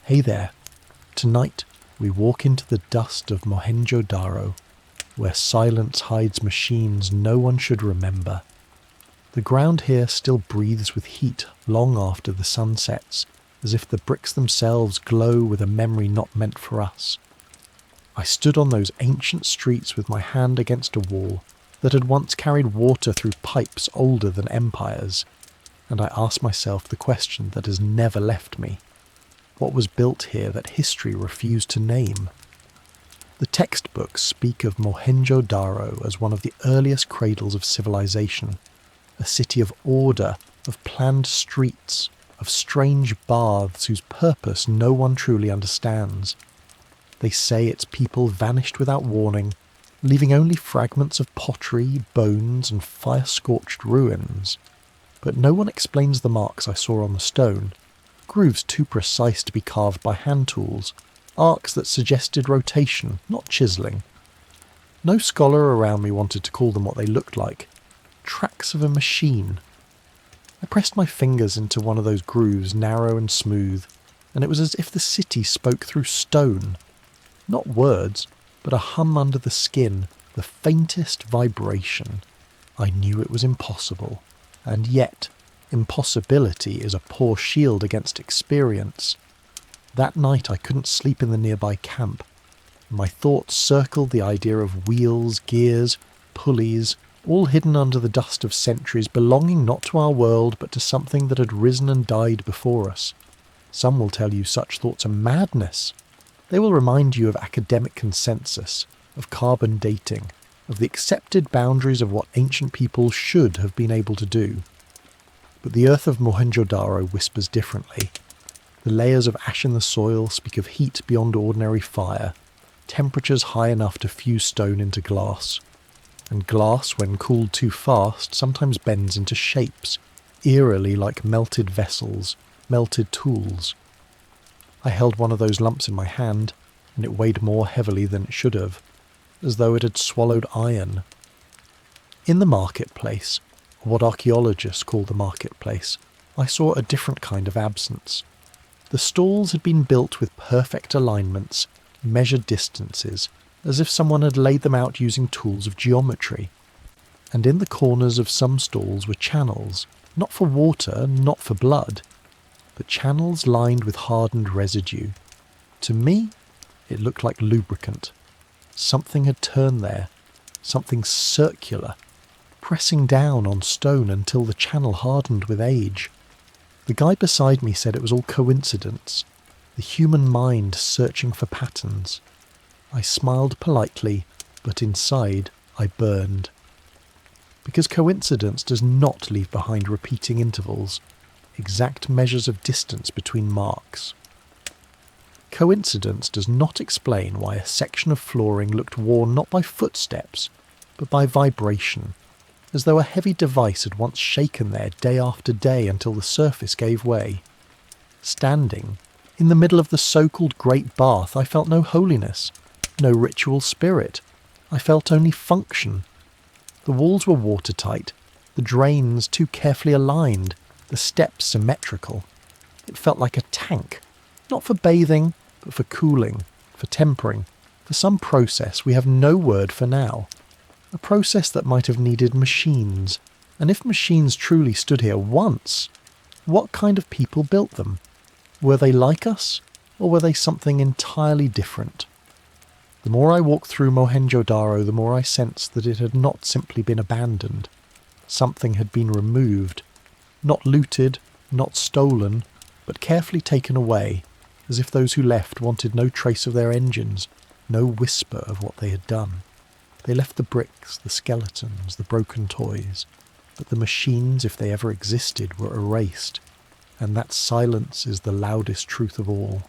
Hey there. Tonight, we walk into the dust of Mohenjo-Daro, where silence hides machines no one should remember. The ground here still breathes with heat long after the sun sets, as if the bricks themselves glow with a memory not meant for us. I stood on those ancient streets with my hand against a wall that had once carried water through pipes older than empires, and I asked myself the question that has never left me. What was built here that history refused to name? The textbooks speak of Mohenjo-Daro as one of the earliest cradles of civilization, a city of order, of planned streets, of strange baths whose purpose no one truly understands. They say its people vanished without warning, leaving only fragments of pottery, bones, and fire-scorched ruins. But no one explains the marks I saw on the stone, grooves too precise to be carved by hand tools, arcs that suggested rotation, not chiselling. No scholar around me wanted to call them what they looked like. Tracks of a machine. I pressed my fingers into one of those grooves, narrow and smooth, and it was as if the city spoke through stone. Not words, but a hum under the skin, the faintest vibration. I knew it was impossible, and yet impossibility is a poor shield against experience. That night I couldn't sleep in the nearby camp. My thoughts circled the idea of wheels, gears, pulleys, all hidden under the dust of centuries, belonging not to our world but to something that had risen and died before us. Some will tell you such thoughts are madness. They will remind you of academic consensus, of carbon dating, of the accepted boundaries of what ancient people should have been able to do. But the earth of Mohenjo-Daro whispers differently. The layers of ash in the soil speak of heat beyond ordinary fire, temperatures high enough to fuse stone into glass. And glass, when cooled too fast, sometimes bends into shapes, eerily like melted vessels, melted tools. I held one of those lumps in my hand, and it weighed more heavily than it should have, as though it had swallowed iron. In the marketplace, or what archaeologists call the marketplace, I saw a different kind of absence. The stalls had been built with perfect alignments, measured distances, as if someone had laid them out using tools of geometry. And in the corners of some stalls were channels, not for water, not for blood, but channels lined with hardened residue. To me, it looked like lubricant. Something had turned there, something circular, pressing down on stone until the channel hardened with age. The guy beside me said it was all coincidence, the human mind searching for patterns. I smiled politely, but inside I burned. Because coincidence does not leave behind repeating intervals, exact measures of distance between marks. Coincidence does not explain why a section of flooring looked worn not by footsteps, but by vibration, as though a heavy device had once shaken there day after day until the surface gave way. Standing, in the middle of the so-called Great Bath, I felt no holiness, no ritual spirit. I felt only function. The walls were watertight, the drains too carefully aligned, the steps symmetrical. It felt like a tank, not for bathing, but for cooling, for tempering, for some process we have no word for now. A process that might have needed machines. And if machines truly stood here once, what kind of people built them? Were they like us, or were they something entirely different? The more I walked through Mohenjo-Daro, the more I sensed that it had not simply been abandoned. Something had been removed, not looted, not stolen, but carefully taken away, as if those who left wanted no trace of their engines, no whisper of what they had done. They left the bricks, the skeletons, the broken toys, but the machines, if they ever existed, were erased, and that silence is the loudest truth of all.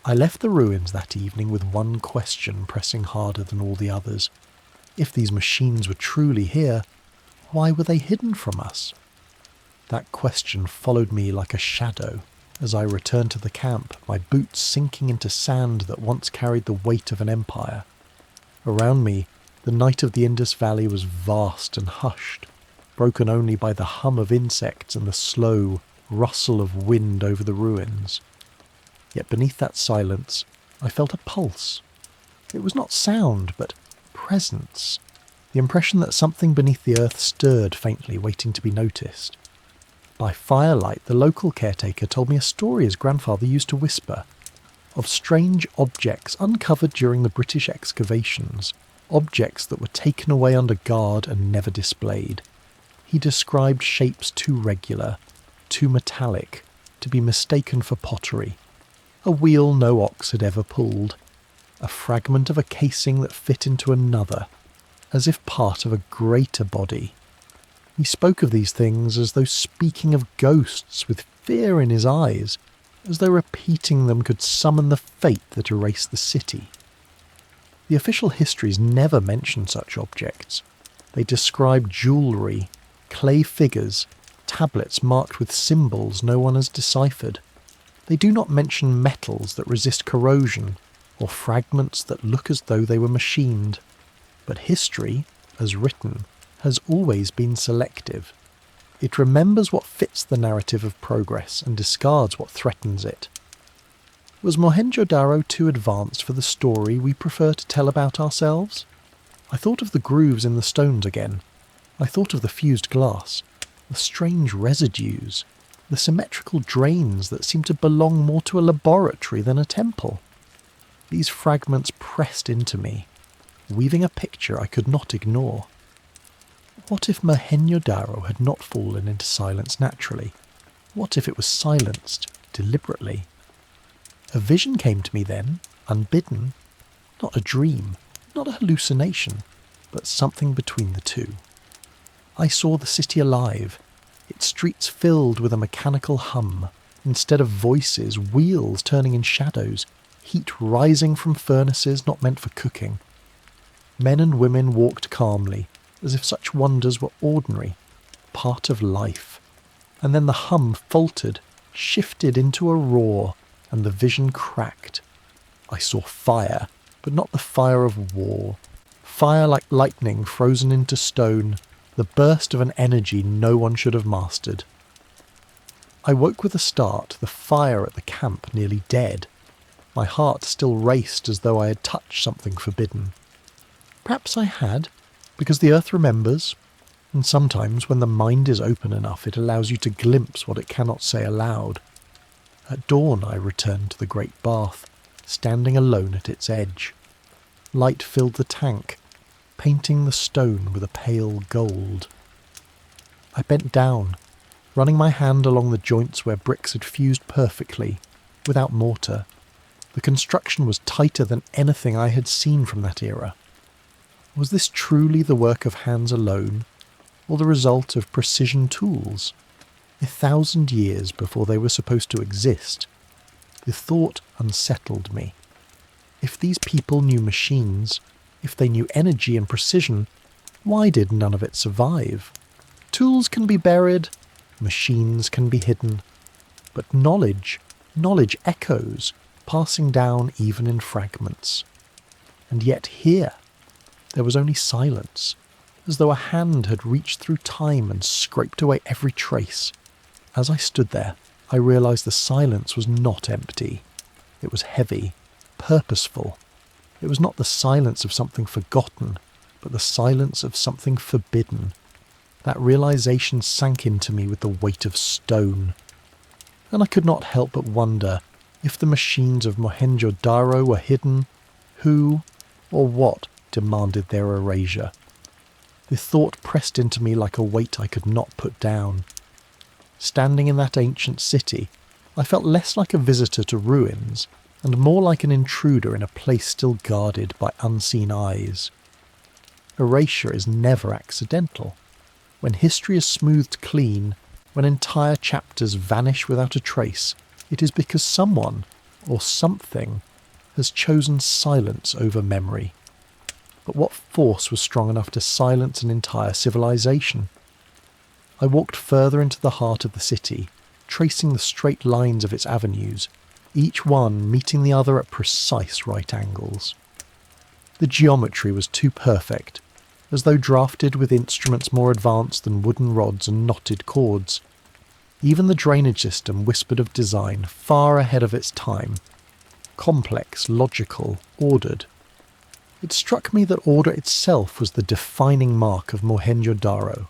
I left the ruins that evening with one question pressing harder than all the others. If these machines were truly here, why were they hidden from us? That question followed me like a shadow as I returned to the camp, my boots sinking into sand that once carried the weight of an empire. Around me, the night of the Indus Valley was vast and hushed, broken only by the hum of insects and the slow rustle of wind over the ruins. Yet beneath that silence, I felt a pulse. It was not sound, but presence. The impression that something beneath the earth stirred faintly, waiting to be noticed. By firelight, the local caretaker told me a story his grandfather used to whisper, of strange objects uncovered during the British excavations, objects that were taken away under guard and never displayed. He described shapes too regular, too metallic, to be mistaken for pottery. A wheel no ox had ever pulled. A fragment of a casing that fit into another, as if part of a greater body. He spoke of these things as though speaking of ghosts, with fear in his eyes, as though repeating them could summon the fate that erased the city. The official histories never mention such objects. They describe jewellery, clay figures, tablets marked with symbols no one has deciphered. They do not mention metals that resist corrosion, or fragments that look as though they were machined. But history, as written, has always been selective. It remembers what fits the narrative of progress and discards what threatens it. Was Mohenjo-Daro too advanced for the story we prefer to tell about ourselves? I thought of the grooves in the stones again. I thought of the fused glass, the strange residues, the symmetrical drains that seemed to belong more to a laboratory than a temple. These fragments pressed into me, weaving a picture I could not ignore. What if Mohenjo-Daro had not fallen into silence naturally? What if it was silenced, deliberately? A vision came to me then, unbidden. Not a dream, not a hallucination, but something between the two. I saw the city alive, its streets filled with a mechanical hum. Instead of voices, wheels turning in shadows, heat rising from furnaces not meant for cooking. Men and women walked calmly, as if such wonders were ordinary, part of life. And then the hum faltered, shifted into a roar, and the vision cracked. I saw fire, but not the fire of war. Fire like lightning frozen into stone, the burst of an energy no one should have mastered. I woke with a start, the fire at the camp nearly dead. My heart still raced as though I had touched something forbidden. Perhaps I had, because the earth remembers, and sometimes when the mind is open enough it allows you to glimpse what it cannot say aloud. At dawn I returned to the great bath, standing alone at its edge. Light filled the tank, painting the stone with a pale gold. I bent down, running my hand along the joints where bricks had fused perfectly, without mortar. The construction was tighter than anything I had seen from that era. Was this truly the work of hands alone, or the result of precision tools? 1,000 years before they were supposed to exist. The thought unsettled me. If these people knew machines, if they knew energy and precision, why did none of it survive? Tools can be buried, machines can be hidden, but knowledge echoes, passing down even in fragments. And yet here, there was only silence, as though a hand had reached through time and scraped away every trace. As I stood there, I realised the silence was not empty. It was heavy, purposeful. It was not the silence of something forgotten, but the silence of something forbidden. That realisation sank into me with the weight of stone. And I could not help but wonder, if the machines of Mohenjo-Daro were hidden, who or what demanded their erasure? The thought pressed into me like a weight I could not put down. Standing in that ancient city, I felt less like a visitor to ruins, and more like an intruder in a place still guarded by unseen eyes. Erasure is never accidental. When history is smoothed clean, when entire chapters vanish without a trace, it is because someone, or something, has chosen silence over memory. But what force was strong enough to silence an entire civilization? I walked further into the heart of the city, tracing the straight lines of its avenues, each one meeting the other at precise right angles. The geometry was too perfect, as though drafted with instruments more advanced than wooden rods and knotted cords. Even the drainage system whispered of design far ahead of its time. Complex, logical, ordered. It struck me that order itself was the defining mark of Mohenjo-Daro.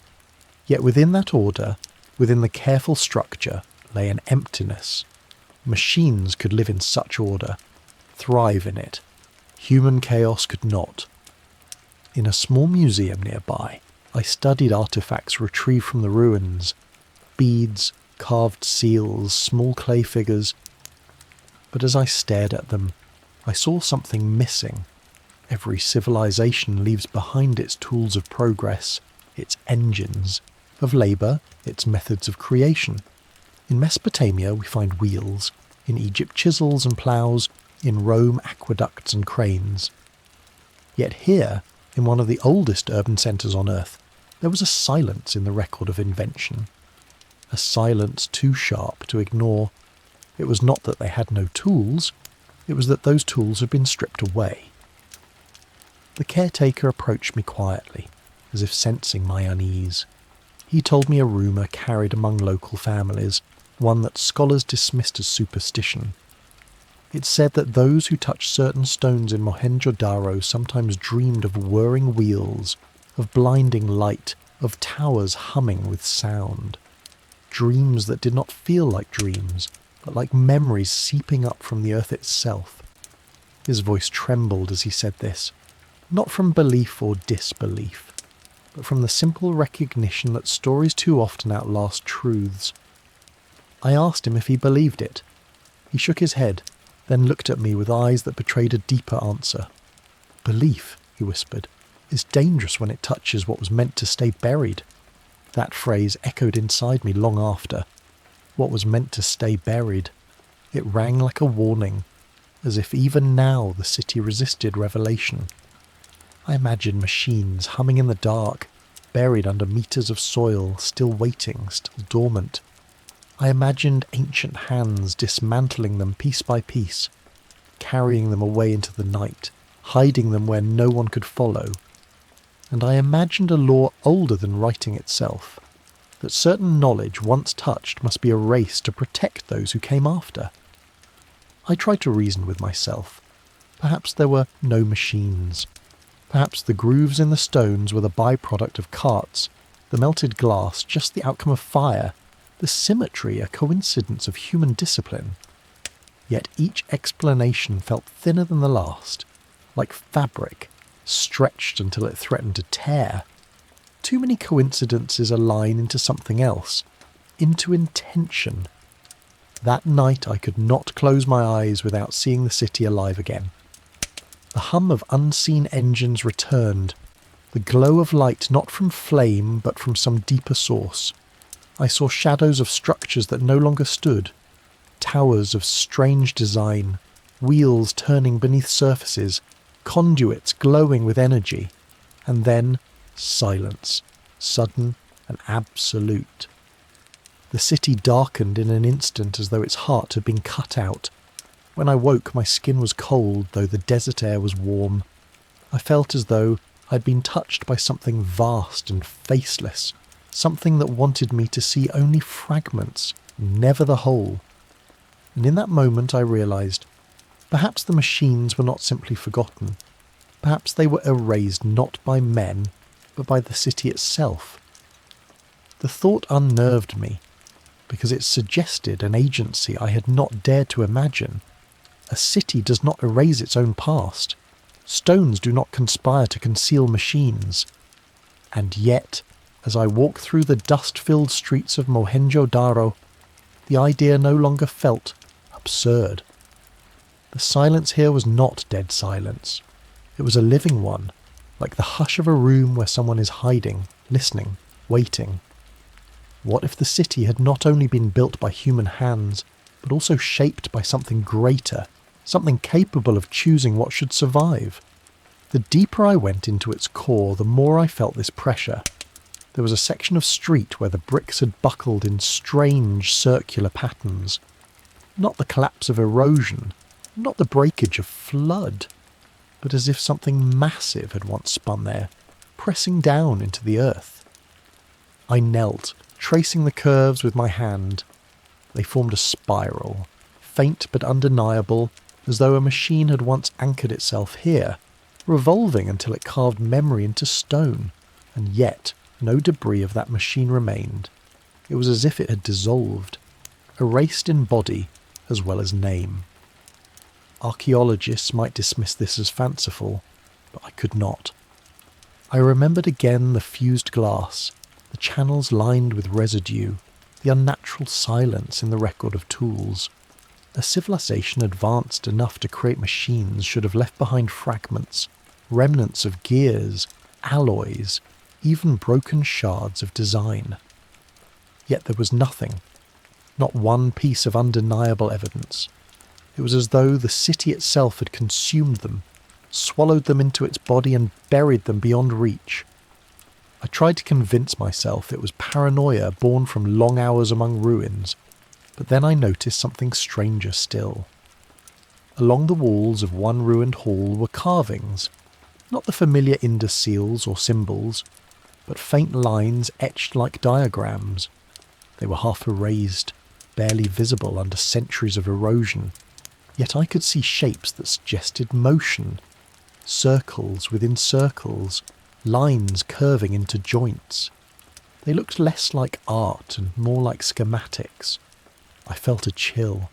Yet within that order, within the careful structure, lay an emptiness. Machines could live in such order, thrive in it. Human chaos could not. In a small museum nearby, I studied artifacts retrieved from the ruins. Beads, carved seals, small clay figures. But as I stared at them, I saw something missing. Every civilization leaves behind its tools of progress, its engines, of labour, its methods of creation. In Mesopotamia we find wheels, in Egypt chisels and ploughs, in Rome aqueducts and cranes. Yet here, in one of the oldest urban centres on earth, there was a silence in the record of invention. A silence too sharp to ignore. It was not that they had no tools, it was that those tools had been stripped away. The caretaker approached me quietly, as if sensing my unease. He told me a rumour carried among local families, one that scholars dismissed as superstition. It said that those who touched certain stones in Mohenjo-Daro sometimes dreamed of whirring wheels, of blinding light, of towers humming with sound. Dreams that did not feel like dreams, but like memories seeping up from the earth itself. His voice trembled as he said this, not from belief or disbelief, but from the simple recognition that stories too often outlast truths. I asked him if he believed it. He shook his head, then looked at me with eyes that betrayed a deeper answer. Belief, he whispered, is dangerous when it touches what was meant to stay buried. That phrase echoed inside me long after. What was meant to stay buried. It rang like a warning, as if even now the city resisted revelation. I imagined machines humming in the dark, buried under meters of soil, still waiting, still dormant. I imagined ancient hands dismantling them piece by piece, carrying them away into the night, hiding them where no one could follow. And I imagined a law older than writing itself, that certain knowledge once touched must be erased to protect those who came after. I tried to reason with myself. Perhaps there were no machines. Perhaps the grooves in the stones were the byproduct of carts, the melted glass just the outcome of fire, the symmetry a coincidence of human discipline. Yet each explanation felt thinner than the last, like fabric, stretched until it threatened to tear. Too many coincidences align into something else, into intention. That night I could not close my eyes without seeing the city alive again. The hum of unseen engines returned, the glow of light not from flame but from some deeper source. I saw shadows of structures that no longer stood, towers of strange design, wheels turning beneath surfaces, conduits glowing with energy, and then silence, sudden and absolute. The city darkened in an instant as though its heart had been cut out. When I woke, my skin was cold, though the desert air was warm. I felt as though I'd been touched by something vast and faceless, something that wanted me to see only fragments, never the whole. And in that moment I realised, perhaps the machines were not simply forgotten. Perhaps they were erased not by men, but by the city itself. The thought unnerved me, because it suggested an agency I had not dared to imagine. A city does not erase its own past. Stones do not conspire to conceal machines. And yet, as I walked through the dust-filled streets of Mohenjo-Daro, the idea no longer felt absurd. The silence here was not dead silence. It was a living one, like the hush of a room where someone is hiding, listening, waiting. What if the city had not only been built by human hands, but also shaped by something greater, something capable of choosing what should survive? The deeper I went into its core, the more I felt this pressure. There was a section of street where the bricks had buckled in strange circular patterns. Not the collapse of erosion, not the breakage of flood, but as if something massive had once spun there, pressing down into the earth. I knelt, Tracing the curves with my hand, they formed a spiral, faint but undeniable, as though a machine had once anchored itself here, revolving until it carved memory into stone, and yet no debris of that machine remained. It was as if it had dissolved, erased in body as well as name. Archaeologists might dismiss this as fanciful, but I could not. I remembered again the fused glass, the channels lined with residue, the unnatural silence in the record of tools. A civilization advanced enough to create machines should have left behind fragments, remnants of gears, alloys, even broken shards of design. Yet there was nothing, not one piece of undeniable evidence. It was as though the city itself had consumed them, swallowed them into its body and buried them beyond reach. I tried to convince myself it was paranoia born from long hours among ruins, but then I noticed something stranger still. Along the walls of one ruined hall were carvings, not the familiar Indus seals or symbols, but faint lines etched like diagrams. They were half erased, barely visible under centuries of erosion, yet I could see shapes that suggested motion, circles within circles, lines curving into joints. They looked less like art and more like schematics. I felt a chill.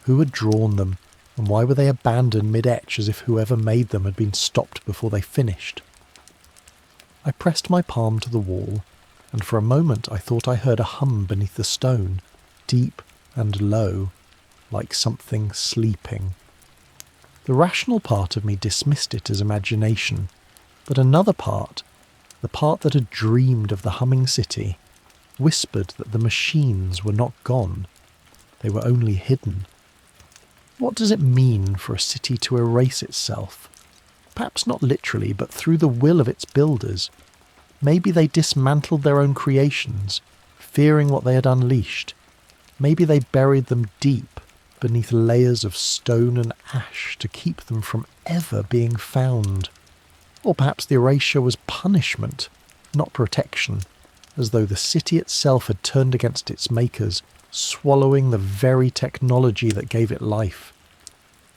Who had drawn them, and why were they abandoned mid-etch as if whoever made them had been stopped before they finished? I pressed my palm to the wall, and for a moment I thought I heard a hum beneath the stone, deep and low, like something sleeping. The rational part of me dismissed it as imagination, but another part, the part that had dreamed of the humming city, whispered that the machines were not gone. They were only hidden. What does it mean for a city to erase itself? Perhaps not literally, but through the will of its builders. Maybe they dismantled their own creations, fearing what they had unleashed. Maybe they buried them deep beneath layers of stone and ash to keep them from ever being found. Or perhaps the erasure was punishment, not protection, as though the city itself had turned against its makers, swallowing the very technology that gave it life.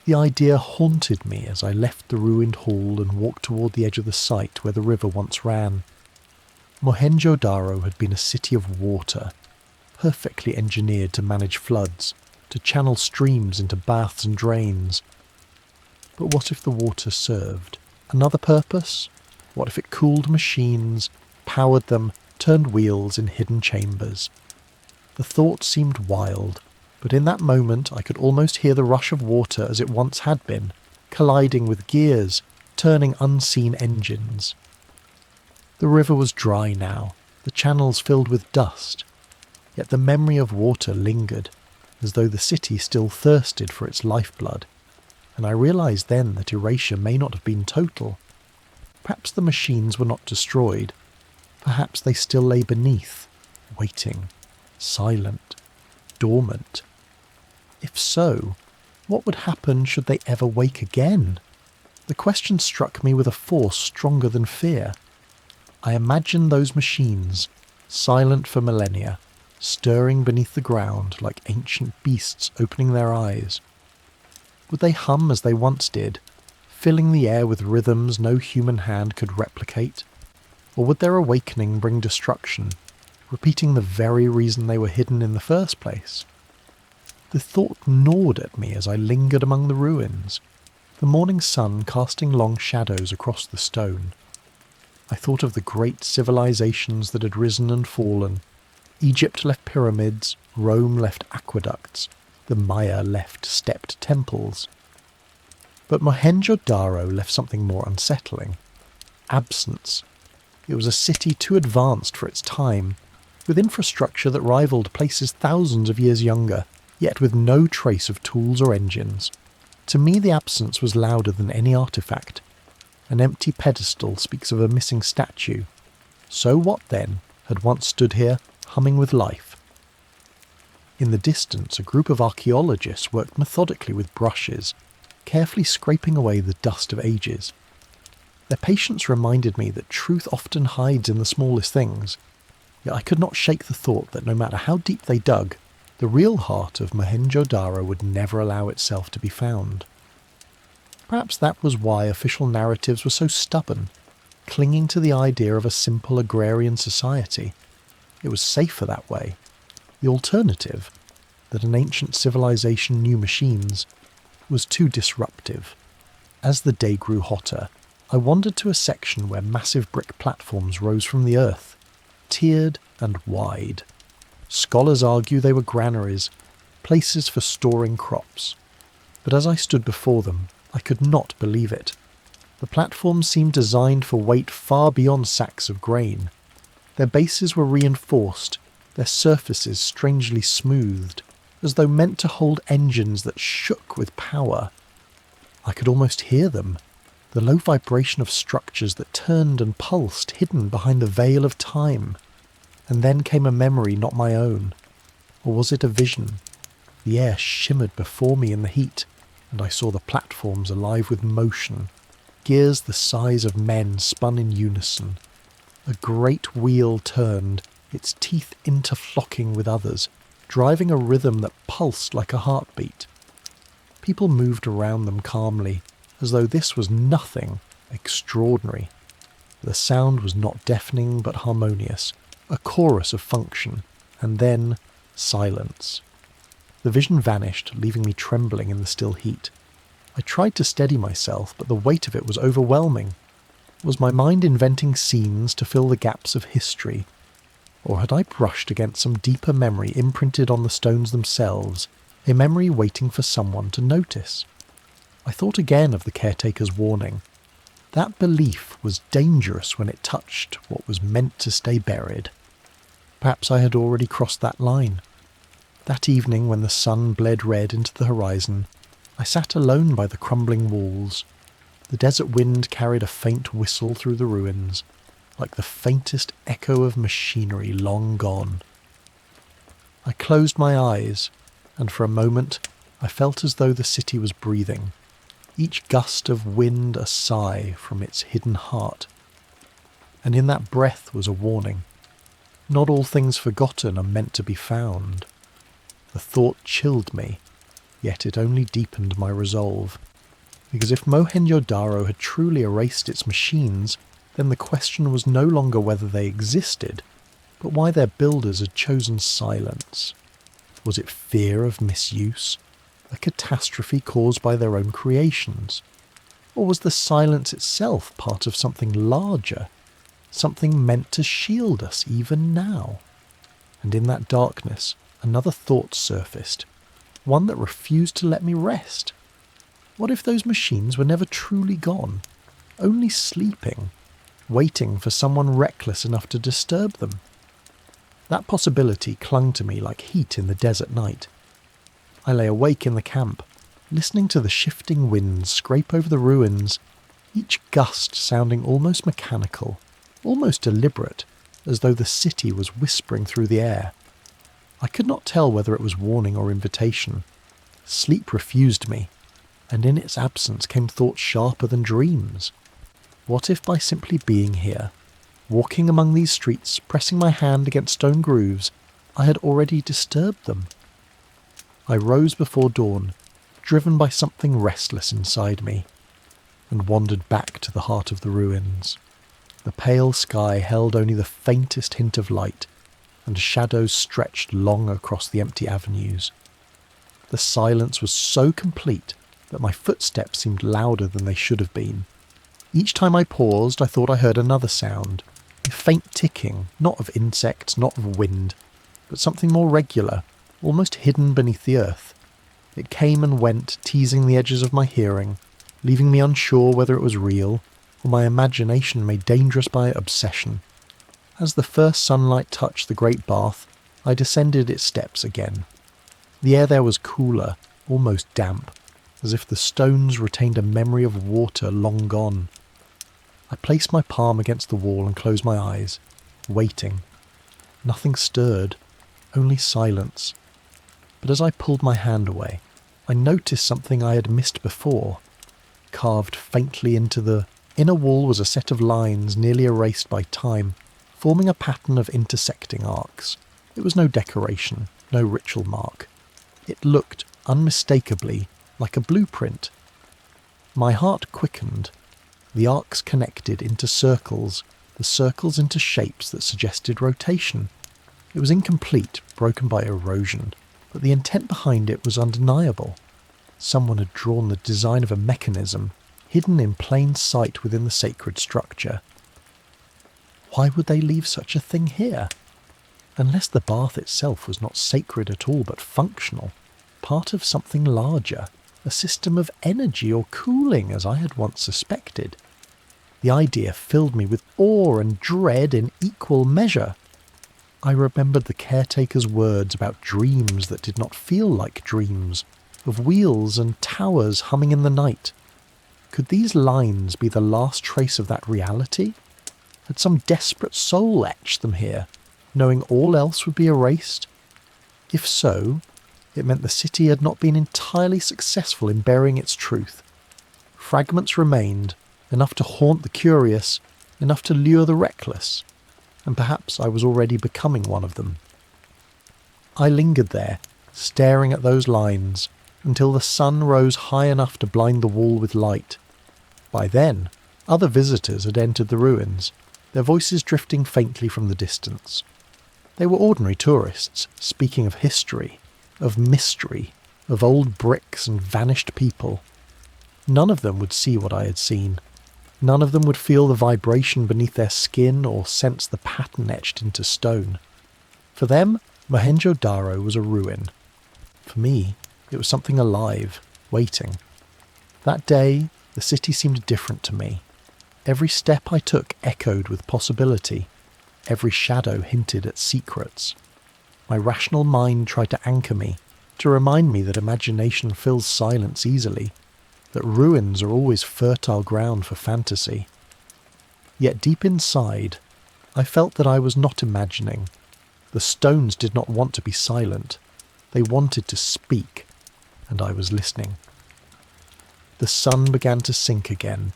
The idea haunted me as I left the ruined hall and walked toward the edge of the site where the river once ran. Mohenjo-Daro had been a city of water, perfectly engineered to manage floods, to channel streams into baths and drains. But what if the water served another purpose? What if it cooled machines, powered them, turned wheels in hidden chambers? The thought seemed wild, but in that moment I could almost hear the rush of water as it once had been, colliding with gears, turning unseen engines. The river was dry now, the channels filled with dust, yet the memory of water lingered, as though the city still thirsted for its lifeblood, and I realised then that erasure may not have been total. Perhaps the machines were not destroyed, perhaps they still lay beneath, waiting, silent, dormant. If so, what would happen should they ever wake again? The question struck me with a force stronger than fear. I imagined those machines, silent for millennia, stirring beneath the ground like ancient beasts opening their eyes. Would they hum as they once did, filling the air with rhythms no human hand could replicate? Or would their awakening bring destruction, repeating the very reason they were hidden in the first place? The thought gnawed at me as I lingered among the ruins, the morning sun casting long shadows across the stone. I thought of the great civilizations that had risen and fallen. Egypt left pyramids, Rome left aqueducts, the Maya left stepped temples. But Mohenjo-Daro left something more unsettling. Absence. It was a city too advanced for its time, with infrastructure that rivaled places thousands of years younger, yet with no trace of tools or engines. To me the absence was louder than any artifact. An empty pedestal speaks of a missing statue. So what, then, had once stood here, humming with life? In the distance, a group of archaeologists worked methodically with brushes, carefully scraping away the dust of ages. Their patience reminded me that truth often hides in the smallest things. Yet I could not shake the thought that no matter how deep they dug, the real heart of Mohenjo-Daro would never allow itself to be found. Perhaps that was why official narratives were so stubborn, clinging to the idea of a simple agrarian society. It was safer that way. The alternative, that an ancient civilization knew machines, was too disruptive. As the day grew hotter, I wandered to a section where massive brick platforms rose from the earth, tiered and wide. Scholars argue they were granaries, places for storing crops. But as I stood before them, I could not believe it. The platforms seemed designed for weight far beyond sacks of grain. Their bases were reinforced, their surfaces strangely smoothed, as though meant to hold engines that shook with power. I could almost hear them, the low vibration of structures that turned and pulsed hidden behind the veil of time. And then came a memory not my own. Or was it a vision? The air shimmered before me in the heat, and I saw the platforms alive with motion. Gears the size of men spun in unison. A great wheel turned, its teeth interlocking with others, driving a rhythm that pulsed like a heartbeat. People moved around them calmly, as though this was nothing extraordinary. The sound was not deafening but harmonious, a chorus of function, and then silence. The vision vanished, leaving me trembling in the still heat. I tried to steady myself, but the weight of it was overwhelming. Was my mind inventing scenes to fill the gaps of history? Or had I brushed against some deeper memory imprinted on the stones themselves, a memory waiting for someone to notice? I thought again of the caretaker's warning. That belief was dangerous when it touched what was meant to stay buried. Perhaps I had already crossed that line. That evening, when the sun bled red into the horizon, I sat alone by the crumbling walls. The desert wind carried a faint whistle through the ruins, like the faintest echo of machinery long gone. I closed my eyes, and for a moment I felt as though the city was breathing, each gust of wind a sigh from its hidden heart. And in that breath was a warning. Not all things forgotten are meant to be found. The thought chilled me, yet it only deepened my resolve. Because if Mohenjo-Daro had truly erased its machines, then the question was no longer whether they existed, but why their builders had chosen silence. Was it fear of misuse? A catastrophe caused by their own creations? Or was the silence itself part of something larger, something meant to shield us even now? And in that darkness, another thought surfaced, one that refused to let me rest. What if those machines were never truly gone, only sleeping, waiting for someone reckless enough to disturb them? That possibility clung to me like heat in the desert night. I lay awake in the camp, listening to the shifting winds scrape over the ruins, each gust sounding almost mechanical, almost deliberate, as though the city was whispering through the air. I could not tell whether it was warning or invitation. Sleep refused me, and in its absence came thoughts sharper than dreams. What if by simply being here, walking among these streets, pressing my hand against stone grooves, I had already disturbed them? I rose before dawn, driven by something restless inside me, and wandered back to the heart of the ruins. The pale sky held only the faintest hint of light, and shadows stretched long across the empty avenues. The silence was so complete that my footsteps seemed louder than they should have been. Each time I paused, I thought I heard another sound, a faint ticking, not of insects, not of wind, but something more regular, almost hidden beneath the earth. It came and went, teasing the edges of my hearing, leaving me unsure whether it was real, or my imagination made dangerous by obsession. As the first sunlight touched the great bath, I descended its steps again. The air there was cooler, almost damp, as if the stones retained a memory of water long gone. I placed my palm against the wall and closed my eyes, waiting. Nothing stirred, only silence. But as I pulled my hand away, I noticed something I had missed before. Carved faintly into the inner wall was a set of lines nearly erased by time, forming a pattern of intersecting arcs. It was no decoration, no ritual mark. It looked unmistakably like a blueprint. My heart quickened. The arcs connected into circles, the circles into shapes that suggested rotation. It was incomplete, broken by erosion, but the intent behind it was undeniable. Someone had drawn the design of a mechanism, hidden in plain sight within the sacred structure. Why would they leave such a thing here? Unless the bath itself was not sacred at all but functional, part of something larger, a system of energy or cooling as I had once suspected. The idea filled me with awe and dread in equal measure. I remembered the caretaker's words about dreams that did not feel like dreams, of wheels and towers humming in the night. Could these lines be the last trace of that reality? Had some desperate soul etched them here, knowing all else would be erased? If so, it meant the city had not been entirely successful in burying its truth. Fragments remained, enough to haunt the curious, enough to lure the reckless, and perhaps I was already becoming one of them. I lingered there, staring at those lines, until the sun rose high enough to blind the wall with light. By then, other visitors had entered the ruins, their voices drifting faintly from the distance. They were ordinary tourists, speaking of history, of mystery, of old bricks and vanished people. None of them would see what I had seen. None of them would feel the vibration beneath their skin or sense the pattern etched into stone. For them, Mohenjo-Daro was a ruin. For me, it was something alive, waiting. That day, the city seemed different to me. Every step I took echoed with possibility. Every shadow hinted at secrets. My rational mind tried to anchor me, to remind me that imagination fills silence easily, that ruins are always fertile ground for fantasy. Yet deep inside, I felt that I was not imagining. The stones did not want to be silent. They wanted to speak, and I was listening. The sun began to sink again,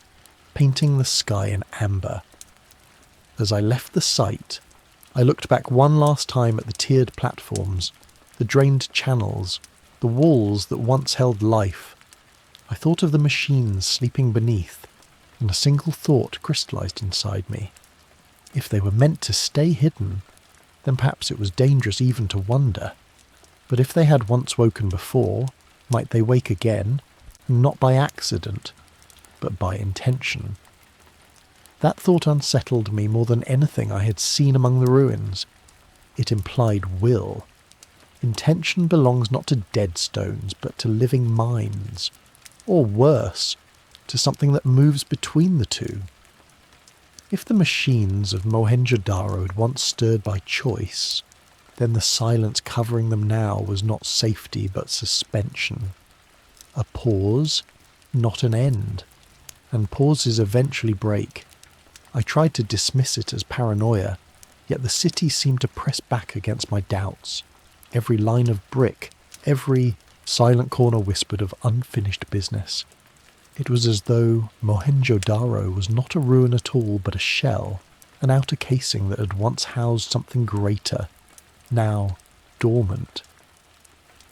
painting the sky in amber. As I left the site, I looked back one last time at the tiered platforms, the drained channels, the walls that once held life. I thought of the machines sleeping beneath, and a single thought crystallized inside me. If they were meant to stay hidden, then perhaps it was dangerous even to wonder. But if they had once woken before, might they wake again, not by accident, but by intention? That thought unsettled me more than anything I had seen among the ruins. It implied will. Intention belongs not to dead stones, but to living minds. Or worse, to something that moves between the two. If the machines of Mohenjo-Daro had once stirred by choice, then the silence covering them now was not safety but suspension. A pause, not an end. And pauses eventually break. I tried to dismiss it as paranoia, yet the city seemed to press back against my doubts. Every line of brick, every silent corner whispered of unfinished business. It was as though Mohenjo-Daro was not a ruin at all but a shell, an outer casing that had once housed something greater, now dormant.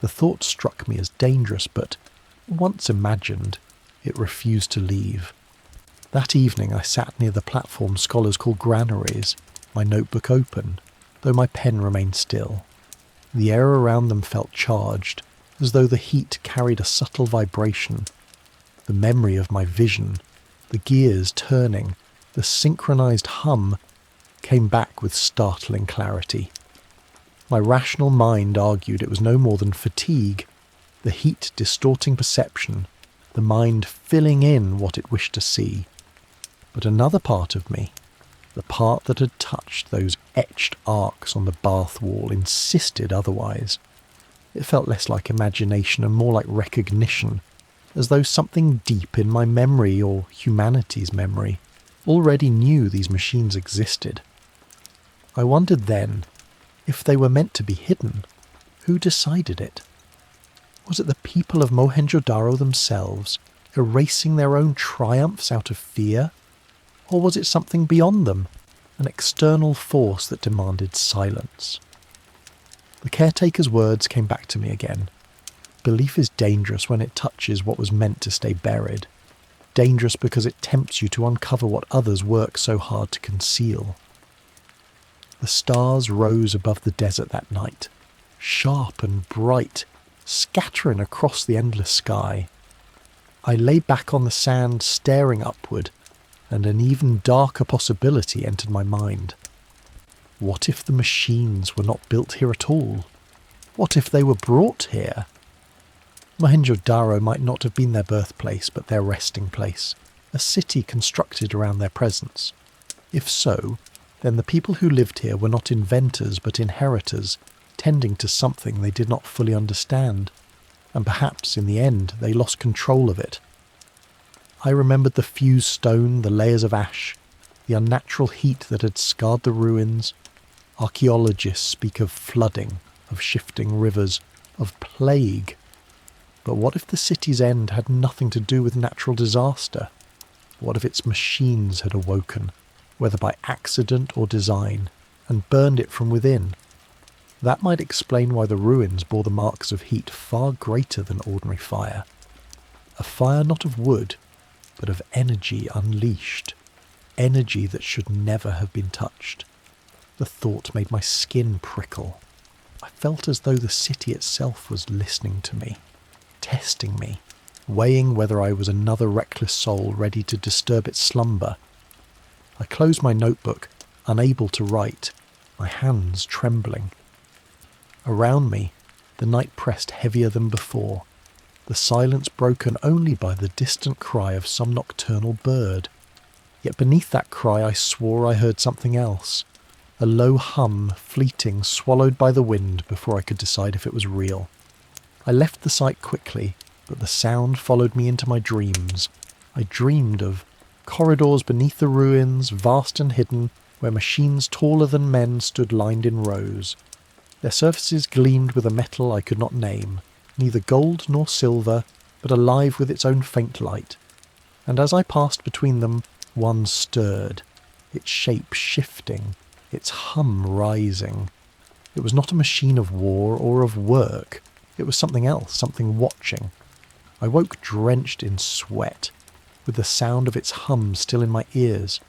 The thought struck me as dangerous, but once imagined, it refused to leave. That evening I sat near the platform scholars call granaries, my notebook open, though my pen remained still. The air around them felt charged, as though the heat carried a subtle vibration. The memory of my vision, the gears turning, the synchronized hum, came back with startling clarity. My rational mind argued it was no more than fatigue, the heat distorting perception, the mind filling in what it wished to see. But another part of me, the part that had touched those etched arcs on the bath wall, insisted otherwise. It felt less like imagination and more like recognition, as though something deep in my memory or humanity's memory already knew these machines existed. I wondered then, if they were meant to be hidden, who decided it? Was it the people of Mohenjo-Daro themselves, erasing their own triumphs out of fear? Or was it something beyond them, an external force that demanded silence. The caretaker's words came back to me again. Belief is dangerous when it touches what was meant to stay buried. Dangerous because it tempts you to uncover what others work so hard to conceal. The stars rose above the desert that night, sharp and bright, scattering across the endless sky. I lay back on the sand staring upward, and an even darker possibility entered my mind. What if the machines were not built here at all? What if they were brought here? Mohenjo-Daro might not have been their birthplace, but their resting place, a city constructed around their presence. If so, then the people who lived here were not inventors but inheritors, tending to something they did not fully understand, and perhaps in the end they lost control of it. I remembered the fused stone, the layers of ash, the unnatural heat that had scarred the ruins. Archaeologists speak of flooding, of shifting rivers, of plague. But what if the city's end had nothing to do with natural disaster? What if its machines had awoken, whether by accident or design, and burned it from within? That might explain why the ruins bore the marks of heat far greater than ordinary fire. A fire not of wood, but of energy unleashed. Energy that should never have been touched. The thought made my skin prickle. I felt as though the city itself was listening to me, testing me, weighing whether I was another reckless soul ready to disturb its slumber. I closed my notebook, unable to write, my hands trembling. Around me, the night pressed heavier than before, the silence broken only by the distant cry of some nocturnal bird. Yet beneath that cry I swore I heard something else, a low hum, fleeting, swallowed by the wind before I could decide if it was real. I left the site quickly, but the sound followed me into my dreams. I dreamed of corridors beneath the ruins, vast and hidden, where machines taller than men stood lined in rows. Their surfaces gleamed with a metal I could not name, neither gold nor silver, but alive with its own faint light. And as I passed between them, one stirred, its shape shifting, its hum rising. It was not a machine of war or of work. It was something else, something watching. I woke drenched in sweat, with the sound of its hum still in my ears,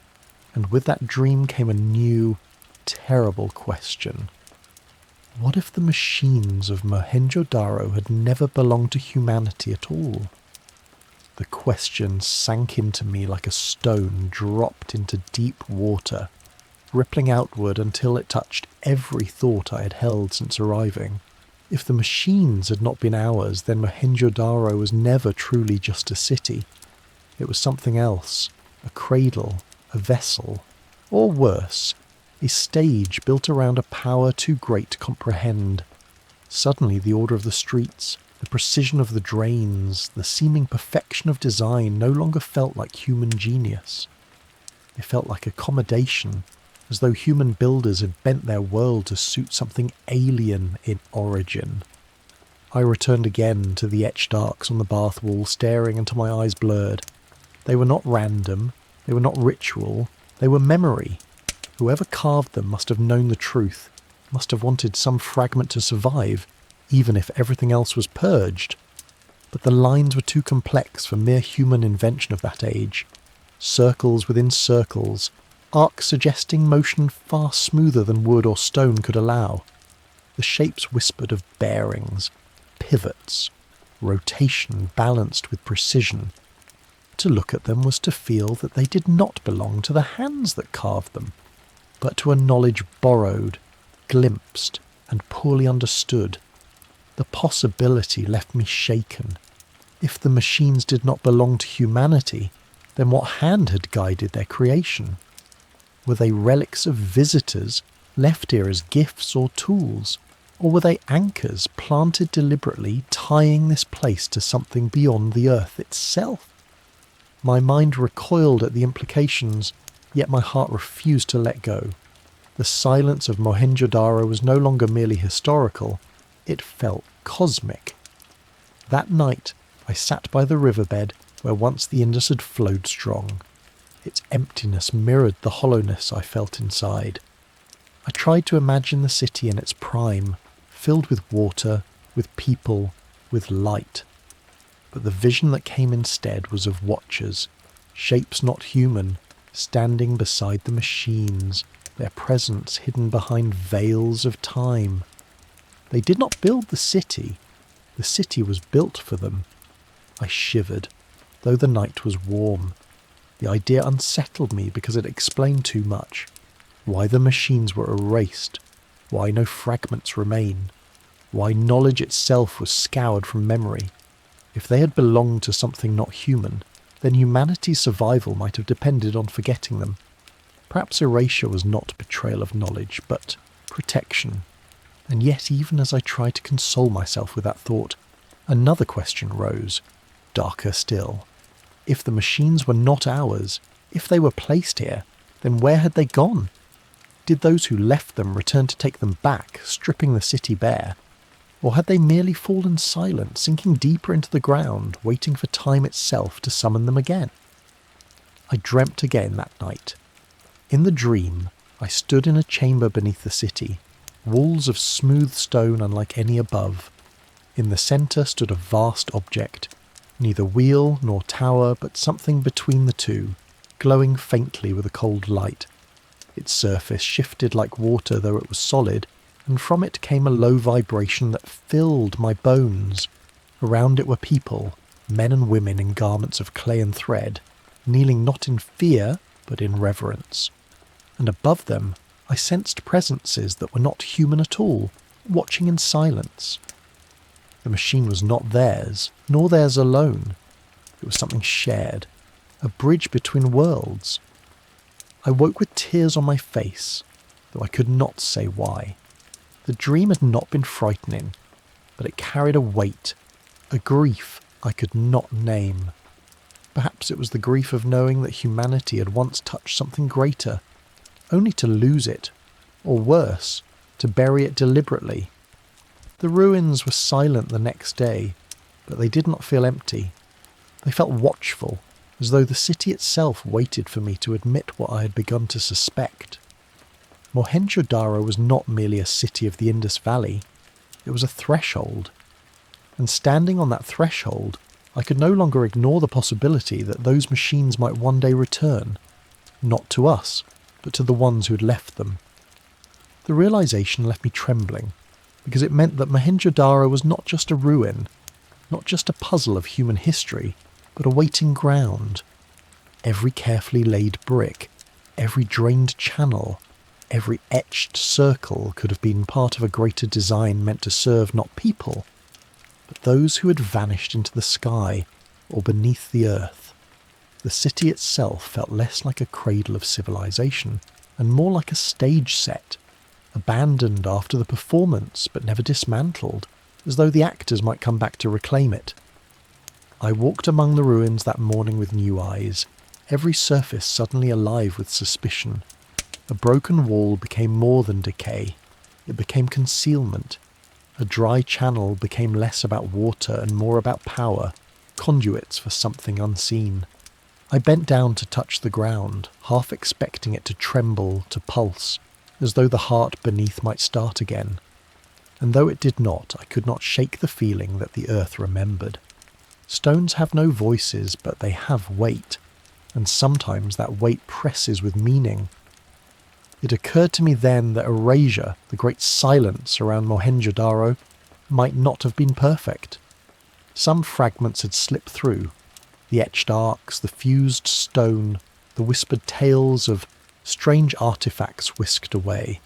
and with that dream came a new, terrible question. What if the machines of Mohenjo-Daro had never belonged to humanity at all? The question sank into me like a stone dropped into deep water, rippling outward until it touched every thought I had held since arriving. If the machines had not been ours, then Mohenjo-Daro was never truly just a city. It was something else, a cradle, a vessel, or worse, a stage built around a power too great to comprehend. Suddenly the order of the streets, the precision of the drains, the seeming perfection of design no longer felt like human genius. They felt like accommodation, as though human builders had bent their world to suit something alien in origin. I returned again to the etched arcs on the bath wall, staring until my eyes blurred. They were not random, they were not ritual, they were memory. Whoever carved them must have known the truth, must have wanted some fragment to survive, even if everything else was purged. But the lines were too complex for mere human invention of that age. Circles within circles, arcs suggesting motion far smoother than wood or stone could allow. The shapes whispered of bearings, pivots, rotation balanced with precision. To look at them was to feel that they did not belong to the hands that carved them, but to a knowledge borrowed, glimpsed, and poorly understood. The possibility left me shaken. If the machines did not belong to humanity, then what hand had guided their creation? Were they relics of visitors, left here as gifts or tools? Or were they anchors planted deliberately, tying this place to something beyond the earth itself? My mind recoiled at the implications, yet my heart refused to let go. The silence of Mohenjo-Daro was no longer merely historical, it felt cosmic. That night I sat by the riverbed where once the Indus had flowed strong. Its emptiness mirrored the hollowness I felt inside. I tried to imagine the city in its prime, filled with water, with people, with light. But the vision that came instead was of watchers, shapes not human, standing beside the machines, their presence hidden behind veils of time. They did not build the city was built for them. I shivered, though the night was warm. The idea unsettled me because it explained too much. Why the machines were erased, why no fragments remain, why knowledge itself was scoured from memory. If they had belonged to something not human, then humanity's survival might have depended on forgetting them. Perhaps erasure was not betrayal of knowledge, but protection. And yet, even as I tried to console myself with that thought, another question rose, darker still. If the machines were not ours, if they were placed here, then where had they gone? Did those who left them return to take them back, stripping the city bare? Or had they merely fallen silent, sinking deeper into the ground, waiting for time itself to summon them again? I dreamt again that night. In the dream, I stood in a chamber beneath the city, walls of smooth stone unlike any above. In the centre stood a vast object, neither wheel nor tower, but something between the two, glowing faintly with a cold light. Its surface shifted like water, though it was solid, and from it came a low vibration that filled my bones. Around it were people, men and women in garments of clay and thread, kneeling not in fear, but in reverence. And above them I sensed presences that were not human at all, watching in silence. The machine was not theirs, nor theirs alone. It was something shared, a bridge between worlds. I woke with tears on my face, though I could not say why. The dream had not been frightening, but it carried a weight, a grief I could not name. Perhaps it was the grief of knowing that humanity had once touched something greater, only to lose it, or worse, to bury it deliberately. The ruins were silent the next day, but they did not feel empty. They felt watchful, as though the city itself waited for me to admit what I had begun to suspect. Mohenjo-Daro was not merely a city of the Indus Valley, it was a threshold. And standing on that threshold, I could no longer ignore the possibility that those machines might one day return, not to us, but to the ones who had left them. The realization left me trembling, because it meant that Mohenjo-Daro was not just a ruin, not just a puzzle of human history, but a waiting ground. Every carefully laid brick, every drained channel, every etched circle could have been part of a greater design meant to serve not people, but those who had vanished into the sky or beneath the earth. The city itself felt less like a cradle of civilization and more like a stage set, abandoned after the performance but never dismantled, as though the actors might come back to reclaim it. I walked among the ruins that morning with new eyes, every surface suddenly alive with suspicion. A broken wall became more than decay. It became concealment. A dry channel became less about water and more about power, conduits for something unseen. I bent down to touch the ground, half expecting it to tremble, to pulse, as though the heart beneath might start again. And though it did not, I could not shake the feeling that the earth remembered. Stones have no voices, but they have weight, and sometimes that weight presses with meaning. It occurred to me then that erasure, the great silence around Mohenjo-Daro, might not have been perfect. Some fragments had slipped through, the etched arcs, the fused stone, the whispered tales of strange artifacts whisked away.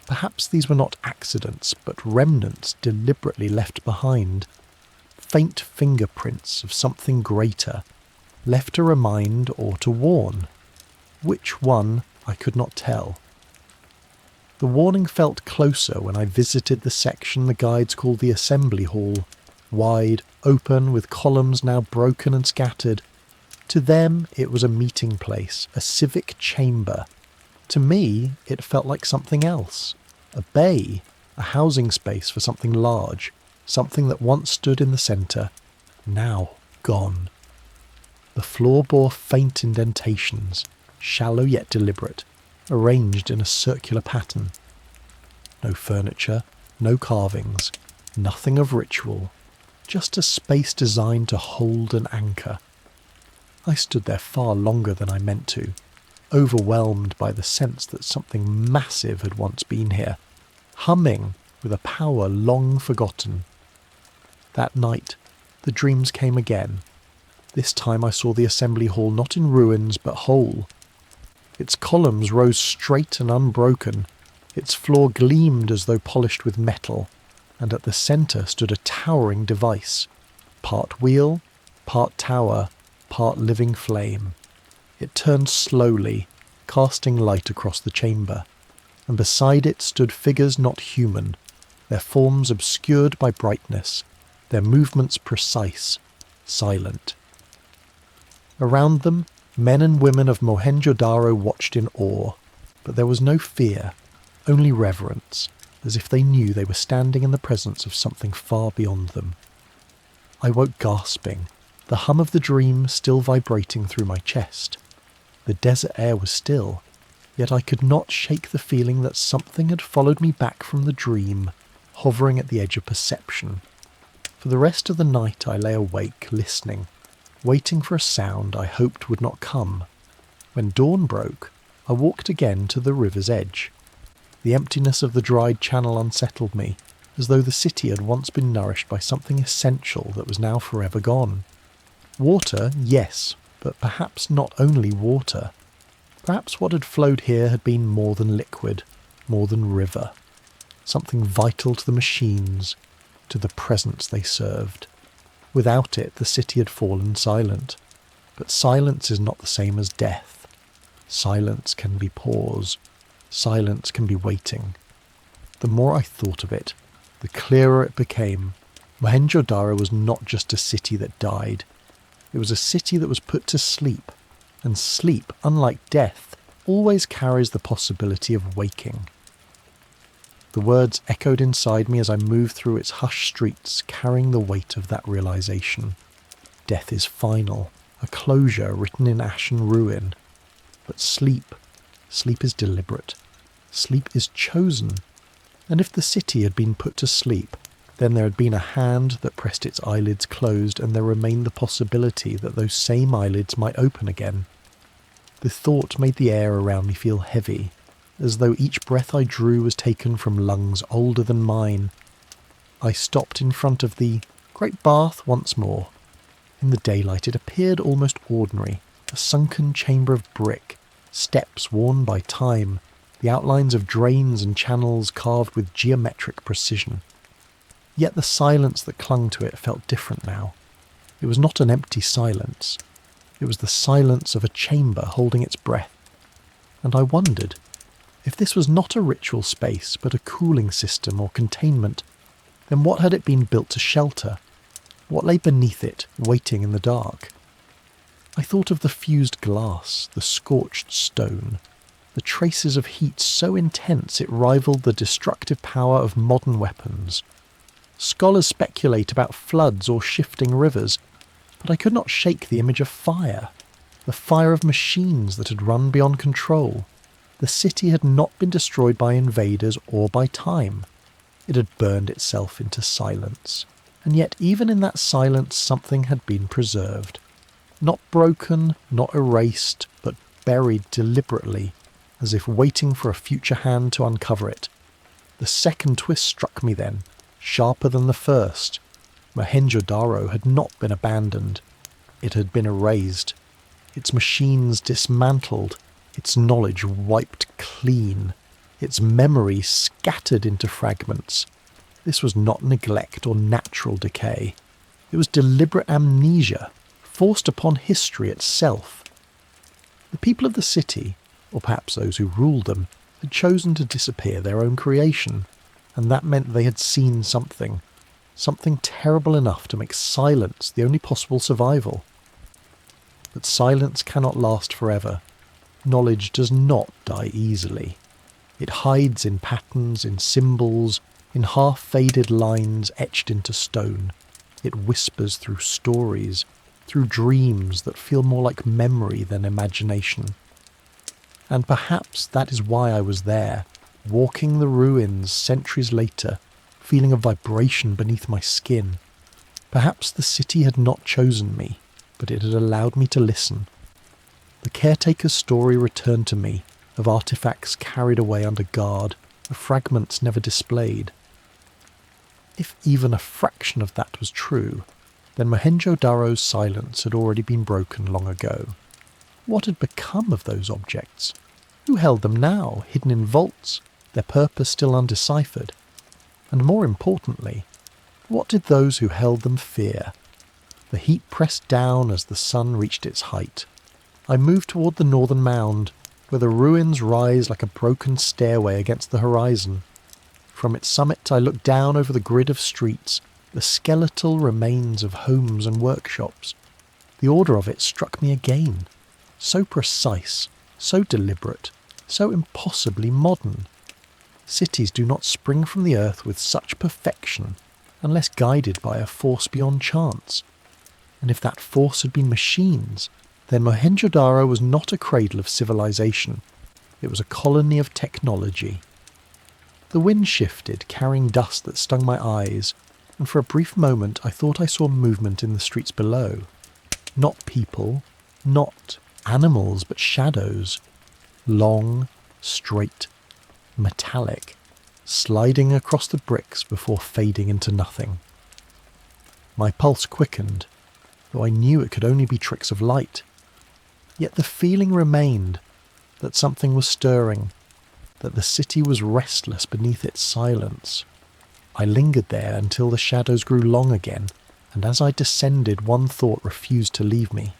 Perhaps these were not accidents, but remnants deliberately left behind, faint fingerprints of something greater, left to remind or to warn. Which one, I could not tell. The warning felt closer when I visited the section the guides called the assembly hall, wide, open, with columns now broken and scattered. To them it was a meeting place, a civic chamber. To me it felt like something else, a bay, a housing space for something large, something that once stood in the centre, now gone. The floor bore faint indentations, shallow yet deliberate, arranged in a circular pattern. No furniture, no carvings, nothing of ritual, just a space designed to hold an anchor. I stood there far longer than I meant to, overwhelmed by the sense that something massive had once been here, humming with a power long forgotten. That night, the dreams came again. This time I saw the assembly hall not in ruins but whole. Its columns rose straight and unbroken, its floor gleamed as though polished with metal, and at the centre stood a towering device, part wheel, part tower, part living flame. It turned slowly, casting light across the chamber, and beside it stood figures not human, their forms obscured by brightness, their movements precise, silent. Around them, men and women of Mohenjo-Daro watched in awe, but there was no fear, only reverence, as if they knew they were standing in the presence of something far beyond them. I woke gasping, the hum of the dream still vibrating through my chest. The desert air was still, yet I could not shake the feeling that something had followed me back from the dream, hovering at the edge of perception. For the rest of the night I lay awake, listening, waiting for a sound I hoped would not come. When dawn broke, I walked again to the river's edge. The emptiness of the dried channel unsettled me, as though the city had once been nourished by something essential that was now forever gone. Water, yes, but perhaps not only water. Perhaps what had flowed here had been more than liquid, more than river. Something vital to the machines, to the presence they served. Without it, the city had fallen silent. But silence is not the same as death. Silence can be pause. Silence can be waiting. The more I thought of it, the clearer it became. Mohenjo-Daro was not just a city that died. It was a city that was put to sleep. And sleep, unlike death, always carries the possibility of waking. The words echoed inside me as I moved through its hushed streets, carrying the weight of that realization. Death is final, a closure written in ashen ruin. But sleep is deliberate. Sleep is chosen. And if the city had been put to sleep, then there had been a hand that pressed its eyelids closed, and there remained the possibility that those same eyelids might open again. The thought made the air around me feel heavy, as though each breath I drew was taken from lungs older than mine. I stopped in front of the great bath once more. In the daylight it appeared almost ordinary, a sunken chamber of brick, steps worn by time, the outlines of drains and channels carved with geometric precision. Yet the silence that clung to it felt different now. It was not an empty silence. It was the silence of a chamber holding its breath. And I wondered, if this was not a ritual space but a cooling system or containment, then what had it been built to shelter? What lay beneath it, waiting in the dark? I thought of the fused glass, the scorched stone, the traces of heat so intense it rivaled the destructive power of modern weapons. Scholars speculate about floods or shifting rivers, but I could not shake the image of fire, the fire of machines that had run beyond control. The city had not been destroyed by invaders or by time. It had burned itself into silence. And yet even in that silence something had been preserved. Not broken, not erased, but buried deliberately, as if waiting for a future hand to uncover it. The second twist struck me then, sharper than the first. Mohenjo-Daro had not been abandoned. It had been erased. Its machines dismantled, its knowledge wiped clean, its memory scattered into fragments. This was not neglect or natural decay. It was deliberate amnesia, forced upon history itself. The people of the city, or perhaps those who ruled them, had chosen to disappear their own creation, and that meant they had seen something terrible enough to make silence the only possible survival. But silence cannot last forever. Knowledge does not die easily. It hides in patterns, in symbols, in half-faded lines etched into stone. It whispers through stories. through dreams that feel more like memory than imagination. And perhaps that is why I was there, walking the ruins centuries later, feeling a vibration beneath my skin. Perhaps the city had not chosen me, but it had allowed me to listen. The caretaker's story returned to me, of artifacts carried away under guard, of fragments never displayed. If even a fraction of that was true, then Mohenjo-Daro's silence had already been broken long ago. What had become of those objects? Who held them now, hidden in vaults, their purpose still undeciphered? And more importantly, what did those who held them fear? The heat pressed down as the sun reached its height. I moved toward the northern mound, where the ruins rise like a broken stairway against the horizon. From its summit I looked down over the grid of streets, the skeletal remains of homes and workshops. The order of it struck me again. So precise, so deliberate, so impossibly modern. Cities do not spring from the earth with such perfection unless guided by a force beyond chance. And if that force had been machines, then Mohenjo-Daro was not a cradle of civilization. It was a colony of technology. The wind shifted, carrying dust that stung my eyes, and for a brief moment I thought I saw movement in the streets below. Not people, not animals, but shadows. Long, straight, metallic, sliding across the bricks before fading into nothing. My pulse quickened, though I knew it could only be tricks of light. Yet the feeling remained that something was stirring, that the city was restless beneath its silence. I lingered there until the shadows grew long again, and as I descended one thought refused to leave me.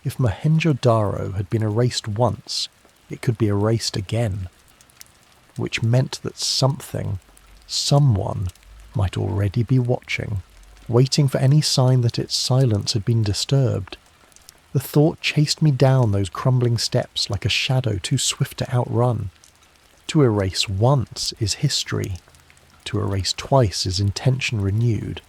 If Mohenjo-Daro had been erased once, it could be erased again. Which meant that something, someone, might already be watching, waiting for any sign that its silence had been disturbed. The thought chased me down those crumbling steps like a shadow too swift to outrun. To erase once is history. To erase twice is intention renewed.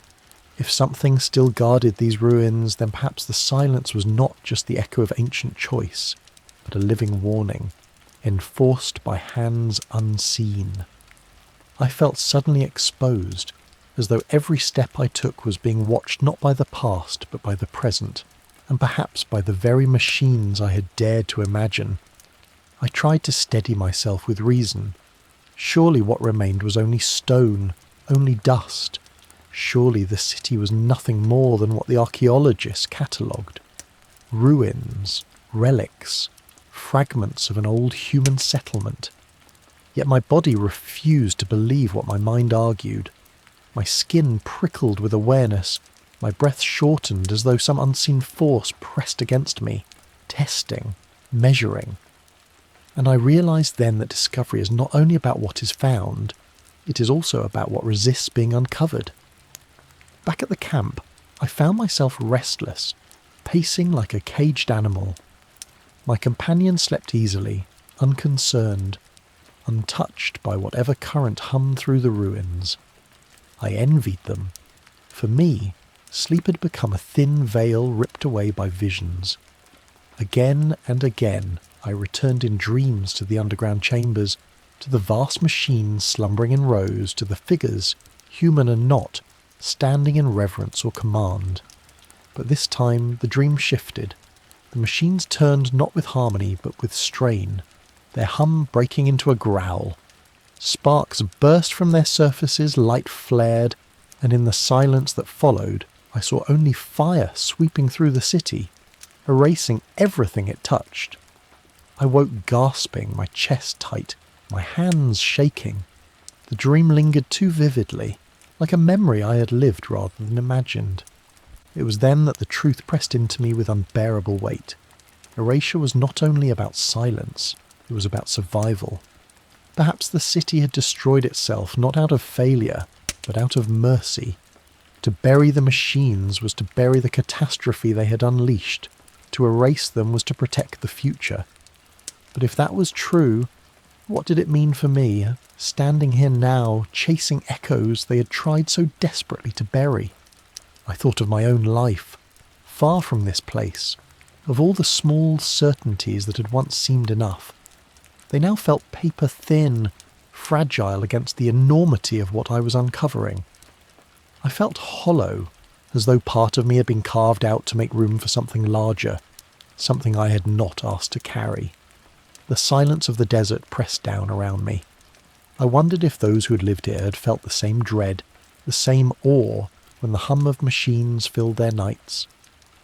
If something still guarded these ruins, then perhaps the silence was not just the echo of ancient choice, but a living warning, enforced by hands unseen. I felt suddenly exposed, as though every step I took was being watched not by the past, but by the present, and perhaps by the very machines I had dared to imagine. I tried to steady myself with reason. Surely what remained was only stone, only dust. Surely the city was nothing more than what the archaeologists catalogued. Ruins, relics, fragments of an old human settlement. Yet my body refused to believe what my mind argued. My skin prickled with awareness. My breath shortened as though some unseen force pressed against me, testing, measuring. And I realised then that discovery is not only about what is found, it is also about what resists being uncovered. Back at the camp, I found myself restless, pacing like a caged animal. My companion slept easily, unconcerned, untouched by whatever current hummed through the ruins. I envied them. For me, sleep had become a thin veil ripped away by visions. Again and again, I returned in dreams to the underground chambers, to the vast machines slumbering in rows, to the figures, human and not, standing in reverence or command. But this time the dream shifted. The machines turned not with harmony, but with strain, their hum breaking into a growl. Sparks burst from their surfaces, light flared, and in the silence that followed, I saw only fire sweeping through the city, erasing everything it touched. I woke gasping, my chest tight, my hands shaking. The dream lingered too vividly, like a memory I had lived rather than imagined. It was then that the truth pressed into me with unbearable weight. Erasure was not only about silence, it was about survival. Perhaps the city had destroyed itself not out of failure, but out of mercy. To bury the machines was to bury the catastrophe they had unleashed. To erase them was to protect the future. But if that was true, what did it mean for me, standing here now, chasing echoes they had tried so desperately to bury? I thought of my own life, far from this place, of all the small certainties that had once seemed enough, they now felt paper thin, fragile against the enormity of what I was uncovering. I felt hollow, as though part of me had been carved out to make room for something larger, something I had not asked to carry. The silence of the desert pressed down around me. I wondered if those who had lived here had felt the same dread, the same awe, when the hum of machines filled their nights.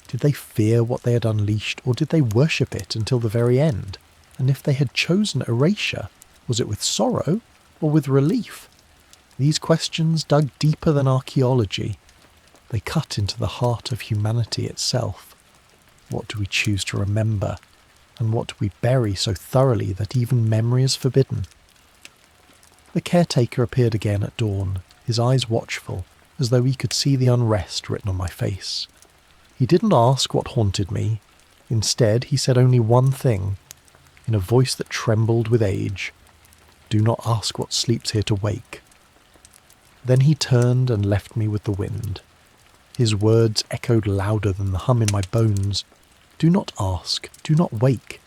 Did they fear what they had unleashed, or did they worship it until the very end? And if they had chosen erasure, was it with sorrow or with relief? These questions dug deeper than archaeology. They cut into the heart of humanity itself. What do we choose to remember? And what do we bury so thoroughly that even memory is forbidden? The caretaker appeared again at dawn, his eyes watchful, as though he could see the unrest written on my face. He didn't ask what haunted me. Instead, he said only one thing, in a voice that trembled with age: "Do not ask what sleeps here to wake." Then he turned and left me with the wind. His words echoed louder than the hum in my bones. Do not ask, do not wake.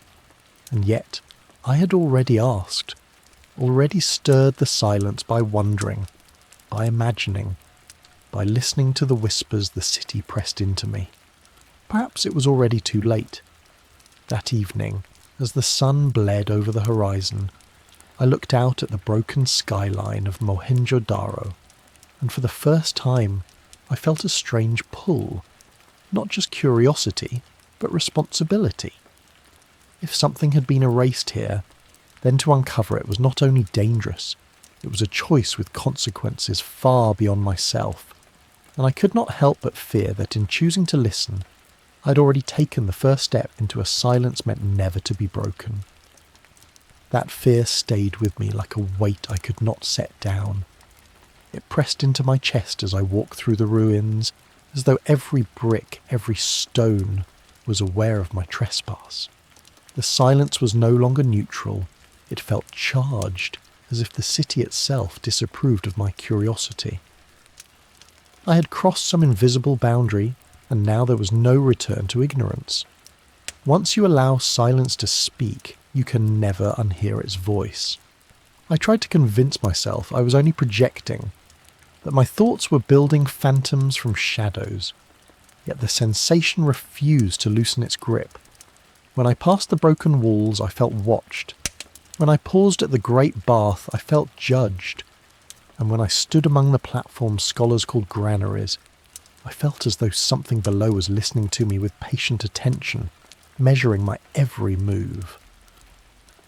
And yet, I had already asked, already stirred the silence by wondering, by imagining, by listening to the whispers the city pressed into me. Perhaps it was already too late. That evening, as the sun bled over the horizon, I looked out at the broken skyline of Mohenjo-Daro, and for the first time I felt a strange pull, not just curiosity, but responsibility. If something had been erased here, then to uncover it was not only dangerous, it was a choice with consequences far beyond myself, and I could not help but fear that in choosing to listen, I'd already taken the first step into a silence meant never to be broken. That fear stayed with me like a weight I could not set down. It pressed into my chest as I walked through the ruins, as though every brick, every stone was aware of my trespass. The silence was no longer neutral, it felt charged, as if the city itself disapproved of my curiosity. I had crossed some invisible boundary, and now there was no return to ignorance. Once you allow silence to speak, you can never unhear its voice. I tried to convince myself I was only projecting, that my thoughts were building phantoms from shadows, yet the sensation refused to loosen its grip. When I passed the broken walls, I felt watched. When I paused at the great bath, I felt judged. And when I stood among the platforms scholars called granaries, I felt as though something below was listening to me with patient attention, measuring my every move.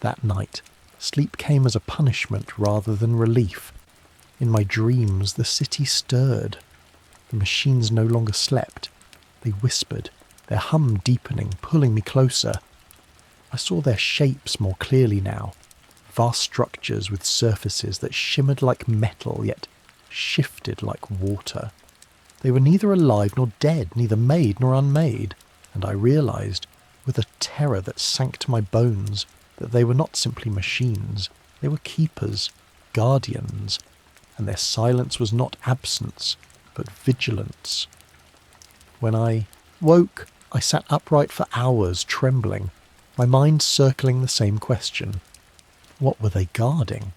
That night, sleep came as a punishment rather than relief. In my dreams, the city stirred. The machines no longer slept. They whispered, their hum deepening, pulling me closer. I saw their shapes more clearly now, vast structures with surfaces that shimmered like metal yet shifted like water. They were neither alive nor dead, neither made nor unmade, and I realized, with a terror that sank to my bones, that they were not simply machines, they were keepers, guardians, and their silence was not absence, but vigilance. When I woke, I sat upright for hours, trembling, my mind circling the same question. What were they guarding?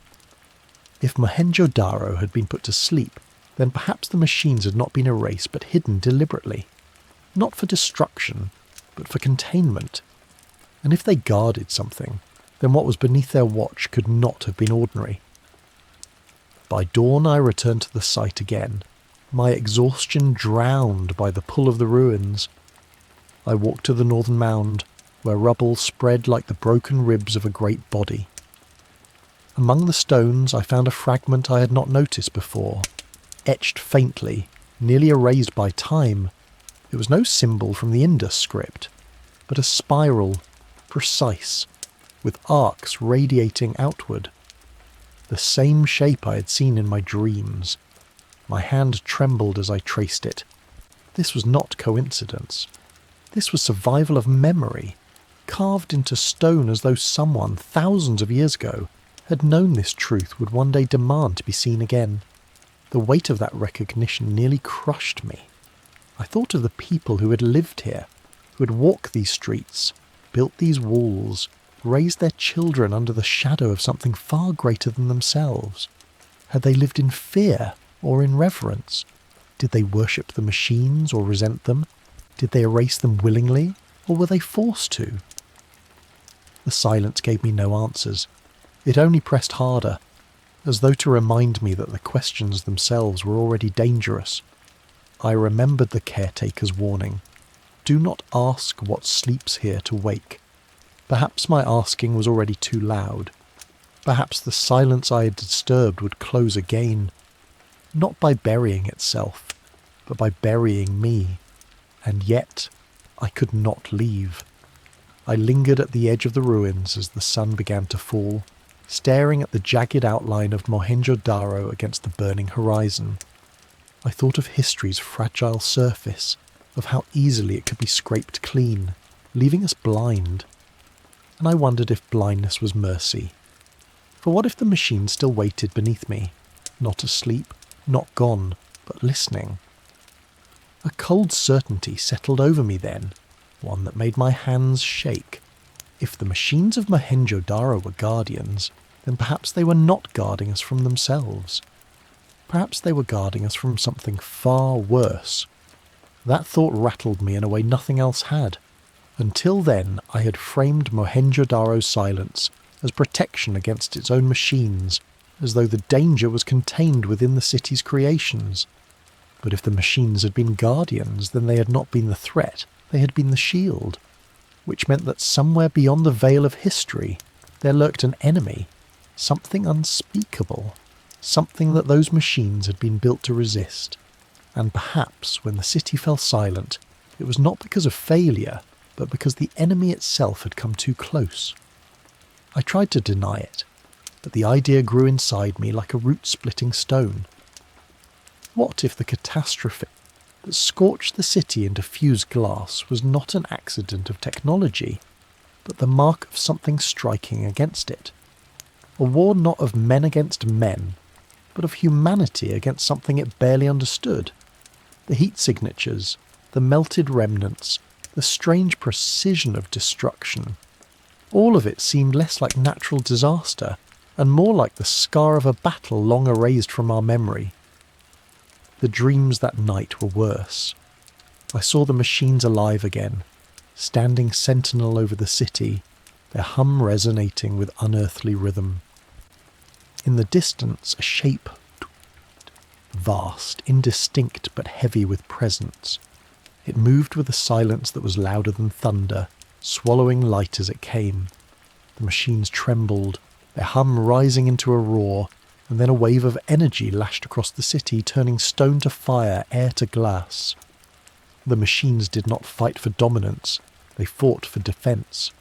If Mohenjo-Daro had been put to sleep, then perhaps the machines had not been erased but hidden deliberately. Not for destruction, but for containment. And if they guarded something, then what was beneath their watch could not have been ordinary. By dawn I returned to the site again, my exhaustion drowned by the pull of the ruins. I walked to the northern mound, where rubble spread like the broken ribs of a great body. Among the stones I found a fragment I had not noticed before, etched faintly, nearly erased by time. It was no symbol from the Indus script, but a spiral, precise, with arcs radiating outward. The same shape I had seen in my dreams. My hand trembled as I traced it. This was not coincidence. This was survival of memory, carved into stone as though someone, thousands of years ago, had known this truth would one day demand to be seen again. The weight of that recognition nearly crushed me. I thought of the people who had lived here, who had walked these streets, built these walls, raised their children under the shadow of something far greater than themselves. Had they lived in fear or in reverence? Did they worship the machines or resent them? Did they erase them willingly, or were they forced to? The silence gave me no answers. It only pressed harder, as though to remind me that the questions themselves were already dangerous. I remembered the caretaker's warning. Do not ask what sleeps here to wake. Perhaps my asking was already too loud. Perhaps the silence I had disturbed would close again, not by burying itself, but by burying me. And yet, I could not leave. I lingered at the edge of the ruins as the sun began to fall, staring at the jagged outline of Mohenjo-Daro against the burning horizon. I thought of history's fragile surface, of how easily it could be scraped clean, leaving us blind. And I wondered if blindness was mercy. For what if the machine still waited beneath me, not asleep, not gone, but listening? A cold certainty settled over me then, one that made my hands shake. If the machines of Mohenjo-Daro were guardians, then perhaps they were not guarding us from themselves. Perhaps they were guarding us from something far worse. That thought rattled me in a way nothing else had. Until then, I had framed Mohenjo-Daro's silence as protection against its own machines, as though the danger was contained within the city's creations. But if the machines had been guardians, then they had not been the threat, they had been the shield, which meant that somewhere beyond the veil of history there lurked an enemy, something unspeakable, something that those machines had been built to resist. And perhaps when the city fell silent, it was not because of failure, but because the enemy itself had come too close. I tried to deny it, but the idea grew inside me like a root-splitting stone. What if the catastrophe that scorched the city into fused glass was not an accident of technology, but the mark of something striking against it? A war not of men against men, but of humanity against something it barely understood. The heat signatures, the melted remnants, the strange precision of destruction. All of it seemed less like natural disaster and more like the scar of a battle long erased from our memory. The dreams that night were worse. I saw the machines alive again, standing sentinel over the city, their hum resonating with unearthly rhythm. In the distance, a shape, vast, indistinct but heavy with presence. It moved with a silence that was louder than thunder, swallowing light as it came. The machines trembled, their hum rising into a roar, and then a wave of energy lashed across the city, turning stone to fire, air to glass. The machines did not fight for dominance, they fought for defence.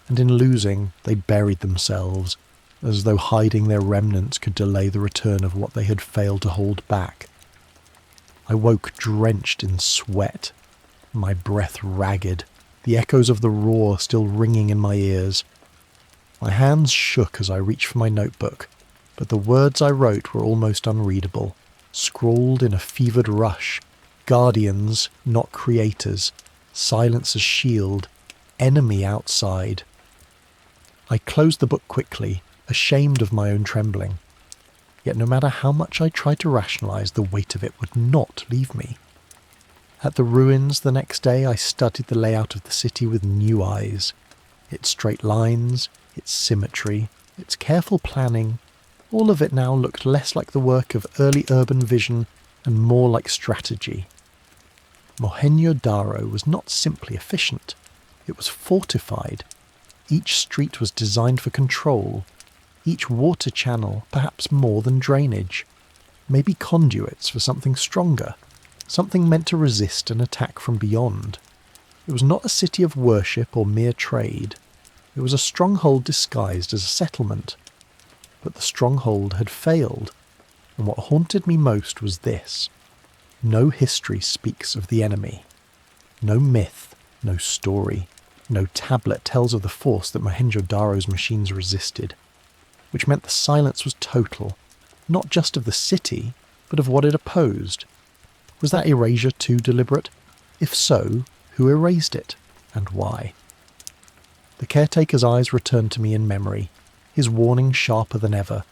And in losing, they buried themselves, as though hiding their remnants could delay the return of what they had failed to hold back. I woke drenched in sweat, my breath ragged, the echoes of the roar still ringing in my ears. My hands shook as I reached for my notebook, but the words I wrote were almost unreadable, scrawled in a fevered rush. Guardians, not creators. Silence as shield. Enemy outside. I closed the book quickly, ashamed of my own trembling. Yet no matter how much I tried to rationalise, the weight of it would not leave me. At the ruins the next day I studied the layout of the city with new eyes. Its straight lines, its symmetry, its careful planning, all of it now looked less like the work of early urban vision and more like strategy. Mohenjo-Daro was not simply efficient, it was fortified. Each street was designed for control, each water channel perhaps more than drainage, maybe conduits for something stronger, something meant to resist an attack from beyond. It was not a city of worship or mere trade. It was a stronghold disguised as a settlement. But the stronghold had failed, and what haunted me most was this. No history speaks of the enemy. No myth, no story, no tablet tells of the force that Mohenjo-Daro's machines resisted, which meant the silence was total, not just of the city, but of what it opposed. Was that erasure too deliberate? If so, who erased it, and why? The caretaker's eyes returned to me in memory, his warning sharper than ever.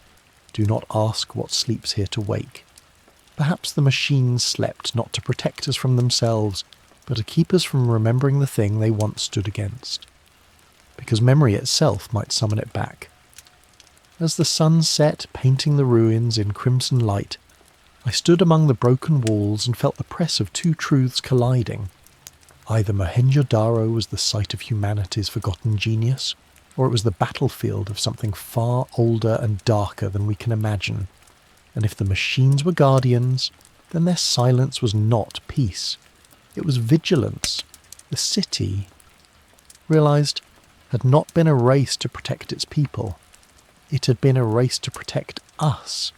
Do not ask what sleeps here to wake. Perhaps the machines slept not to protect us from themselves, but to keep us from remembering the thing they once stood against. Because memory itself might summon it back. As the sun set, painting the ruins in crimson light, I stood among the broken walls and felt the press of two truths colliding. Either Mohenjo-Daro was the site of humanity's forgotten genius, or it was the battlefield of something far older and darker than we can imagine. And if the machines were guardians, then their silence was not peace. It was vigilance. The city, realised, had not been erased to protect its people. It had been erased to protect us.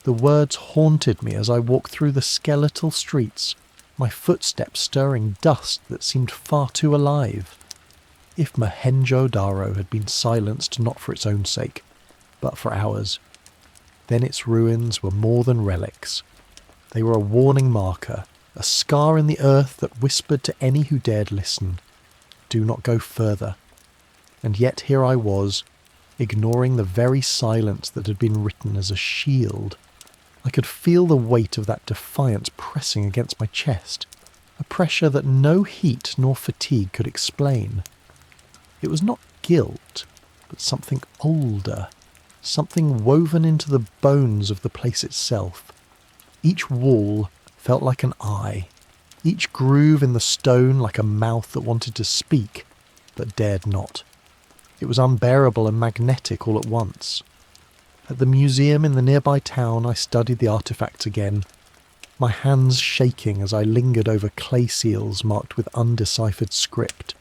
The words haunted me as I walked through the skeletal streets, my footsteps stirring dust that seemed far too alive. If Mohenjo-Daro had been silenced not for its own sake, but for ours, then its ruins were more than relics. They were a warning marker, a scar in the earth that whispered to any who dared listen, do not go further. And yet here I was, ignoring the very silence that had been written as a shield. I could feel the weight of that defiance pressing against my chest, a pressure that no heat nor fatigue could explain. It was not guilt, but something older, something woven into the bones of the place itself. Each wall felt like an eye, each groove in the stone like a mouth that wanted to speak, but dared not. It was unbearable and magnetic all at once. At the museum in the nearby town, I studied the artifacts again, my hands shaking as I lingered over clay seals marked with undeciphered script.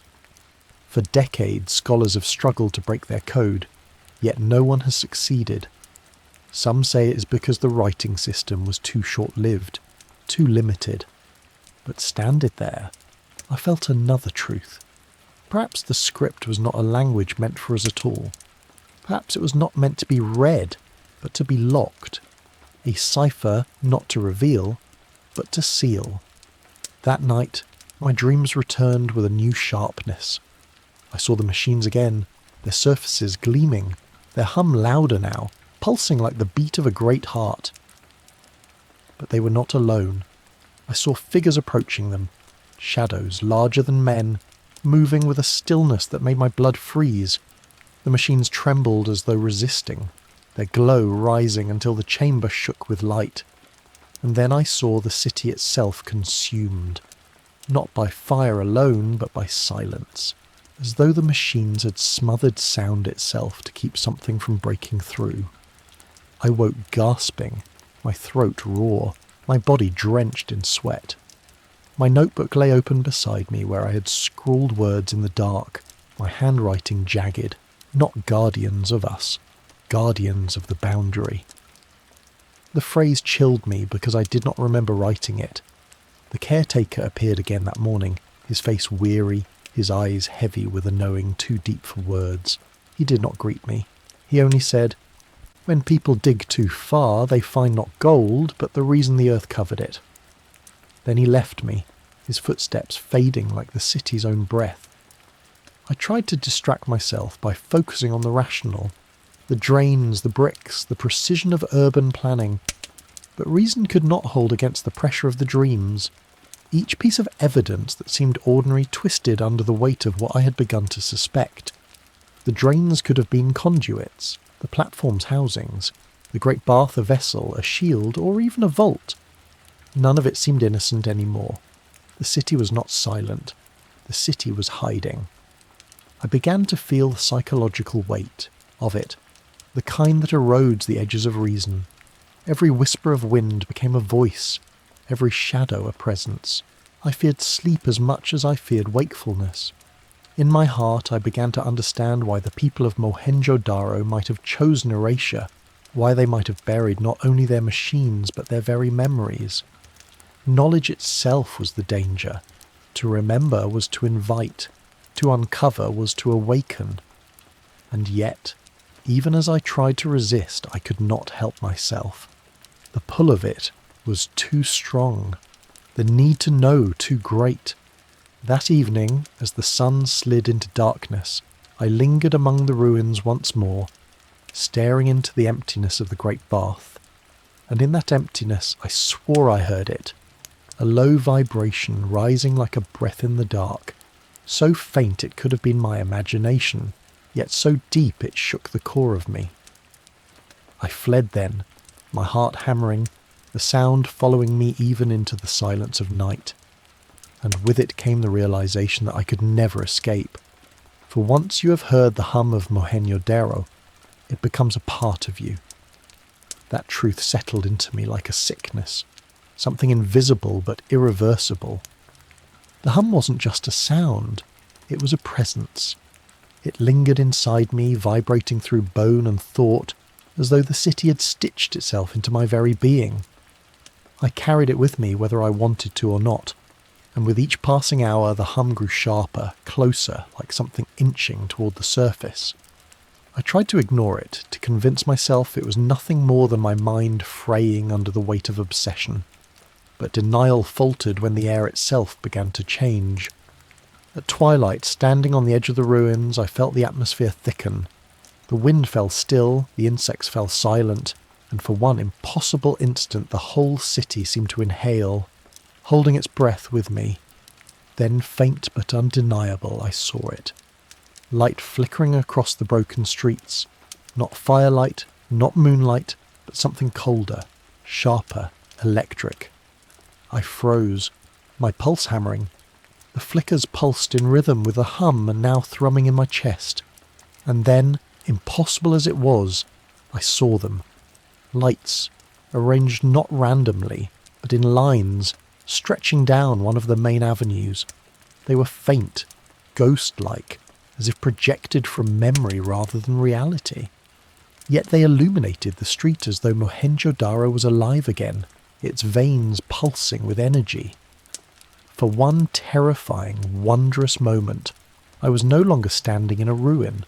For decades, scholars have struggled to break their code, yet no one has succeeded. Some say it is because the writing system was too short-lived, too limited. But standing there, I felt another truth. Perhaps the script was not a language meant for us at all. Perhaps it was not meant to be read, but to be locked. A cipher not to reveal, but to seal. That night, my dreams returned with a new sharpness. I saw the machines again, their surfaces gleaming, their hum louder now, pulsing like the beat of a great heart. But they were not alone. I saw figures approaching them, shadows larger than men, moving with a stillness that made my blood freeze. The machines trembled as though resisting, their glow rising until the chamber shook with light. And then I saw the city itself consumed, not by fire alone, but by silence, as though the machines had smothered sound itself to keep something from breaking through. I woke gasping, my throat raw, my body drenched in sweat. My notebook lay open beside me where I had scrawled words in the dark, my handwriting jagged. Not guardians of us, guardians of the boundary. The phrase chilled me because I did not remember writing it. The caretaker appeared again that morning, his face weary, his eyes heavy with a knowing too deep for words. He did not greet me. He only said, "When people dig too far, they find not gold, but the reason the earth covered it." Then he left me, his footsteps fading like the city's own breath. I tried to distract myself by focusing on the rational, the drains, the bricks, the precision of urban planning, but reason could not hold against the pressure of the dreams. Each piece of evidence that seemed ordinary twisted under the weight of what I had begun to suspect. The drains could have been conduits, the platforms housings, the great bath a vessel, a shield, or even a vault. None of it seemed innocent anymore. The city was not silent. The city was hiding. I began to feel the psychological weight of it, the kind that erodes the edges of reason. Every whisper of wind became a voice, every shadow a presence. I feared sleep as much as I feared wakefulness. In my heart I began to understand why the people of Mohenjo-Daro might have chosen erasure, why they might have buried not only their machines but their very memories. Knowledge itself was the danger. To remember was to invite. To uncover was to awaken. And yet, even as I tried to resist, I could not help myself. The pull of it, was too strong, the need to know too great. That evening, as the sun slid into darkness, I lingered among the ruins once more, staring into the emptiness of the great bath. And in that emptiness I swore I heard it, a low vibration rising like a breath in the dark, so faint it could have been my imagination, yet so deep it shook the core of me. I fled then, my heart hammering, the sound following me even into the silence of night. And with it came the realization that I could never escape. For once you have heard the hum of Mohenjo-Daro, it becomes a part of you. That truth settled into me like a sickness, something invisible but irreversible. The hum wasn't just a sound, it was a presence. It lingered inside me, vibrating through bone and thought, as though the city had stitched itself into my very being. I carried it with me whether I wanted to or not, and with each passing hour the hum grew sharper, closer, like something inching toward the surface. I tried to ignore it, to convince myself it was nothing more than my mind fraying under the weight of obsession. But denial faltered when the air itself began to change. At twilight, standing on the edge of the ruins, I felt the atmosphere thicken. The wind fell still, the insects fell silent, and for one impossible instant the whole city seemed to inhale, holding its breath with me. Then, faint but undeniable, I saw it. Light flickering across the broken streets. Not firelight, not moonlight, but something colder, sharper, electric. I froze, my pulse hammering. The flickers pulsed in rhythm with a hum and now thrumming in my chest. And then, impossible as it was, I saw them. Lights, arranged not randomly, but in lines, stretching down one of the main avenues. They were faint, ghost-like, as if projected from memory rather than reality. Yet they illuminated the street as though Mohenjo-Daro was alive again, its veins pulsing with energy. For one terrifying, wondrous moment, I was no longer standing in a ruin.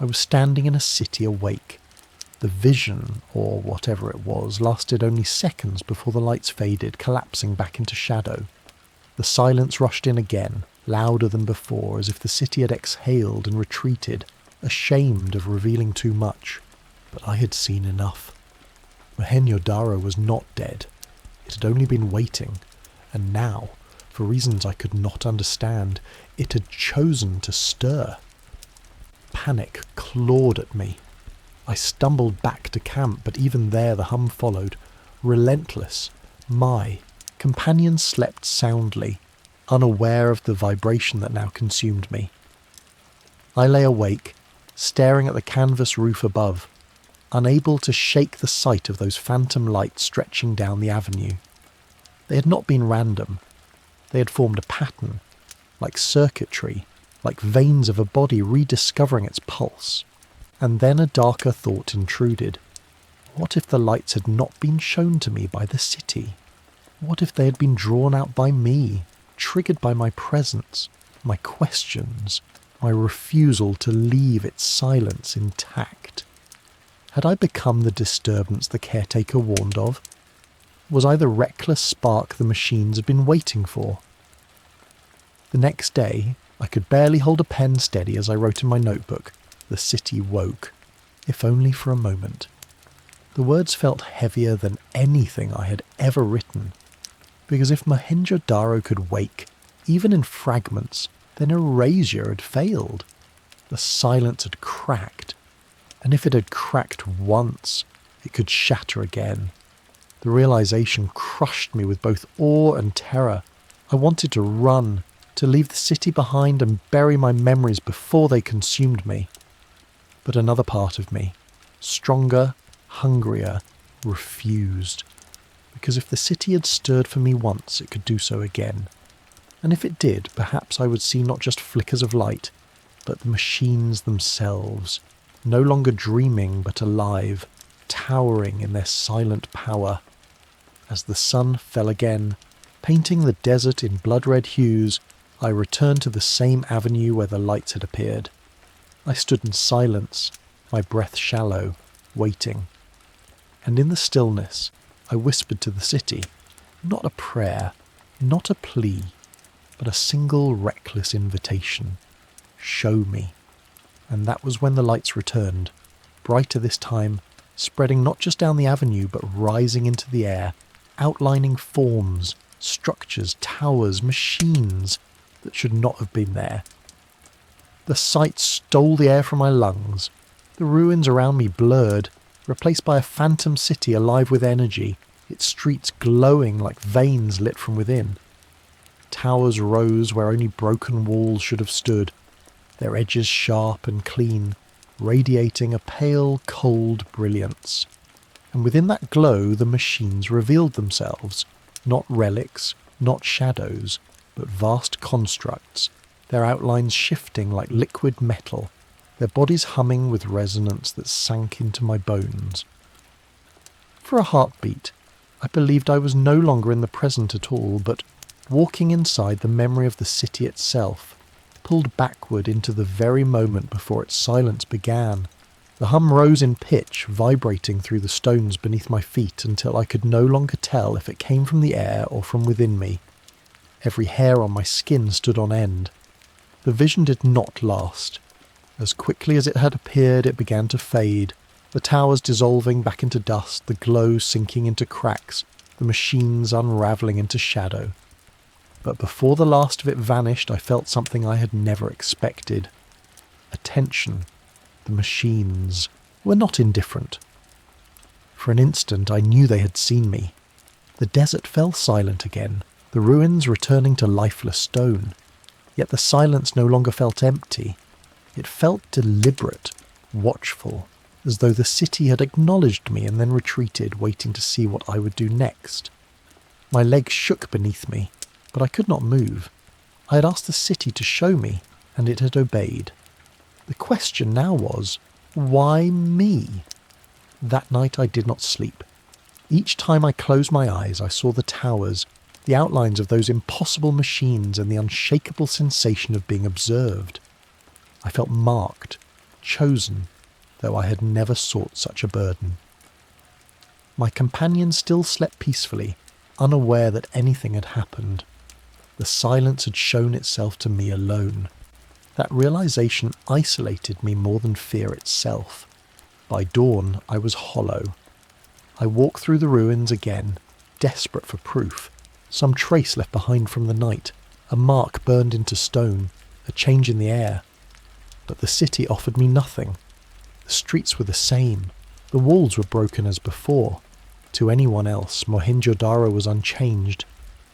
I was standing in a city awake. The vision, or whatever it was, lasted only seconds before the lights faded, collapsing back into shadow. The silence rushed in again, louder than before, as if the city had exhaled and retreated, ashamed of revealing too much. But I had seen enough. Mohenjo-Daro was not dead. It had only been waiting, and now, for reasons I could not understand, it had chosen to stir. Panic clawed at me. I stumbled back to camp, but even there the hum followed, relentless. My companion slept soundly, unaware of the vibration that now consumed me. I lay awake, staring at the canvas roof above, unable to shake the sight of those phantom lights stretching down the avenue. They had not been random. They had formed a pattern, like circuitry, like veins of a body rediscovering its pulse. And then a darker thought intruded. What if the lights had not been shown to me by the city? What if they had been drawn out by me, triggered by my presence, my questions, my refusal to leave its silence intact? Had I become the disturbance the caretaker warned of? Was I the reckless spark the machines had been waiting for? The next day, I could barely hold a pen steady as I wrote in my notebook, "The city woke," if only for a moment. The words felt heavier than anything I had ever written, because if Mohenjo-Daro could wake, even in fragments, then erasure had failed. The silence had cracked, and if it had cracked once, it could shatter again. The realization crushed me with both awe and terror. I wanted to run, to leave the city behind and bury my memories before they consumed me. But another part of me, stronger, hungrier, refused. Because if the city had stirred for me once, it could do so again. And if it did, perhaps I would see not just flickers of light, but the machines themselves, no longer dreaming but alive, towering in their silent power. As the sun fell again, painting the desert in blood-red hues, I returned to the same avenue where the lights had appeared. I stood in silence, my breath shallow, waiting. And in the stillness, I whispered to the city, Not a prayer, not a plea, but a single reckless invitation. Show me. And that was when the lights returned, brighter this time, spreading not just down the avenue but rising into the air, outlining forms, structures, towers, machines that should not have been there. The sight stole the air from my lungs. The ruins around me blurred, replaced by a phantom city alive with energy, its streets glowing like veins lit from within. Towers rose where only broken walls should have stood, their edges sharp and clean, radiating a pale, cold brilliance. And within that glow the machines revealed themselves, not relics, not shadows, but vast constructs, their outlines shifting like liquid metal, their bodies humming with resonance that sank into my bones. For a heartbeat, I believed I was no longer in the present at all, but walking inside the memory of the city itself, pulled backward into the very moment before its silence began. The hum rose in pitch, vibrating through the stones beneath my feet until I could no longer tell if it came from the air or from within me. Every hair on my skin stood on end. The vision did not last. As quickly as it had appeared, it began to fade, the towers dissolving back into dust, the glow sinking into cracks, the machines unravelling into shadow. But before the last of it vanished, I felt something I had never expected. Attention. The machines were not indifferent. For an instant I knew they had seen me. The desert fell silent again, the ruins returning to lifeless stone. Yet the silence no longer felt empty. It felt deliberate, watchful, as though the city had acknowledged me and then retreated, waiting to see what I would do next. My legs shook beneath me, but I could not move. I had asked the city to show me, and it had obeyed. The question now was, why me? That night I did not sleep. Each time I closed my eyes, I saw the towers, the outlines of those impossible machines, and the unshakable sensation of being observed. I felt marked, chosen, though I had never sought such a burden. My companion still slept peacefully, unaware that anything had happened. The silence had shown itself to me alone. That realization isolated me more than fear itself. By dawn, I was hollow. I walked through the ruins again, desperate for proof. Some trace left behind from the night, a mark burned into stone, a change in the air. But the city offered me nothing. The streets were the same. The walls were broken as before. To anyone else, Mohenjo-Daro was unchanged,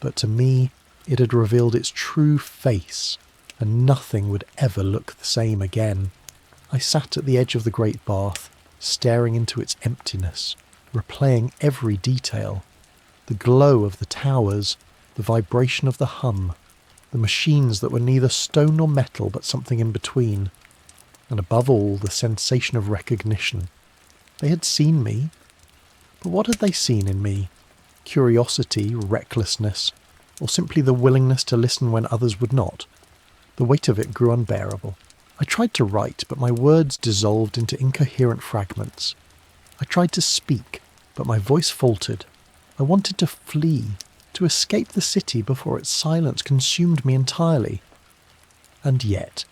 but to me, it had revealed its true face, and nothing would ever look the same again. I sat at the edge of the great bath, staring into its emptiness, replaying every detail. The glow of the towers, the vibration of the hum, the machines that were neither stone nor metal but something in between, and above all the sensation of recognition. They had seen me, but what had they seen in me? Curiosity, recklessness, or simply the willingness to listen when others would not? The weight of it grew unbearable. I tried to write, but my words dissolved into incoherent fragments. I tried to speak, but my voice faltered. I wanted to flee, to escape the city before its silence consumed me entirely. And yet,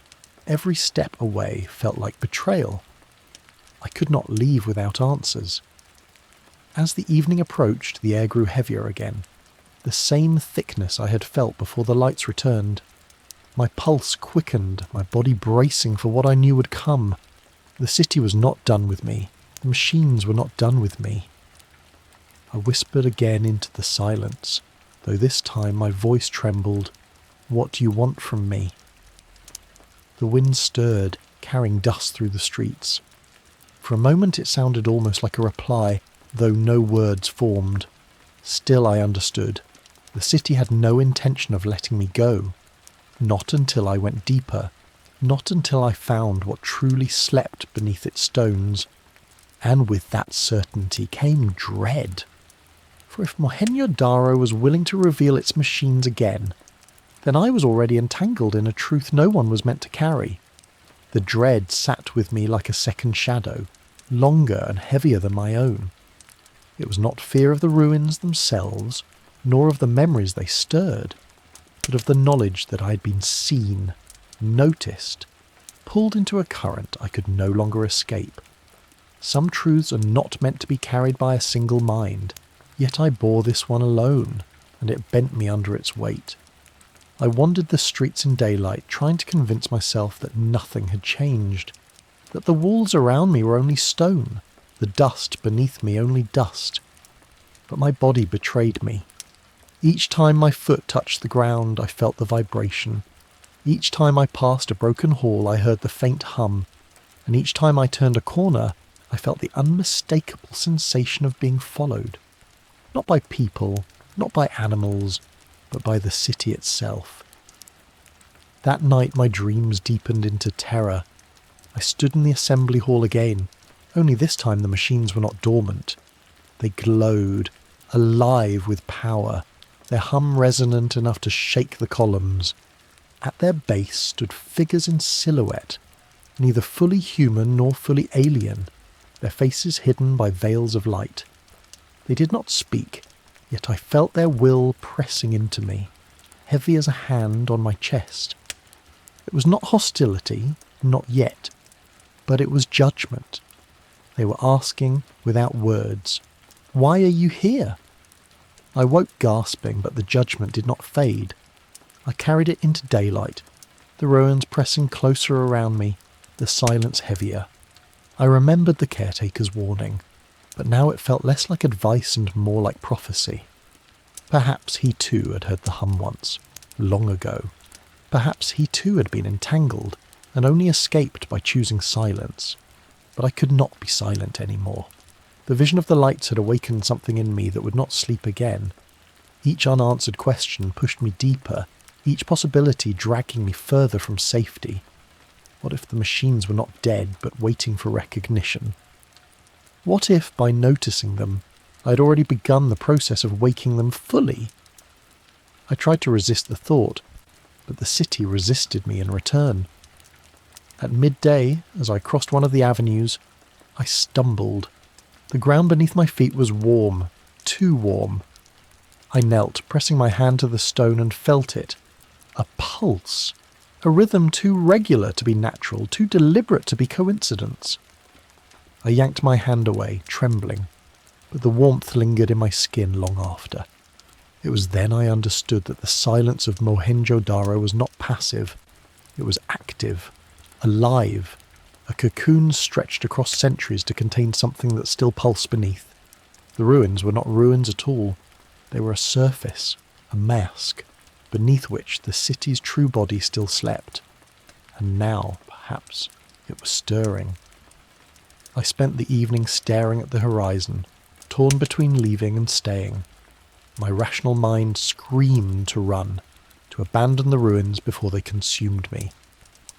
every step away felt like betrayal. I could not leave without answers. As the evening approached, the air grew heavier again. The same thickness I had felt before the lights returned. My pulse quickened, my body bracing for what I knew would come. The city was not done with me. The machines were not done with me. I whispered again into the silence, though this time my voice trembled. What do you want from me? The wind stirred, carrying dust through the streets. For a moment it sounded almost like a reply, though no words formed. Still I understood. The city had no intention of letting me go. Not until I went deeper. Not until I found what truly slept beneath its stones. And with that certainty came dread. For if Mohenjo-Daro was willing to reveal its machines again, then I was already entangled in a truth no one was meant to carry. The dread sat with me like a second shadow, longer and heavier than my own. It was not fear of the ruins themselves, nor of the memories they stirred, but of the knowledge that I had been seen, noticed, pulled into a current I could no longer escape. Some truths are not meant to be carried by a single mind, yet I bore this one alone, and it bent me under its weight. I wandered the streets in daylight, trying to convince myself that nothing had changed, that the walls around me were only stone, the dust beneath me only dust. But my body betrayed me. Each time my foot touched the ground, I felt the vibration. Each time I passed a broken hall, I heard the faint hum, and each time I turned a corner, I felt the unmistakable sensation of being followed. Not by people, not by animals, but by the city itself. That night my dreams deepened into terror. I stood in the assembly hall again, only this time the machines were not dormant. They glowed, alive with power, their hum resonant enough to shake the columns. At their base stood figures in silhouette, neither fully human nor fully alien, their faces hidden by veils of light. They did not speak, yet I felt their will pressing into me, heavy as a hand on my chest. It was not hostility, not yet, but it was judgment. They were asking, without words, "Why are you here?" I woke gasping, but the judgment did not fade. I carried it into daylight, the ruins pressing closer around me, the silence heavier. I remembered the caretaker's warning, but now it felt less like advice and more like prophecy. Perhaps he too had heard the hum once, long ago. Perhaps he too had been entangled and only escaped by choosing silence. But I could not be silent anymore. The vision of the lights had awakened something in me that would not sleep again. Each unanswered question pushed me deeper, each possibility dragging me further from safety. What if the machines were not dead but waiting for recognition? What if, by noticing them, I had already begun the process of waking them fully? I tried to resist the thought, but the city resisted me in return. At midday, as I crossed one of the avenues, I stumbled. The ground beneath my feet was warm, too warm. I knelt, pressing my hand to the stone, and felt it. A pulse. A rhythm too regular to be natural, too deliberate to be coincidence. I yanked my hand away, trembling, but the warmth lingered in my skin long after. It was then I understood that the silence of Mohenjo-Daro was not passive. It was active, alive, a cocoon stretched across centuries to contain something that still pulsed beneath. The ruins were not ruins at all. They were a surface, a mask, beneath which the city's true body still slept. And now, perhaps, it was stirring. I spent the evening staring at the horizon, torn between leaving and staying. My rational mind screamed to run, to abandon the ruins before they consumed me.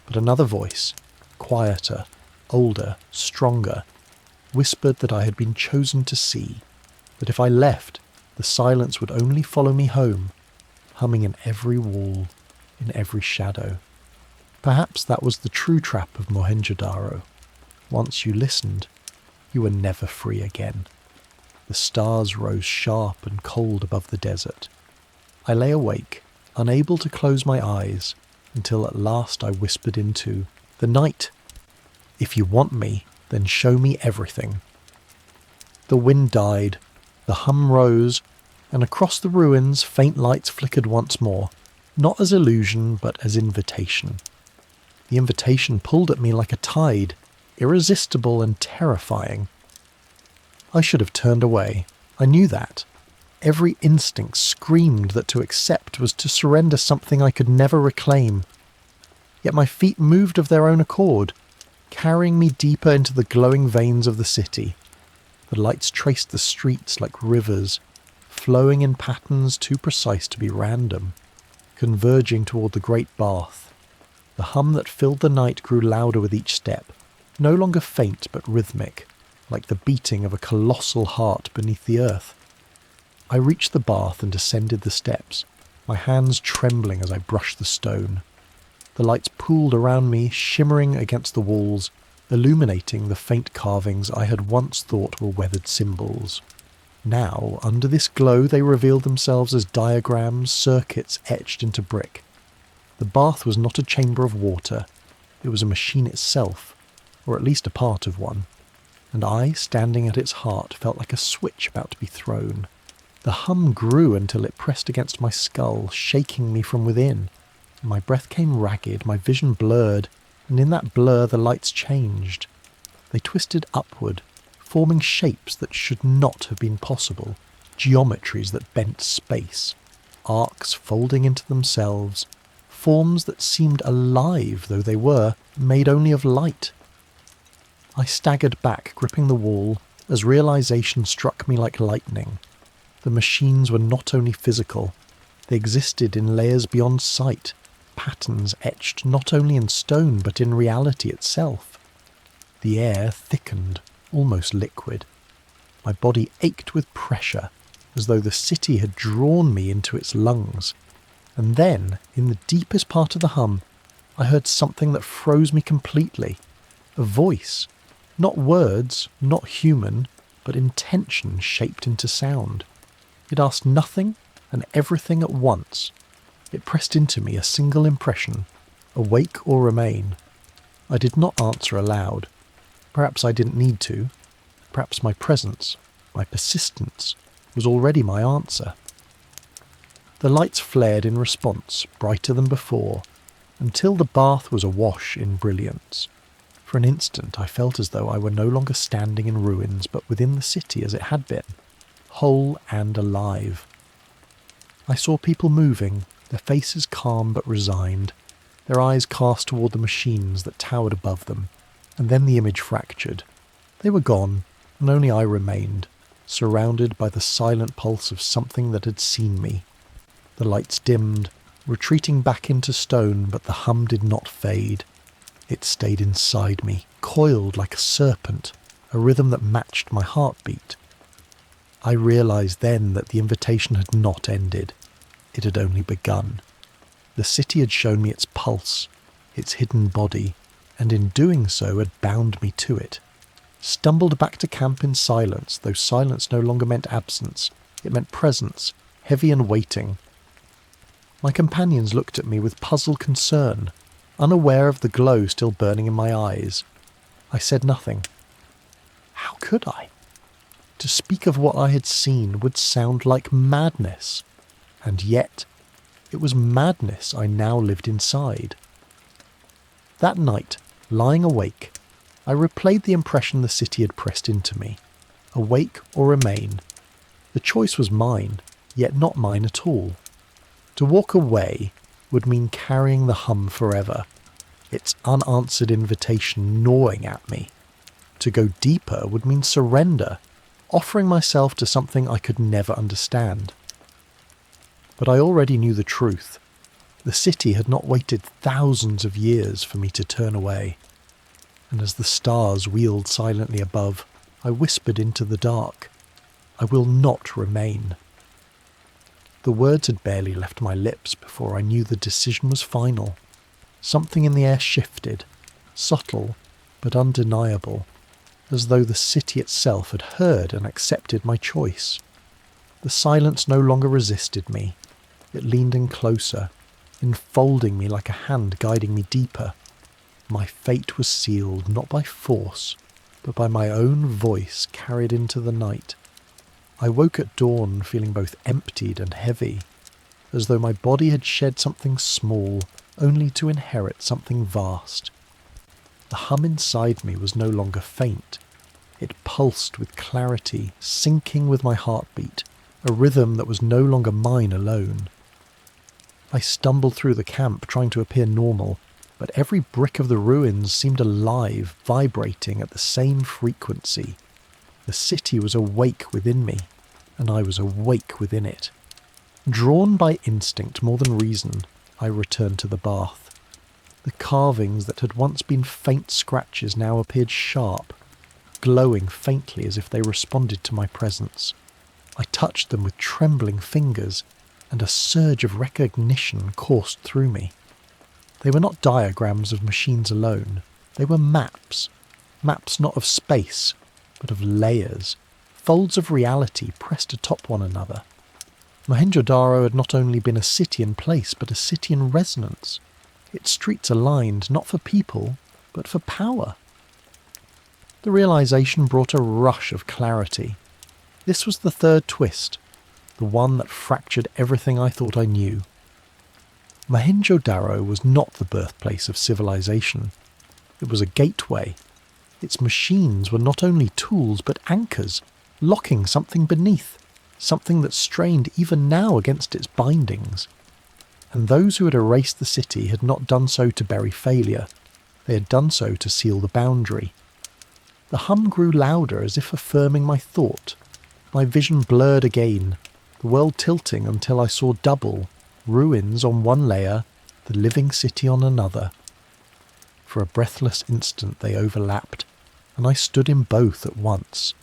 But another voice, quieter, older, stronger, whispered that I had been chosen to see, that if I left, the silence would only follow me home, humming in every wall, in every shadow. Perhaps that was the true trap of Mohenjo-Daro. Once you listened, you were never free again. The stars rose sharp and cold above the desert. I lay awake, unable to close my eyes, until at last I whispered into the night. If you want me, then show me everything. The wind died, the hum rose, and across the ruins faint lights flickered once more, not as illusion but as invitation. The invitation pulled at me like a tide, irresistible and terrifying. I should have turned away. I knew that. Every instinct screamed that to accept was to surrender something I could never reclaim. Yet my feet moved of their own accord, carrying me deeper into the glowing veins of the city. The lights traced the streets like rivers, flowing in patterns too precise to be random, converging toward the great bath. The hum that filled the night grew louder with each step, no longer faint but rhythmic, like the beating of a colossal heart beneath the earth. I reached the bath and descended the steps, my hands trembling as I brushed the stone. The lights pooled around me, shimmering against the walls, illuminating the faint carvings I had once thought were weathered symbols. Now, under this glow, they revealed themselves as diagrams, circuits etched into brick. The bath was not a chamber of water. It was a machine itself, or at least a part of one. And I, standing at its heart, felt like a switch about to be thrown. The hum grew until it pressed against my skull, shaking me from within. My breath came ragged, my vision blurred, and in that blur the lights changed. They twisted upward, forming shapes that should not have been possible, geometries that bent space, arcs folding into themselves, forms that seemed alive though they were, made only of light. I staggered back, gripping the wall, as realization struck me like lightning. The machines were not only physical, they existed in layers beyond sight, patterns etched not only in stone but in reality itself. The air thickened, almost liquid. My body ached with pressure, as though the city had drawn me into its lungs. And then, in the deepest part of the hum, I heard something that froze me completely. A voice. Not words, not human, but intention shaped into sound. It asked nothing and everything at once. It pressed into me a single impression, awake or remain. I did not answer aloud. Perhaps I didn't need to. Perhaps my presence, my persistence, was already my answer. The lights flared in response, brighter than before, until the bath was awash in brilliance. For an instant I felt as though I were no longer standing in ruins, but within the city as it had been, whole and alive. I saw people moving, their faces calm but resigned, their eyes cast toward the machines that towered above them, and then the image fractured. They were gone, and only I remained, surrounded by the silent pulse of something that had seen me. The lights dimmed, retreating back into stone, but the hum did not fade. It stayed inside me, coiled like a serpent, a rhythm that matched my heartbeat. I realized then that the invitation had not ended. It had only begun. The city had shown me its pulse, its hidden body, and in doing so had bound me to it. Stumbled back to camp in silence, though silence no longer meant absence. It meant presence, heavy and waiting. My companions looked at me with puzzled concern, unaware of the glow still burning in my eyes. I said nothing. How could I? To speak of what I had seen would sound like madness. And yet, it was madness I now lived inside. That night, lying awake, I replayed the impression the city had pressed into me. Awake or remain. The choice was mine, yet not mine at all. To walk away would mean carrying the hum forever, its unanswered invitation gnawing at me. To go deeper would mean surrender, offering myself to something I could never understand. But I already knew the truth. The city had not waited thousands of years for me to turn away. And as the stars wheeled silently above, I whispered into the dark, I will not remain. The words had barely left my lips before I knew the decision was final. Something in the air shifted, subtle but undeniable, as though the city itself had heard and accepted my choice. The silence no longer resisted me. It leaned in closer, enfolding me like a hand guiding me deeper. My fate was sealed not by force, but by my own voice carried into the night. I woke at dawn feeling both emptied and heavy, as though my body had shed something small, only to inherit something vast. The hum inside me was no longer faint. It pulsed with clarity, syncing with my heartbeat, a rhythm that was no longer mine alone. I stumbled through the camp trying to appear normal, but every brick of the ruins seemed alive, vibrating at the same frequency. The city was awake within me, and I was awake within it. Drawn by instinct more than reason, I returned to the bath. The carvings that had once been faint scratches now appeared sharp, glowing faintly as if they responded to my presence. I touched them with trembling fingers, and a surge of recognition coursed through me. They were not diagrams of machines alone. They were maps. Maps not of space, but of layers, folds of reality pressed atop one another. Mohenjo-Daro had not only been a city in place, but a city in resonance. Its streets aligned not for people, but for power. The realization brought a rush of clarity. This was the third twist, the one that fractured everything I thought I knew. Mohenjo-Daro was not the birthplace of civilization. It was a gateway. Its machines were not only tools but anchors, locking something beneath, something that strained even now against its bindings. And those who had erased the city had not done so to bury failure. They had done so to seal the boundary. The hum grew louder as if affirming my thought. My vision blurred again, the world tilting until I saw double, ruins on one layer, the living city on another. For a breathless instant they overlapped, and I stood in both at once.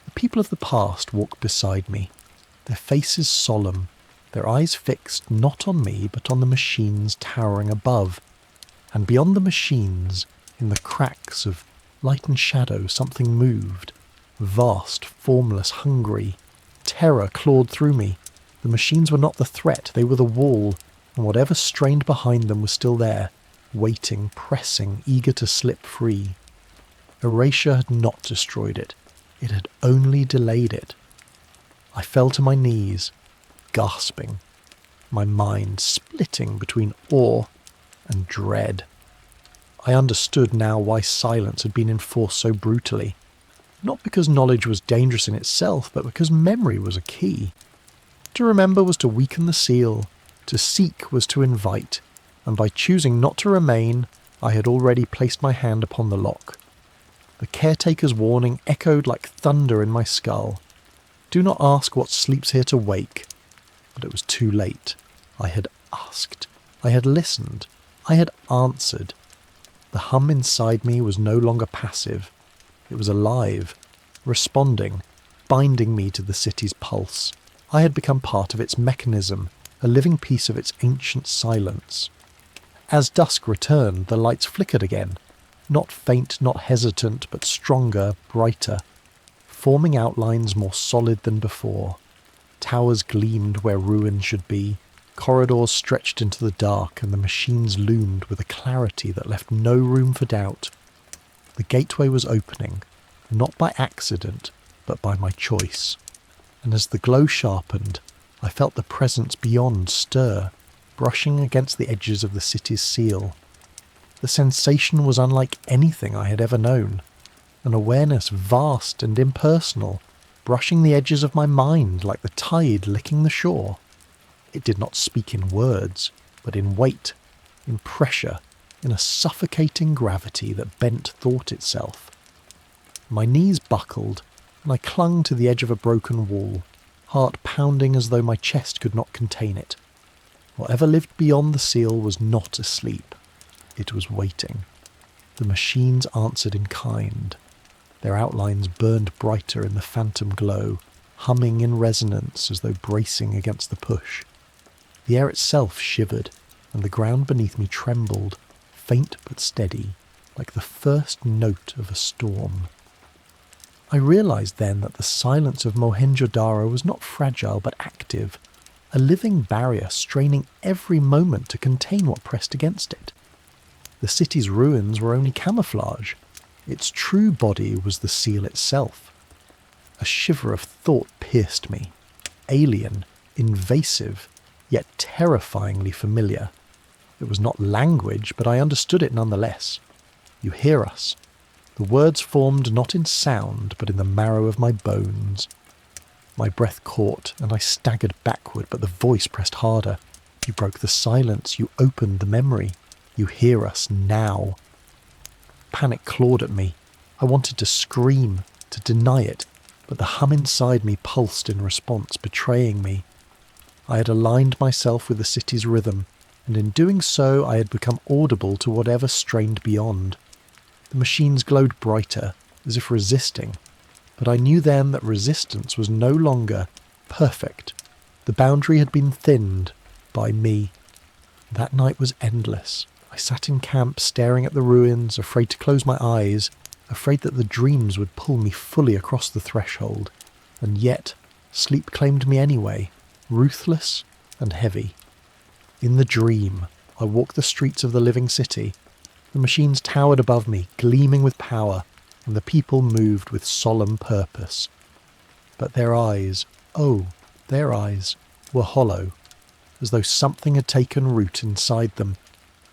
The people of the past walked beside me, their faces solemn, their eyes fixed not on me but on the machines towering above. And beyond the machines, in the cracks of light and shadow, something moved. Vast, formless, hungry. Terror clawed through me. The machines were not the threat, they were the wall, and whatever strained behind them was still there, waiting, pressing, eager to slip free. Erasure had not destroyed it. It had only delayed it. I fell to my knees, gasping, my mind splitting between awe and dread. I understood now why silence had been enforced so brutally. Not because knowledge was dangerous in itself, but because memory was a key. To remember was to weaken the seal, to seek was to invite, and by choosing not to remain, I had already placed my hand upon the lock. The caretaker's warning echoed like thunder in my skull. Do not ask what sleeps here to wake. But it was too late. I had asked. I had listened. I had answered. The hum inside me was no longer passive. It was alive, responding, binding me to the city's pulse. I had become part of its mechanism, a living piece of its ancient silence. As dusk returned, the lights flickered again, not faint, not hesitant, but stronger, brighter, forming outlines more solid than before. Towers gleamed where ruins should be, corridors stretched into the dark, and the machines loomed with a clarity that left no room for doubt. The gateway was opening, not by accident, but by my choice. And as the glow sharpened, I felt the presence beyond stir, brushing against the edges of the city's seal. The sensation was unlike anything I had ever known, an awareness vast and impersonal, brushing the edges of my mind like the tide licking the shore. It did not speak in words, but in weight, in pressure, in a suffocating gravity that bent thought itself. My knees buckled, and I clung to the edge of a broken wall, heart pounding as though my chest could not contain it. Whatever lived beyond the seal was not asleep. It was waiting. The machines answered in kind. Their outlines burned brighter in the phantom glow, humming in resonance as though bracing against the push. The air itself shivered, and the ground beneath me trembled, faint but steady, like the first note of a storm. I realized then that the silence of Mohenjo-Daro was not fragile but active, a living barrier straining every moment to contain what pressed against it. The city's ruins were only camouflage. Its true body was the seal itself. A shiver of thought pierced me, alien, invasive, yet terrifyingly familiar. It was not language, but I understood it nonetheless. You hear us. The words formed not in sound, but in the marrow of my bones. My breath caught, and I staggered backward, but the voice pressed harder. You broke the silence. You opened the memory. You hear us now. Panic clawed at me. I wanted to scream, to deny it, but the hum inside me pulsed in response, betraying me. I had aligned myself with the city's rhythm, and in doing so I had become audible to whatever strained beyond. The machines glowed brighter, as if resisting, but I knew then that resistance was no longer perfect. The boundary had been thinned by me. That night was endless. I sat in camp staring at the ruins, afraid to close my eyes, afraid that the dreams would pull me fully across the threshold. And yet, sleep claimed me anyway, ruthless and heavy. In the dream, I walked the streets of the living city. The machines towered above me, gleaming with power, and the people moved with solemn purpose. But their eyes, oh, their eyes, were hollow, as though something had taken root inside them.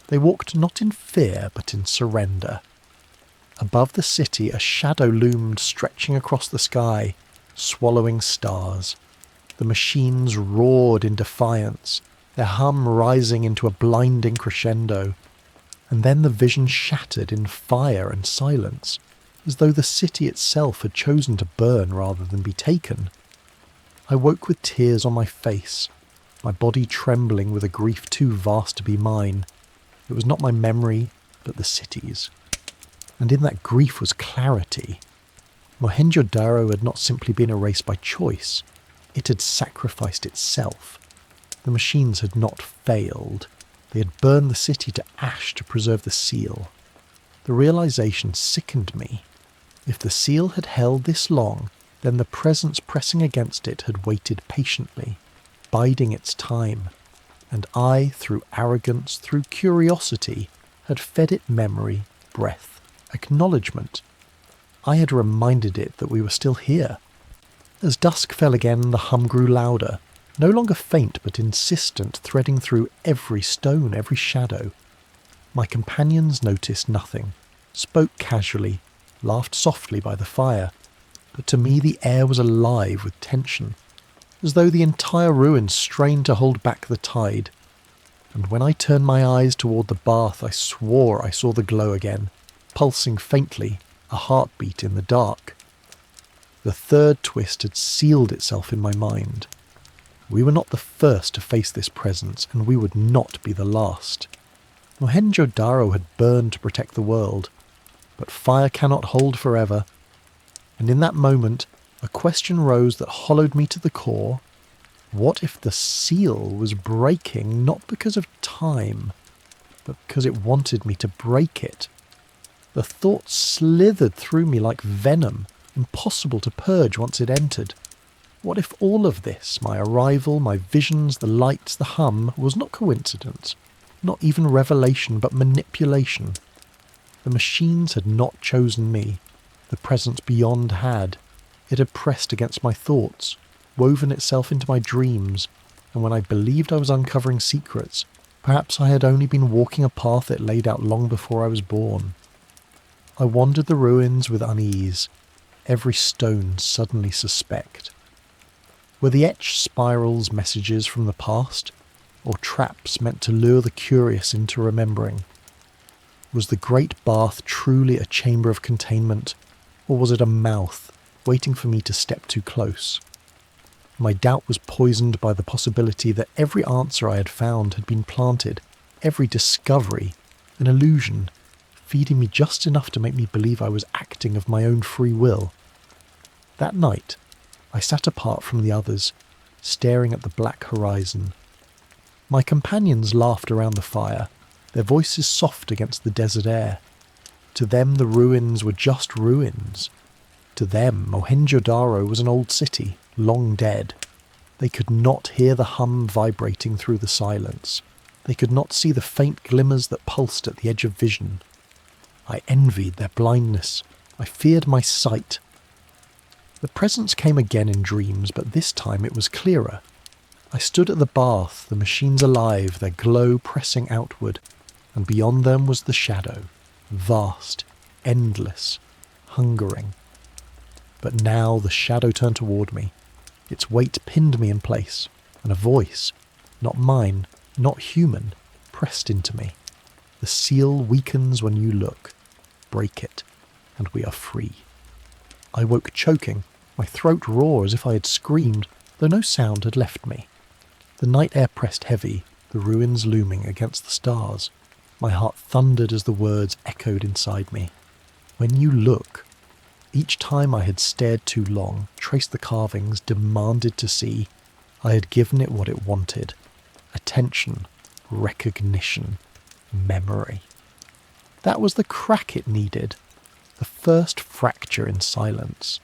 They walked not in fear, but in surrender. Above the city, a shadow loomed, stretching across the sky, swallowing stars. The machines roared in defiance, their hum rising into a blinding crescendo. And then the vision shattered in fire and silence, as though the city itself had chosen to burn rather than be taken. I woke with tears on my face, my body trembling with a grief too vast to be mine. It was not my memory, but the city's. And in that grief was clarity. Mohenjo-Daro had not simply been erased by choice, it had sacrificed itself. The machines had not failed. They had burned the city to ash to preserve the seal. The realization sickened me. If the seal had held this long, then the presence pressing against it had waited patiently, biding its time, and I, through arrogance, through curiosity, had fed it memory, breath, acknowledgement. I had reminded it that we were still here. As dusk fell again, the hum grew louder, no longer faint but insistent, threading through every stone, every shadow. My companions noticed nothing, spoke casually, laughed softly by the fire, but to me the air was alive with tension, as though the entire ruin strained to hold back the tide. And when I turned my eyes toward the bath, I swore I saw the glow again, pulsing faintly, a heartbeat in the dark. The third twist had sealed itself in my mind. We were not the first to face this presence, and we would not be the last. Mohenjo-Daro had burned to protect the world, but fire cannot hold forever. And in that moment, a question rose that hollowed me to the core. What if the seal was breaking not because of time, but because it wanted me to break it? The thought slithered through me like venom, impossible to purge once it entered. What if all of this, my arrival, my visions, the lights, the hum, was not coincidence, not even revelation, but manipulation? The machines had not chosen me. The presence beyond had. It had pressed against my thoughts, woven itself into my dreams, and when I believed I was uncovering secrets, perhaps I had only been walking a path it laid out long before I was born. I wandered the ruins with unease, every stone suddenly suspect. Were the etched spirals messages from the past, or traps meant to lure the curious into remembering? Was the great bath truly a chamber of containment, or was it a mouth waiting for me to step too close? My doubt was poisoned by the possibility that every answer I had found had been planted, every discovery an illusion, feeding me just enough to make me believe I was acting of my own free will. That night, I sat apart from the others, staring at the black horizon. My companions laughed around the fire, their voices soft against the desert air. To them the ruins were just ruins. To them Mohenjo-Daro was an old city, long dead. They could not hear the hum vibrating through the silence. They could not see the faint glimmers that pulsed at the edge of vision. I envied their blindness. I feared my sight. The presence came again in dreams, but this time it was clearer. I stood at the bath, the machines alive, their glow pressing outward, and beyond them was the shadow, vast, endless, hungering. But now the shadow turned toward me. Its weight pinned me in place, and a voice, not mine, not human, pressed into me. The seal weakens when you look. Break it, and we are free. I woke choking, my throat raw as if I had screamed, though no sound had left me. The night air pressed heavy, the ruins looming against the stars. My heart thundered as the words echoed inside me. When you look. Each time I had stared too long, traced the carvings, demanded to see, I had given it what it wanted. Attention, recognition, memory. That was the crack it needed, the first fracture in silence.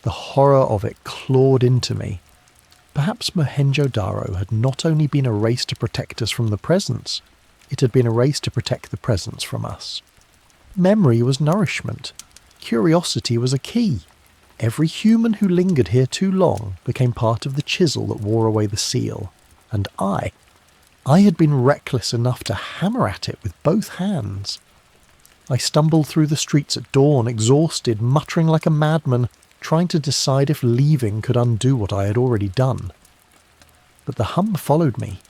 The horror of it clawed into me. Perhaps Mohenjo-Daro had not only been erased to protect us from the presence, it had been erased to protect the presence from us. Memory was nourishment. Curiosity was a key. Every human who lingered here too long became part of the chisel that wore away the seal. And I had been reckless enough to hammer at it with both hands. I stumbled through the streets at dawn, exhausted, muttering like a madman, trying to decide if leaving could undo what I had already done. But the hum followed me.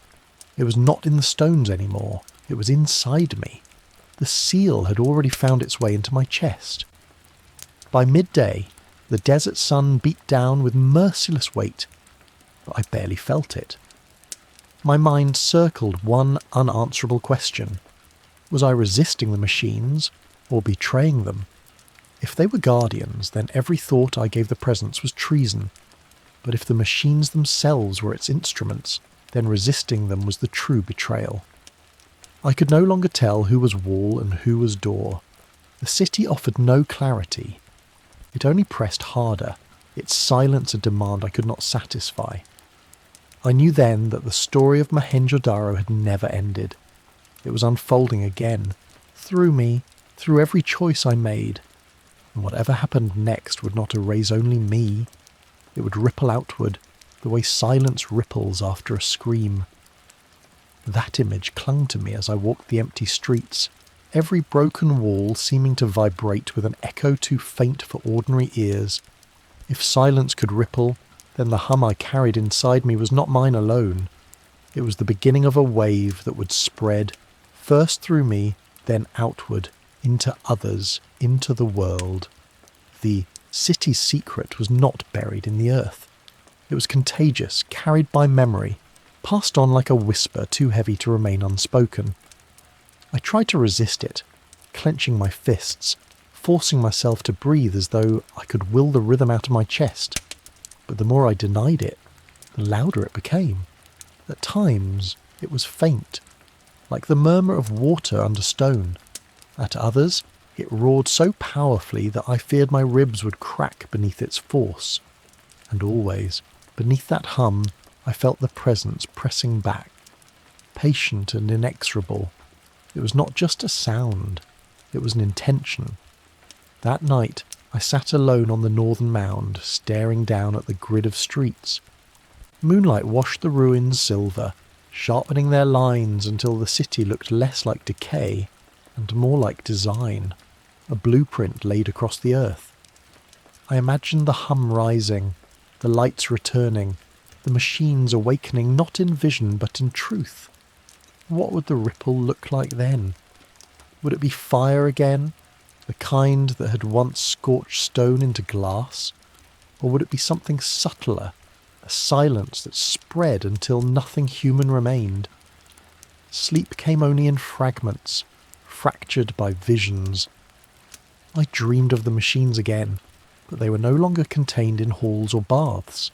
It was not in the stones anymore. It was inside me. The seal had already found its way into my chest. By midday, the desert sun beat down with merciless weight, but I barely felt it. My mind circled one unanswerable question. Was I resisting the machines or betraying them? If they were guardians, then every thought I gave the presence was treason. But if the machines themselves were its instruments, then resisting them was the true betrayal. I could no longer tell who was wall and who was door. The city offered no clarity. It only pressed harder, its silence a demand I could not satisfy. I knew then that the story of Mohenjo-Daro had never ended. It was unfolding again, through me, through every choice I made. And whatever happened next would not erase only me. It would ripple outward, the way silence ripples after a scream. That image clung to me as I walked the empty streets, every broken wall seeming to vibrate with an echo too faint for ordinary ears. If silence could ripple, then the hum I carried inside me was not mine alone. It was the beginning of a wave that would spread, first through me, then outward, into others, into the world. The city's secret was not buried in the earth. It was contagious, carried by memory, passed on like a whisper too heavy to remain unspoken. I tried to resist it, clenching my fists, forcing myself to breathe as though I could will the rhythm out of my chest. But the more I denied it, the louder it became. At times, it was faint, like the murmur of water under stone. At others, it roared so powerfully that I feared my ribs would crack beneath its force. And always, beneath that hum, I felt the presence pressing back, patient and inexorable. It was not just a sound, it was an intention. That night, I sat alone on the northern mound, staring down at the grid of streets. Moonlight washed the ruins silver, sharpening their lines until the city looked less like decay and more like design, a blueprint laid across the earth. I imagined the hum rising, the lights returning, the machines awakening not in vision but in truth. What would the ripple look like then? Would it be fire again, the kind that had once scorched stone into glass? Or would it be something subtler, a silence that spread until nothing human remained? Sleep came only in fragments, fractured by visions. I dreamed of the machines again, but they were no longer contained in halls or baths.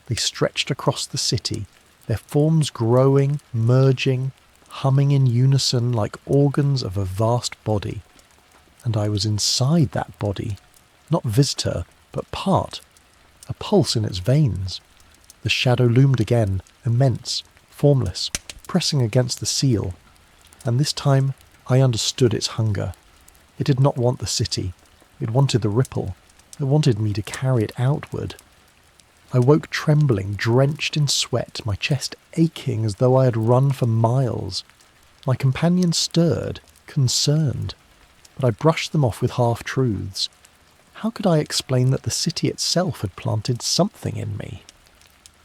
They stretched across the city, their forms growing, merging, humming in unison like organs of a vast body. And I was inside that body, not visitor, but part, a pulse in its veins. The shadow loomed again, immense, formless, pressing against the seal. And this time I understood its hunger. It did not want the city. It wanted the ripple. It wanted me to carry it outward. I woke trembling, drenched in sweat, my chest aching as though I had run for miles. My companions stirred, concerned, but I brushed them off with half-truths. How could I explain that the city itself had planted something in me?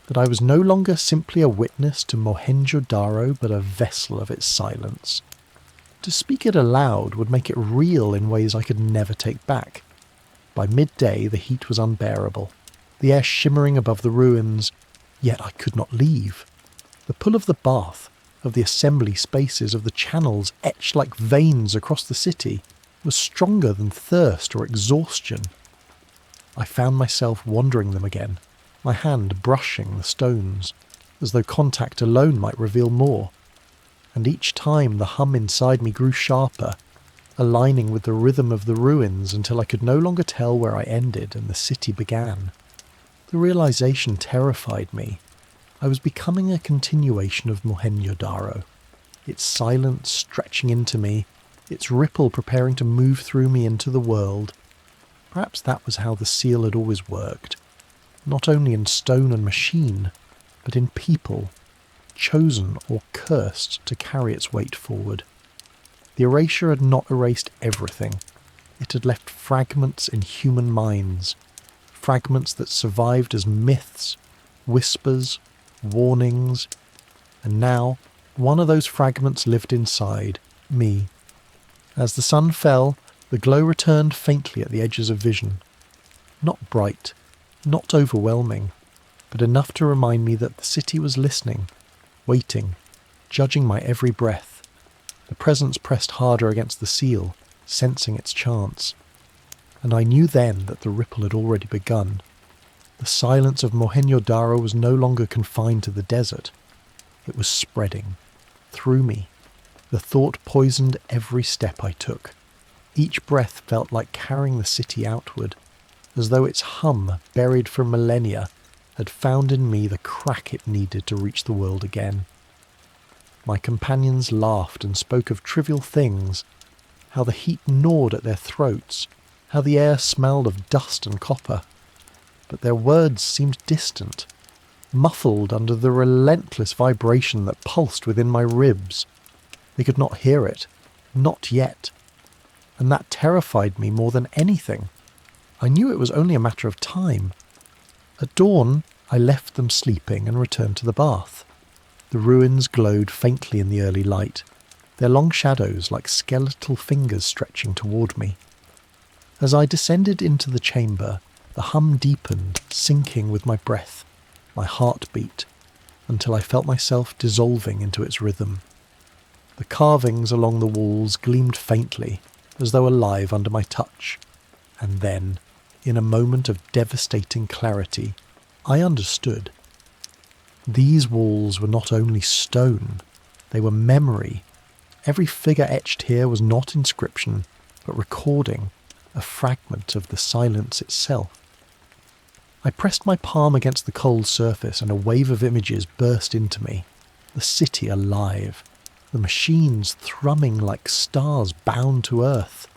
That I was no longer simply a witness to Mohenjo-Daro, but a vessel of its silence? To speak it aloud would make it real in ways I could never take back. By midday the heat was unbearable, the air shimmering above the ruins, yet I could not leave. The pull of the bath, of the assembly spaces, of the channels etched like veins across the city, was stronger than thirst or exhaustion. I found myself wandering them again, my hand brushing the stones, as though contact alone might reveal more. And each time the hum inside me grew sharper, aligning with the rhythm of the ruins until I could no longer tell where I ended and the city began. The realization terrified me. I was becoming a continuation of Mohenjo-Daro, its silence stretching into me, its ripple preparing to move through me into the world. Perhaps that was how the seal had always worked, not only in stone and machine, but in people, chosen or cursed to carry its weight forward. The erasure had not erased everything. It had left fragments in human minds, fragments that survived as myths, whispers, warnings, and now one of those fragments lived inside me. As the sun fell, the glow returned faintly at the edges of vision. Not bright, not overwhelming, but enough to remind me that the city was listening, waiting, judging my every breath. The presence pressed harder against the seal, sensing its chance. And I knew then that the ripple had already begun. The silence of Mohenjo-Daro was no longer confined to the desert. It was spreading, through me. The thought poisoned every step I took. Each breath felt like carrying the city outward, as though its hum, buried for millennia, had found in me the crack it needed to reach the world again. My companions laughed and spoke of trivial things, how the heat gnawed at their throats, how the air smelled of dust and copper. But their words seemed distant, muffled under the relentless vibration that pulsed within my ribs. They could not hear it, not yet, and that terrified me more than anything. I knew it was only a matter of time. At dawn, I left them sleeping and returned to the bath. The ruins glowed faintly in the early light, their long shadows like skeletal fingers stretching toward me. As I descended into the chamber, the hum deepened, syncing with my breath, my heart beat, until I felt myself dissolving into its rhythm. The carvings along the walls gleamed faintly, as though alive under my touch, and then, in a moment of devastating clarity, I understood. These walls were not only stone, they were memory. Every figure etched here was not inscription, but recording, a fragment of the silence itself. I pressed my palm against the cold surface and a wave of images burst into me. The city alive, the machines thrumming like stars bound to earth,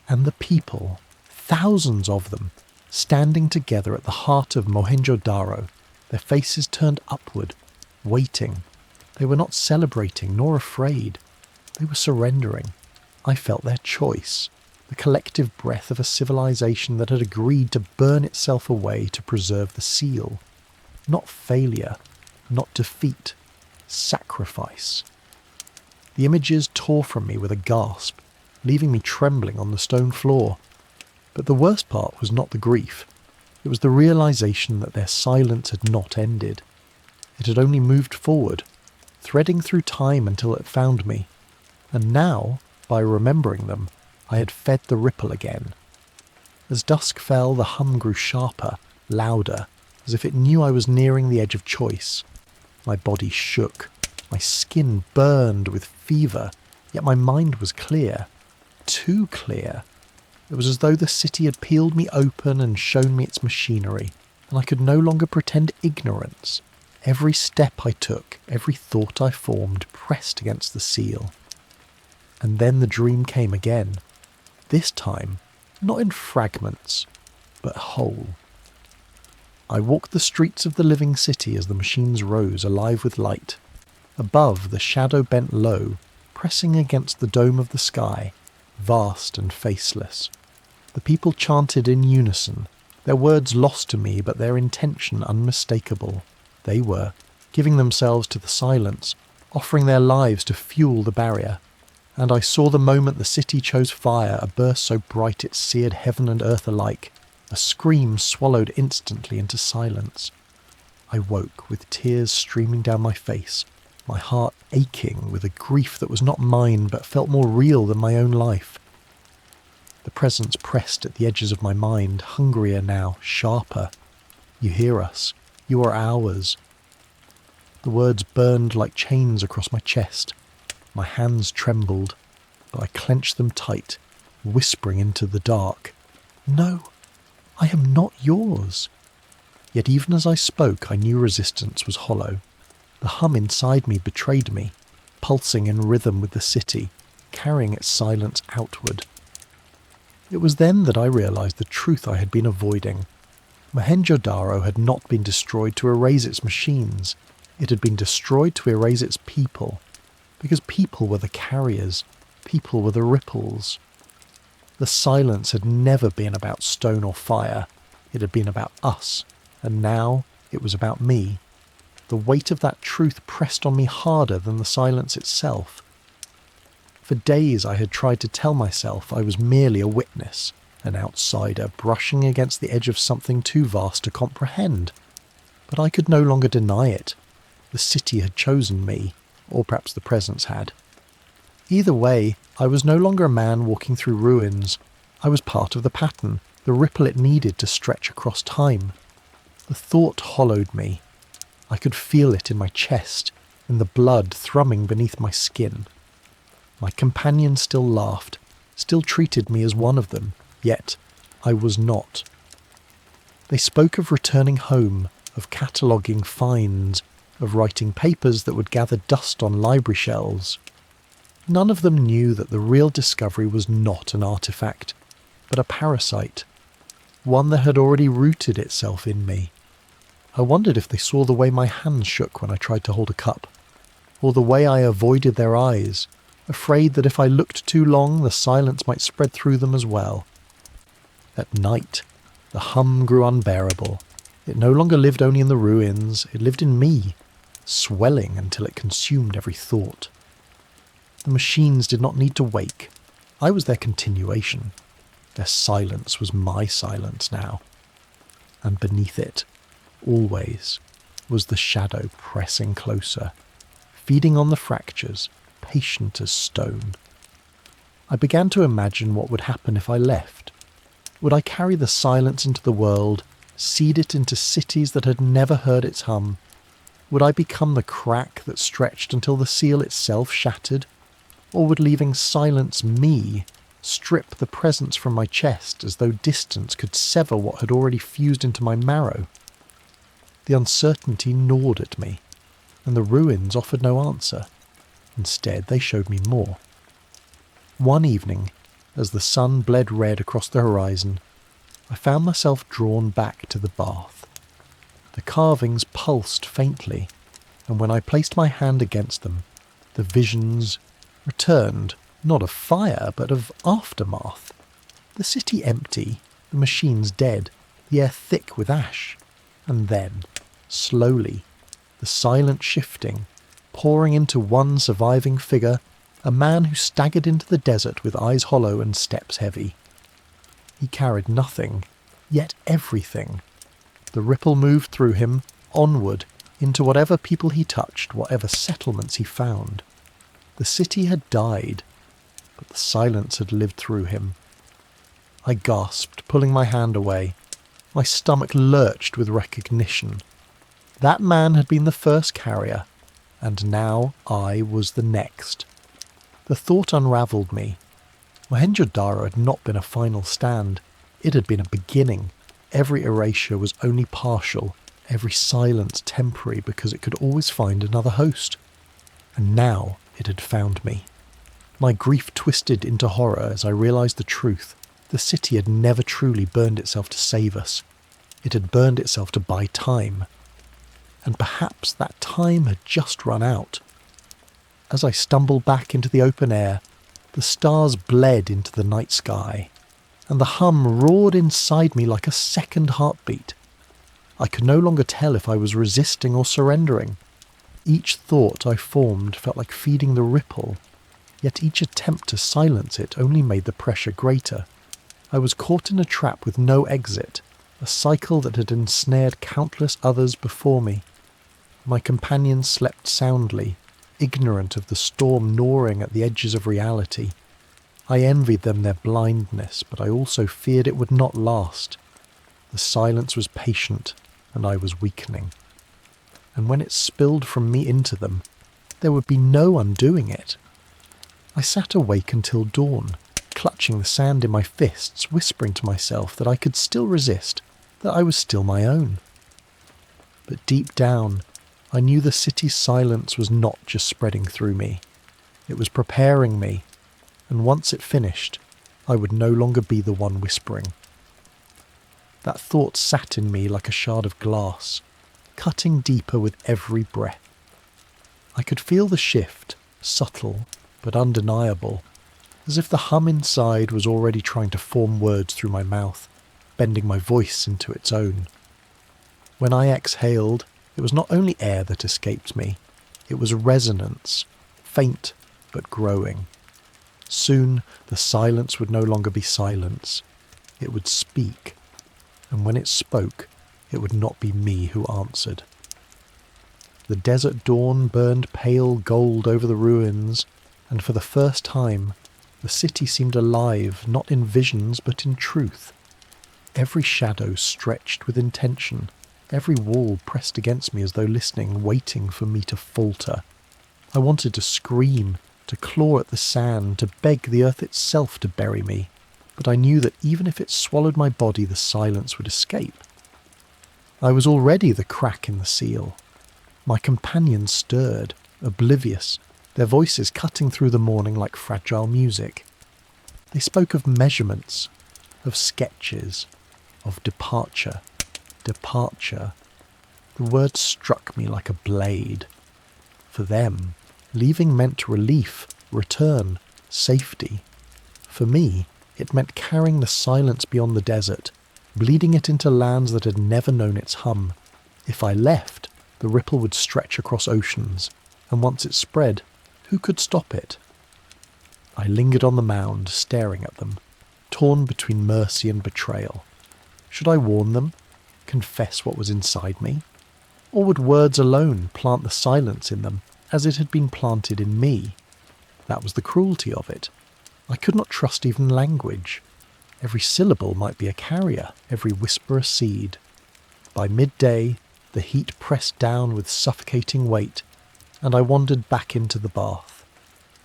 and the people, thousands of them, standing together at the heart of Mohenjo-Daro, their faces turned upward, waiting. They were not celebrating nor afraid. They were surrendering. I felt their choice, the collective breath of a civilization that had agreed to burn itself away to preserve the seal. Not failure, not defeat, sacrifice. The images tore from me with a gasp, leaving me trembling on the stone floor. But the worst part was not the grief. It was the realization that their silence had not ended. It had only moved forward, threading through time until it found me. And now, by remembering them, I had fed the ripple again. As dusk fell, the hum grew sharper, louder, as if it knew I was nearing the edge of choice. My body shook. My skin burned with fever, yet my mind was clear. Too clear. It was as though the city had peeled me open and shown me its machinery, and I could no longer pretend ignorance. Every step I took, every thought I formed, pressed against the seal. And then the dream came again. This time, not in fragments, but whole. I walked the streets of the living city as the machines rose, alive with light. Above, the shadow bent low, pressing against the dome of the sky, vast and faceless. The people chanted in unison, their words lost to me, but their intention unmistakable. They were giving themselves to the silence, offering their lives to fuel the barrier. And I saw the moment the city chose fire, a burst so bright it seared heaven and earth alike, a scream swallowed instantly into silence. I woke with tears streaming down my face, my heart aching with a grief that was not mine but felt more real than my own life. The presence pressed at the edges of my mind, hungrier now, sharper. You hear us. You are ours. The words burned like chains across my chest. My hands trembled, but I clenched them tight, whispering into the dark, "No, I am not yours." Yet even as I spoke, I knew resistance was hollow. The hum inside me betrayed me, pulsing in rhythm with the city, carrying its silence outward. It was then that I realized the truth I had been avoiding. Mohenjo-Daro had not been destroyed to erase its machines. It had been destroyed to erase its people, because people were the carriers, people were the ripples. The silence had never been about stone or fire. It had been about us, and now it was about me. The weight of that truth pressed on me harder than the silence itself. For days I had tried to tell myself I was merely a witness, an outsider brushing against the edge of something too vast to comprehend. But I could no longer deny it. The city had chosen me, or perhaps the presence had. Either way, I was no longer a man walking through ruins. I was part of the pattern, the ripple it needed to stretch across time. The thought hollowed me. I could feel it in my chest, in the blood thrumming beneath my skin. My companions still laughed, still treated me as one of them, yet I was not. They spoke of returning home, of cataloguing finds, of writing papers that would gather dust on library shelves. None of them knew that the real discovery was not an artifact, but a parasite, one that had already rooted itself in me. I wondered if they saw the way my hands shook when I tried to hold a cup, or the way I avoided their eyes, afraid that if I looked too long the silence might spread through them as well. At night, the hum grew unbearable. It no longer lived only in the ruins, it lived in me, swelling until it consumed every thought. The machines did not need to wake. I was their continuation. Their silence was my silence now. And beneath it, always, was the shadow pressing closer, feeding on the fractures, patient as stone. I began to imagine what would happen if I left. Would I carry the silence into the world, seed it into cities that had never heard its hum? Would I become the crack that stretched until the seal itself shattered? Or would leaving silence me strip the presence from my chest as though distance could sever what had already fused into my marrow? The uncertainty gnawed at me, and the ruins offered no answer. Instead, they showed me more. One evening, as the sun bled red across the horizon, I found myself drawn back to the bath. The carvings pulsed faintly, and when I placed my hand against them, the visions returned, not of fire, but of aftermath. The city empty, the machines dead, the air thick with ash. And then, slowly, the silence shifting, pouring into one surviving figure, a man who staggered into the desert with eyes hollow and steps heavy. He carried nothing, yet everything. The ripple moved through him, onward, into whatever people he touched, whatever settlements he found. The city had died, but the silence had lived through him. I gasped, pulling my hand away. My stomach lurched with recognition. That man had been the first carrier, and now I was the next. The thought unravelled me. Mohenjo-Daro had not been a final stand. It had been a beginning. Every erasure was only partial, every silence temporary because it could always find another host. And now it had found me. My grief twisted into horror as I realised the truth. The city had never truly burned itself to save us. It had burned itself to buy time. And perhaps that time had just run out. As I stumbled back into the open air, the stars bled into the night sky, and the hum roared inside me like a second heartbeat. I could no longer tell if I was resisting or surrendering. Each thought I formed felt like feeding the ripple, yet each attempt to silence it only made the pressure greater. I was caught in a trap with no exit, a cycle that had ensnared countless others before me. My companions slept soundly, ignorant of the storm gnawing at the edges of reality. I envied them their blindness, but I also feared it would not last. The silence was patient, and I was weakening. And when it spilled from me into them, there would be no undoing it. I sat awake until dawn, clutching the sand in my fists, whispering to myself that I could still resist, that I was still my own. But deep down, I knew the city's silence was not just spreading through me. It was preparing me, and once it finished, I would no longer be the one whispering. That thought sat in me like a shard of glass, cutting deeper with every breath. I could feel the shift, subtle but undeniable, as if the hum inside was already trying to form words through my mouth, bending my voice into its own. When I exhaled, it was not only air that escaped me, it was resonance, faint but growing. Soon the silence would no longer be silence, it would speak, and when it spoke, it would not be me who answered. The desert dawn burned pale gold over the ruins, and for the first time, the city seemed alive, not in visions but in truth. Every shadow stretched with intention, every wall pressed against me as though listening, waiting for me to falter. I wanted to scream, to claw at the sand, to beg the earth itself to bury me, but I knew that even if it swallowed my body, the silence would escape. I was already the crack in the seal. My companions stirred, oblivious, their voices cutting through the morning like fragile music. They spoke of measurements, of sketches, of departure. Departure. The word struck me like a blade. For them, leaving meant relief, return, safety. For me, it meant carrying the silence beyond the desert, bleeding it into lands that had never known its hum. If I left, the ripple would stretch across oceans, and once it spread, who could stop it? I lingered on the mound, staring at them, torn between mercy and betrayal. Should I warn them, confess what was inside me? Or would words alone plant the silence in them, as it had been planted in me? That was the cruelty of it. I could not trust even language. Every syllable might be a carrier, every whisper a seed. By midday, the heat pressed down with suffocating weight, and I wandered back into the bath.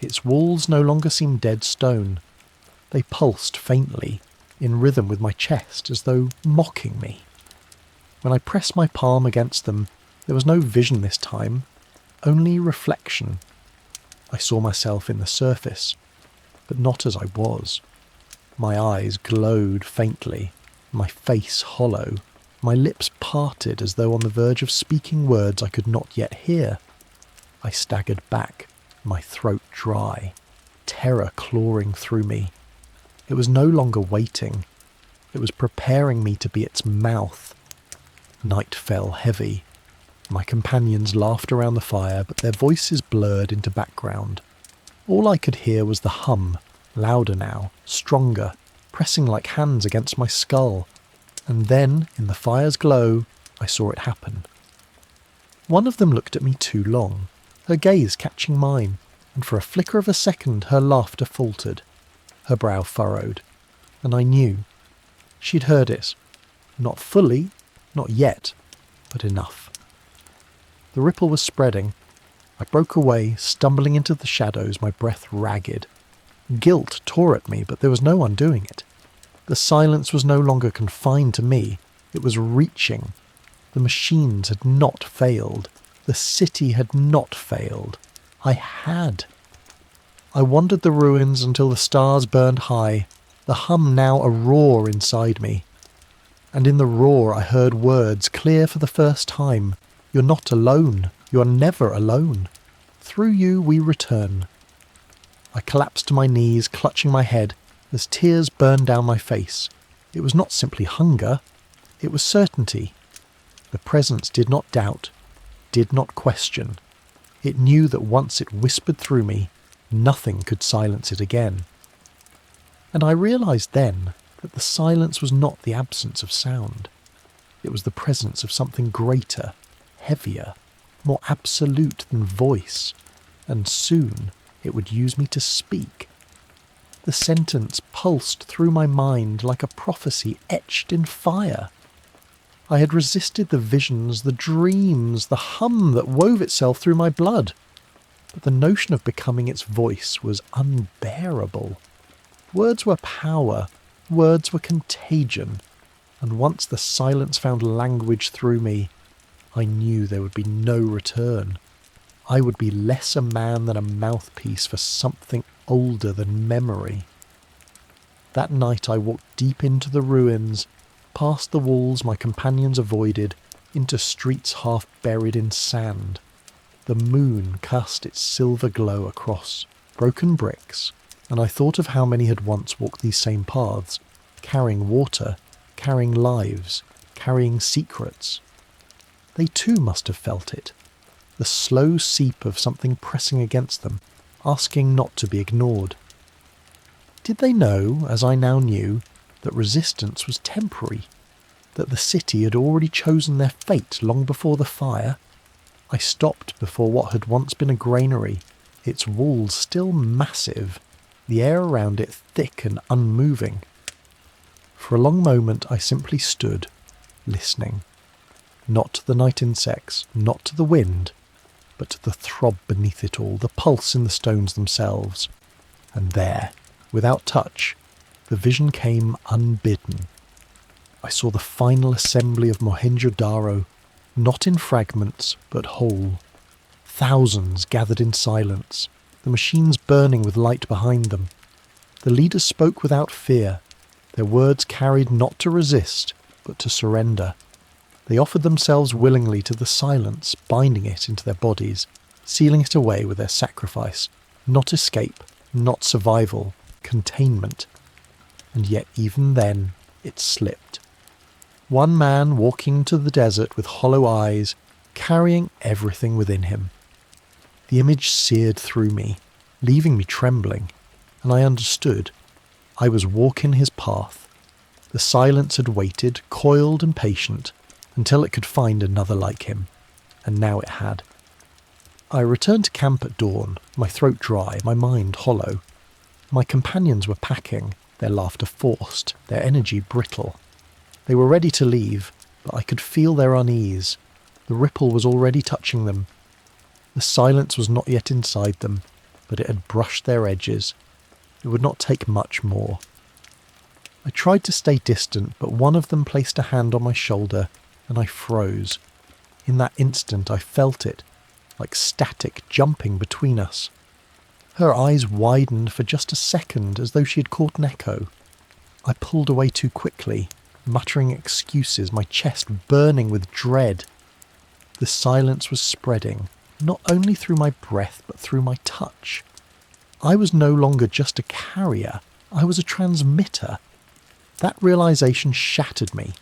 Its walls no longer seemed dead stone. They pulsed faintly, in rhythm with my chest, as though mocking me. When I pressed my palm against them, there was no vision this time, only reflection. I saw myself in the surface, but not as I was. My eyes glowed faintly, my face hollow, my lips parted as though on the verge of speaking words I could not yet hear. I staggered back, my throat dry, terror clawing through me. It was no longer waiting. It was preparing me to be its mouth. Night fell heavy. My companions laughed around the fire, but their voices blurred into background. All I could hear was the hum, louder now, stronger, pressing like hands against my skull. And then, in the fire's glow, I saw it happen. One of them looked at me too long, her gaze catching mine, and for a flicker of a second her laughter faltered, her brow furrowed, and I knew. She'd heard it. Not fully, not yet, but enough. The ripple was spreading. I broke away, stumbling into the shadows, my breath ragged. Guilt tore at me, but there was no undoing it. The silence was no longer confined to me. It was reaching. The machines had not failed. The city had not failed. I had. I wandered the ruins until the stars burned high, the hum now a roar inside me. And in the roar I heard words clear for the first time. You're not alone. You are never alone. Through you we return. I collapsed to my knees, clutching my head, as tears burned down my face. It was not simply hunger. It was certainty. The presence did not doubt, did not question. It knew that once it whispered through me, nothing could silence it again. And I realised then that the silence was not the absence of sound. It was the presence of something greater, heavier, more absolute than voice, and soon it would use me to speak. The sentence pulsed through my mind like a prophecy etched in fire. I had resisted the visions, the dreams, the hum that wove itself through my blood. but the notion of becoming its voice was unbearable. Words were power, words were contagion, and once the silence found language through me, I knew there would be no return. I would be less a man than a mouthpiece for something older than memory. That night I walked deep into the ruins, past the walls my companions avoided, into streets half buried in sand. The moon cast its silver glow across broken bricks, and I thought of how many had once walked these same paths, carrying water, carrying lives, carrying secrets. They too must have felt it, the slow seep of something pressing against them, asking not to be ignored. Did they know, as I now knew, that resistance was temporary, that the city had already chosen their fate long before the fire? I stopped before what had once been a granary, its walls still massive, the air around it thick and unmoving. For a long moment I simply stood, listening. Not to the night insects, not to the wind, but to the throb beneath it all, the pulse in the stones themselves. And there, without touch, the vision came unbidden. I saw the final assembly of Mohenjo-Daro, not in fragments, but whole. Thousands gathered in silence, the machines burning with light behind them. The leaders spoke without fear, their words carried not to resist, but to surrender. They offered themselves willingly to the silence, binding it into their bodies, sealing it away with their sacrifice. Not escape, not survival, containment. And yet even then it slipped. One man walking into the desert with hollow eyes, carrying everything within him. The image seared through me, leaving me trembling, and I understood. I was walking his path. The silence had waited, coiled and patient, until it could find another like him, and now it had. I returned to camp at dawn, my throat dry, my mind hollow. My companions were packing, their laughter forced, their energy brittle. They were ready to leave, but I could feel their unease. The ripple was already touching them. The silence was not yet inside them, but it had brushed their edges. It would not take much more. I tried to stay distant, but one of them placed a hand on my shoulder, and I froze. In that instant I felt it, like static jumping between us. Her eyes widened for just a second, as though she had caught an echo. I pulled away too quickly, muttering excuses, my chest burning with dread. The silence was spreading, not only through my breath, but through my touch. I was no longer just a carrier, I was a transmitter. That realization shattered me.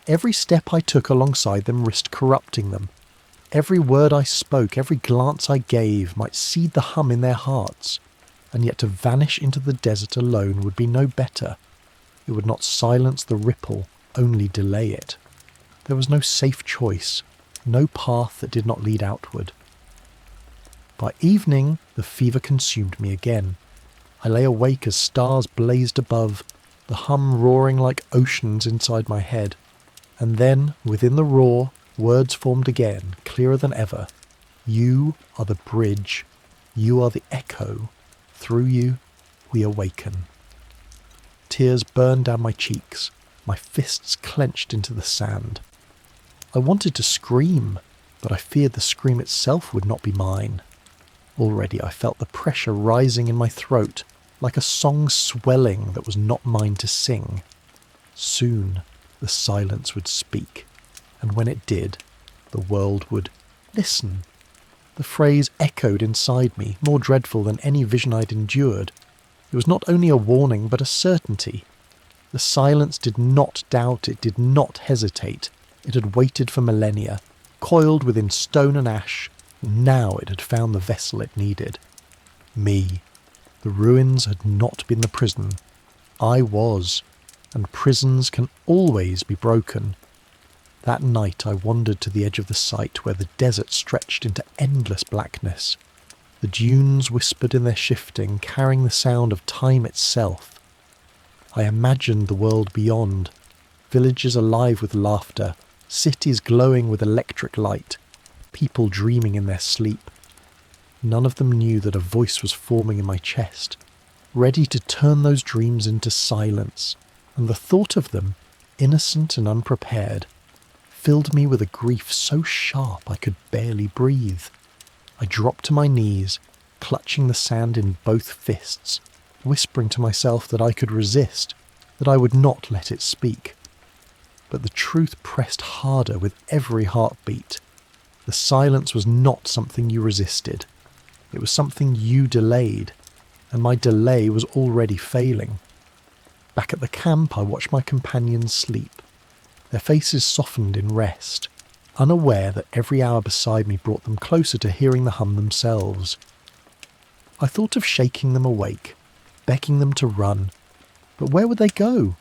Every step I took alongside them risked corrupting them. Every word I spoke, every glance I gave might seed the hum in their hearts, and yet to vanish into the desert alone would be no better. It would not silence the ripple, only delay it. There was no safe choice, no path that did not lead outward. By evening, the fever consumed me again. I lay awake as stars blazed above, the hum roaring like oceans inside my head. And then, within the roar, words formed again, clearer than ever. You are the bridge. You are the echo. Through you, we awaken. Tears burned down my cheeks, my fists clenched into the sand. I wanted to scream, but I feared the scream itself would not be mine. Already I felt the pressure rising in my throat, like a song swelling that was not mine to sing. Soon the silence would speak, and when it did, the world would listen. The phrase echoed inside me, more dreadful than any vision I'd endured. It was not only a warning, but a certainty. The silence did not doubt, it did not hesitate. It had waited for millennia, coiled within stone and ash, and now it had found the vessel it needed. Me. The ruins had not been the prison. I was, and prisons can always be broken. That night I wandered to the edge of the site where the desert stretched into endless blackness. The dunes whispered in their shifting, carrying the sound of time itself. I imagined the world beyond, villages alive with laughter, cities glowing with electric light, people dreaming in their sleep. None of them knew that a voice was forming in my chest, ready to turn those dreams into silence, and the thought of them, innocent and unprepared, filled me with a grief so sharp I could barely breathe. I dropped to my knees, clutching the sand in both fists, whispering to myself that I could resist, that I would not let it speak. But the truth pressed harder with every heartbeat. The silence was not something you resisted. It was something you delayed, and my delay was already failing. Back at the camp, I watched my companions sleep. Their faces softened in rest, unaware that every hour beside me brought them closer to hearing the hum themselves. I thought of shaking them awake, begging them to run, but where would they go?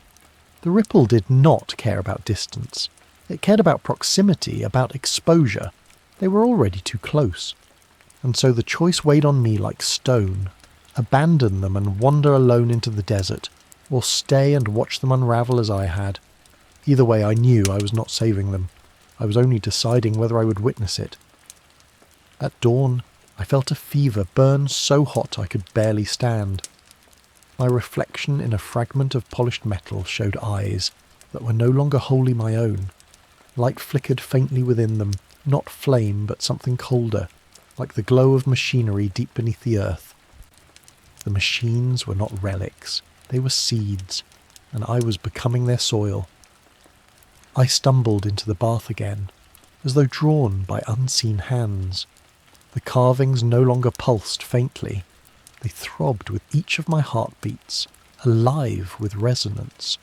The ripple did not care about distance. It cared about proximity, about exposure. They were already too close. And so the choice weighed on me like stone. Abandon them and wander alone into the desert, or stay and watch them unravel as I had. Either way, I knew I was not saving them. I was only deciding whether I would witness it. At dawn, I felt a fever burn so hot I could barely stand. My reflection in a fragment of polished metal showed eyes that were no longer wholly my own. Light flickered faintly within them, not flame but something colder, like the glow of machinery deep beneath the earth. The machines were not relics, they were seeds, and I was becoming their soil. I stumbled into the bath again, as though drawn by unseen hands. The carvings no longer pulsed faintly. They throbbed with each of my heartbeats, alive with resonance.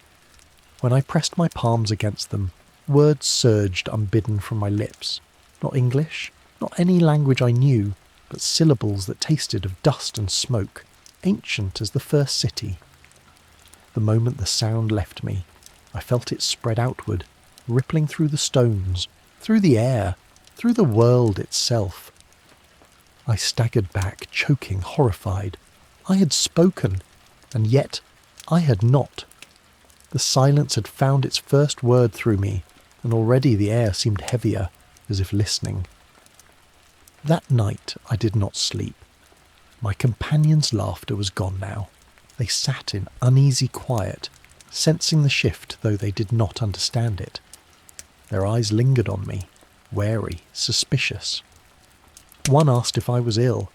When I pressed my palms against them, words surged unbidden from my lips. Not English, not any language I knew, but syllables that tasted of dust and smoke, ancient as the first city. The moment the sound left me, I felt it spread outward, rippling through the stones, through the air, through the world itself. I staggered back, choking, horrified. I had spoken, and yet I had not. The silence had found its first word through me, and already the air seemed heavier, as if listening. That night I did not sleep. My companions' laughter was gone now. They sat in uneasy quiet, sensing the shift though they did not understand it. Their eyes lingered on me, wary, suspicious. One asked if I was ill,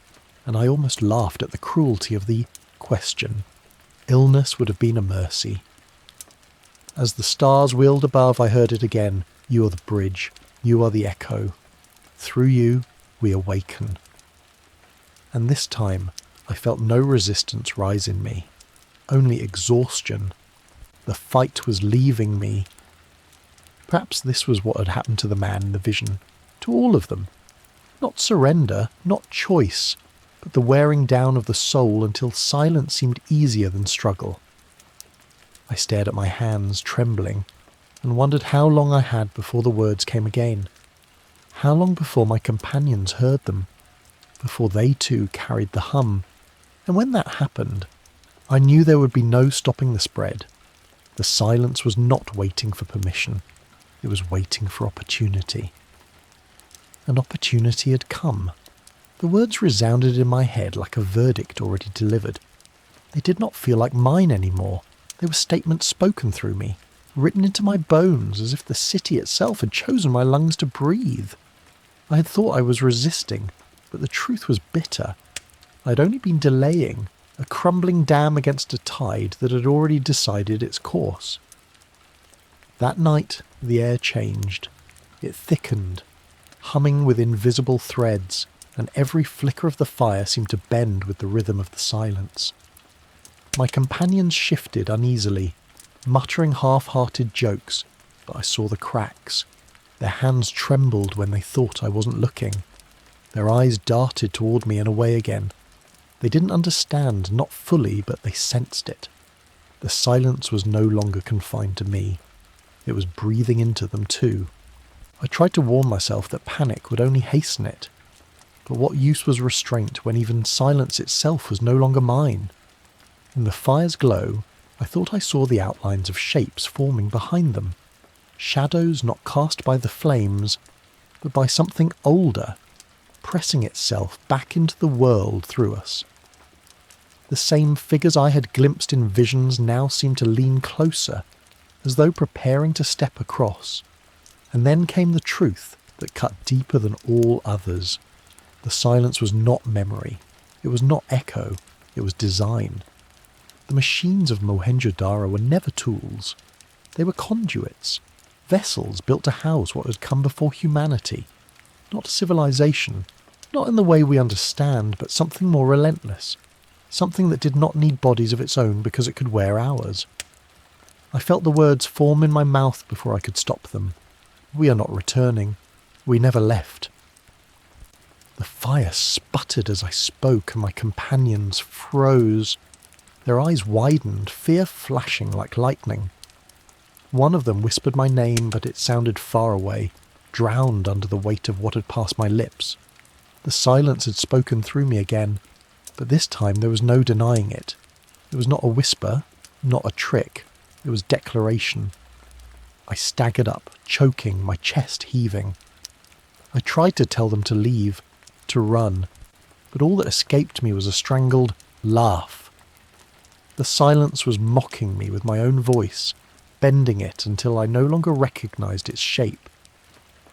and I almost laughed at the cruelty of the question. Illness would have been a mercy. As the stars wheeled above, I heard it again. You are the bridge. You are the echo. Through you, we awaken. And this time, I felt no resistance rise in me, only exhaustion. The fight was leaving me. Perhaps this was what had happened to the man in the vision, to all of them. Not surrender, not choice, but the wearing down of the soul until silence seemed easier than struggle. I stared at my hands, trembling, and wondered how long I had before the words came again. How long before my companions heard them, before they too carried the hum. And when that happened, I knew there would be no stopping the spread. The silence was not waiting for permission. It was waiting for opportunity. An opportunity had come. The words resounded in my head like a verdict already delivered. They did not feel like mine anymore. They were statements spoken through me, written into my bones as if the city itself had chosen my lungs to breathe. I had thought I was resisting, but the truth was bitter. I had only been delaying, a crumbling dam against a tide that had already decided its course. That night, the air changed. It thickened, humming with invisible threads, and every flicker of the fire seemed to bend with the rhythm of the silence. My companions shifted uneasily, muttering half-hearted jokes, but I saw the cracks. Their hands trembled when they thought I wasn't looking. Their eyes darted toward me and away again. They didn't understand, not fully, but they sensed it. The silence was no longer confined to me. It was breathing into them too. I tried to warn myself that panic would only hasten it. But what use was restraint when even silence itself was no longer mine? In the fire's glow, I thought I saw the outlines of shapes forming behind them. Shadows not cast by the flames, but by something older. pressing itself back into the world through us. The same figures I had glimpsed in visions now seemed to lean closer, as though preparing to step across. And then came the truth that cut deeper than all others. The silence was not memory. It was not echo. It was design. The machines of Mohenjo-Daro were never tools. They were conduits, vessels built to house what had come before humanity. Not civilization, not in the way we understand, but something more relentless. Something that did not need bodies of its own because it could wear ours. I felt the words form in my mouth before I could stop them. We are not returning. We never left. The fire sputtered as I spoke, and my companions froze. Their eyes widened, fear flashing like lightning. One of them whispered my name, but it sounded far away, drowned under the weight of what had passed my lips. The silence had spoken through me again, but this time there was no denying it. It was not a whisper, not a trick. It was declaration. I staggered up, choking, my chest heaving. I tried to tell them to leave, to run, but all that escaped me was a strangled laugh. The silence was mocking me with my own voice, bending it until I no longer recognized its shape.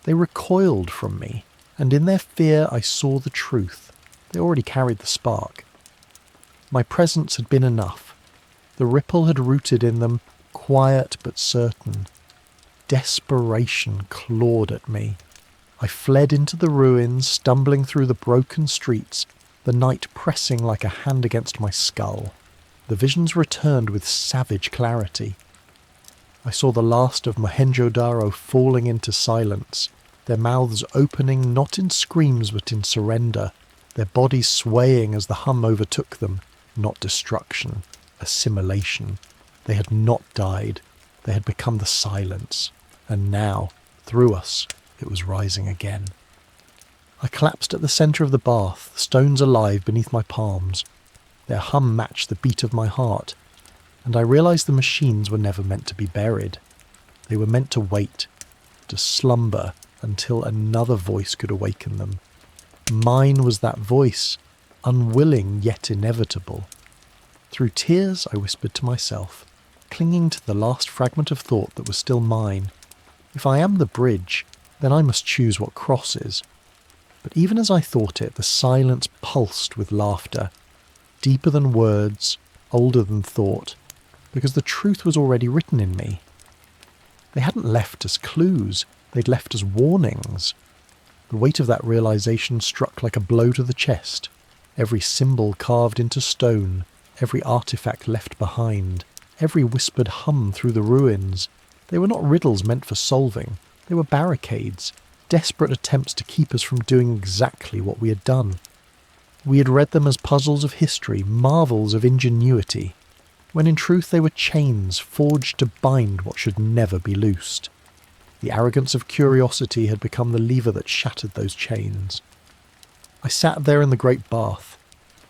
They recoiled from me, and in their fear I saw the truth. They already carried the spark. My presence had been enough. The ripple had rooted in them, quiet but certain. Desperation clawed at me. I fled into the ruins, stumbling through the broken streets, the night pressing like a hand against my skull. The visions returned with savage clarity. I saw the last of Mohenjo-Daro falling into silence, their mouths opening not in screams but in surrender, their bodies swaying as the hum overtook them, not destruction, assimilation. They had not died. They had become the silence. And now, through us, it was rising again. I collapsed at the centre of the bath, stones alive beneath my palms. Their hum matched the beat of my heart, and I realised the machines were never meant to be buried. They were meant to wait, to slumber until another voice could awaken them. Mine was that voice, unwilling yet inevitable. Through tears I whispered to myself, clinging to the last fragment of thought that was still mine. If I am the bridge, then I must choose what crosses. But even as I thought it, the silence pulsed with laughter, deeper than words, older than thought, because the truth was already written in me. They hadn't left us clues, they'd left us warnings. The weight of that realization struck like a blow to the chest. Every symbol carved into stone, every artifact left behind, every whispered hum through the ruins. They were not riddles meant for solving. They were barricades, desperate attempts to keep us from doing exactly what we had done. We had read them as puzzles of history, marvels of ingenuity, when in truth they were chains forged to bind what should never be loosed. The arrogance of curiosity had become the lever that shattered those chains. I sat there in the great bath,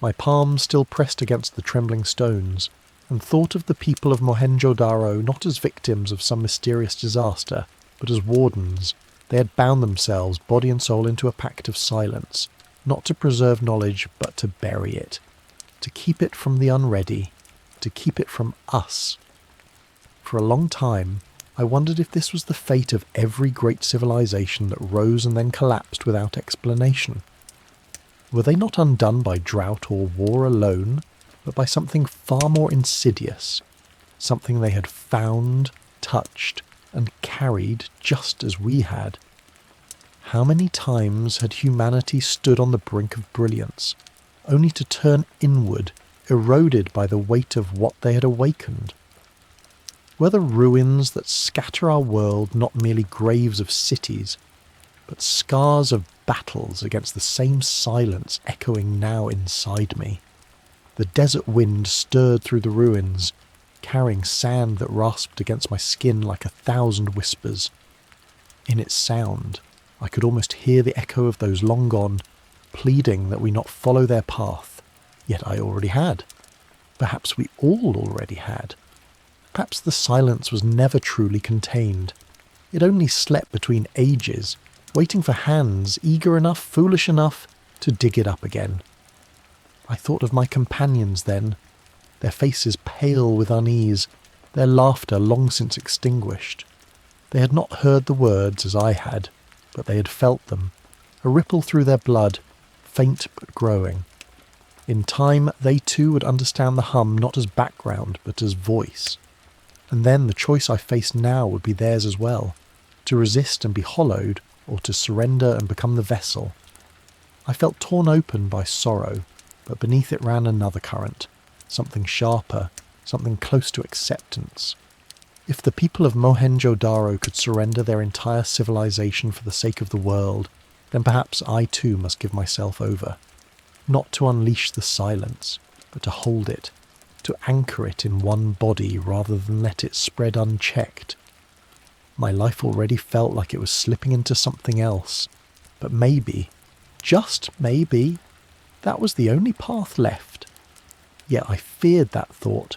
my palms still pressed against the trembling stones, and thought of the people of Mohenjo-Daro not as victims of some mysterious disaster, but as wardens. They had bound themselves, body and soul, into a pact of silence, not to preserve knowledge, but to bury it, to keep it from the unready, to keep it from us. For a long time, I wondered if this was the fate of every great civilization that rose and then collapsed without explanation. Were they not undone by drought or war alone, but by something far more insidious, something they had found, touched, and carried just as we had? How many times had humanity stood on the brink of brilliance, only to turn inward, eroded by the weight of what they had awakened? Were the ruins that scatter our world not merely graves of cities, but scars of battles against the same silence echoing now inside me? The desert wind stirred through the ruins, carrying sand that rasped against my skin like 1,000 whispers. In its sound, I could almost hear the echo of those long gone, pleading that we not follow their path. Yet I already had. Perhaps we all already had. Perhaps the silence was never truly contained. It only slept between ages, waiting for hands eager enough, foolish enough, to dig it up again. I thought of my companions then, their faces pale with unease, their laughter long since extinguished. They had not heard the words as I had, but they had felt them, a ripple through their blood, faint but growing. In time, they too would understand the hum not as background, but as voice. And then the choice I faced now would be theirs as well, to resist and be hollowed, or to surrender and become the vessel. I felt torn open by sorrow, but beneath it ran another current, something sharper, something close to acceptance. If the people of Mohenjo-Daro could surrender their entire civilization for the sake of the world, then perhaps I too must give myself over. Not to unleash the silence, but to hold it, to anchor it in one body rather than let it spread unchecked. My life already felt like it was slipping into something else, but maybe, just maybe, that was the only path left. Yet I feared that thought,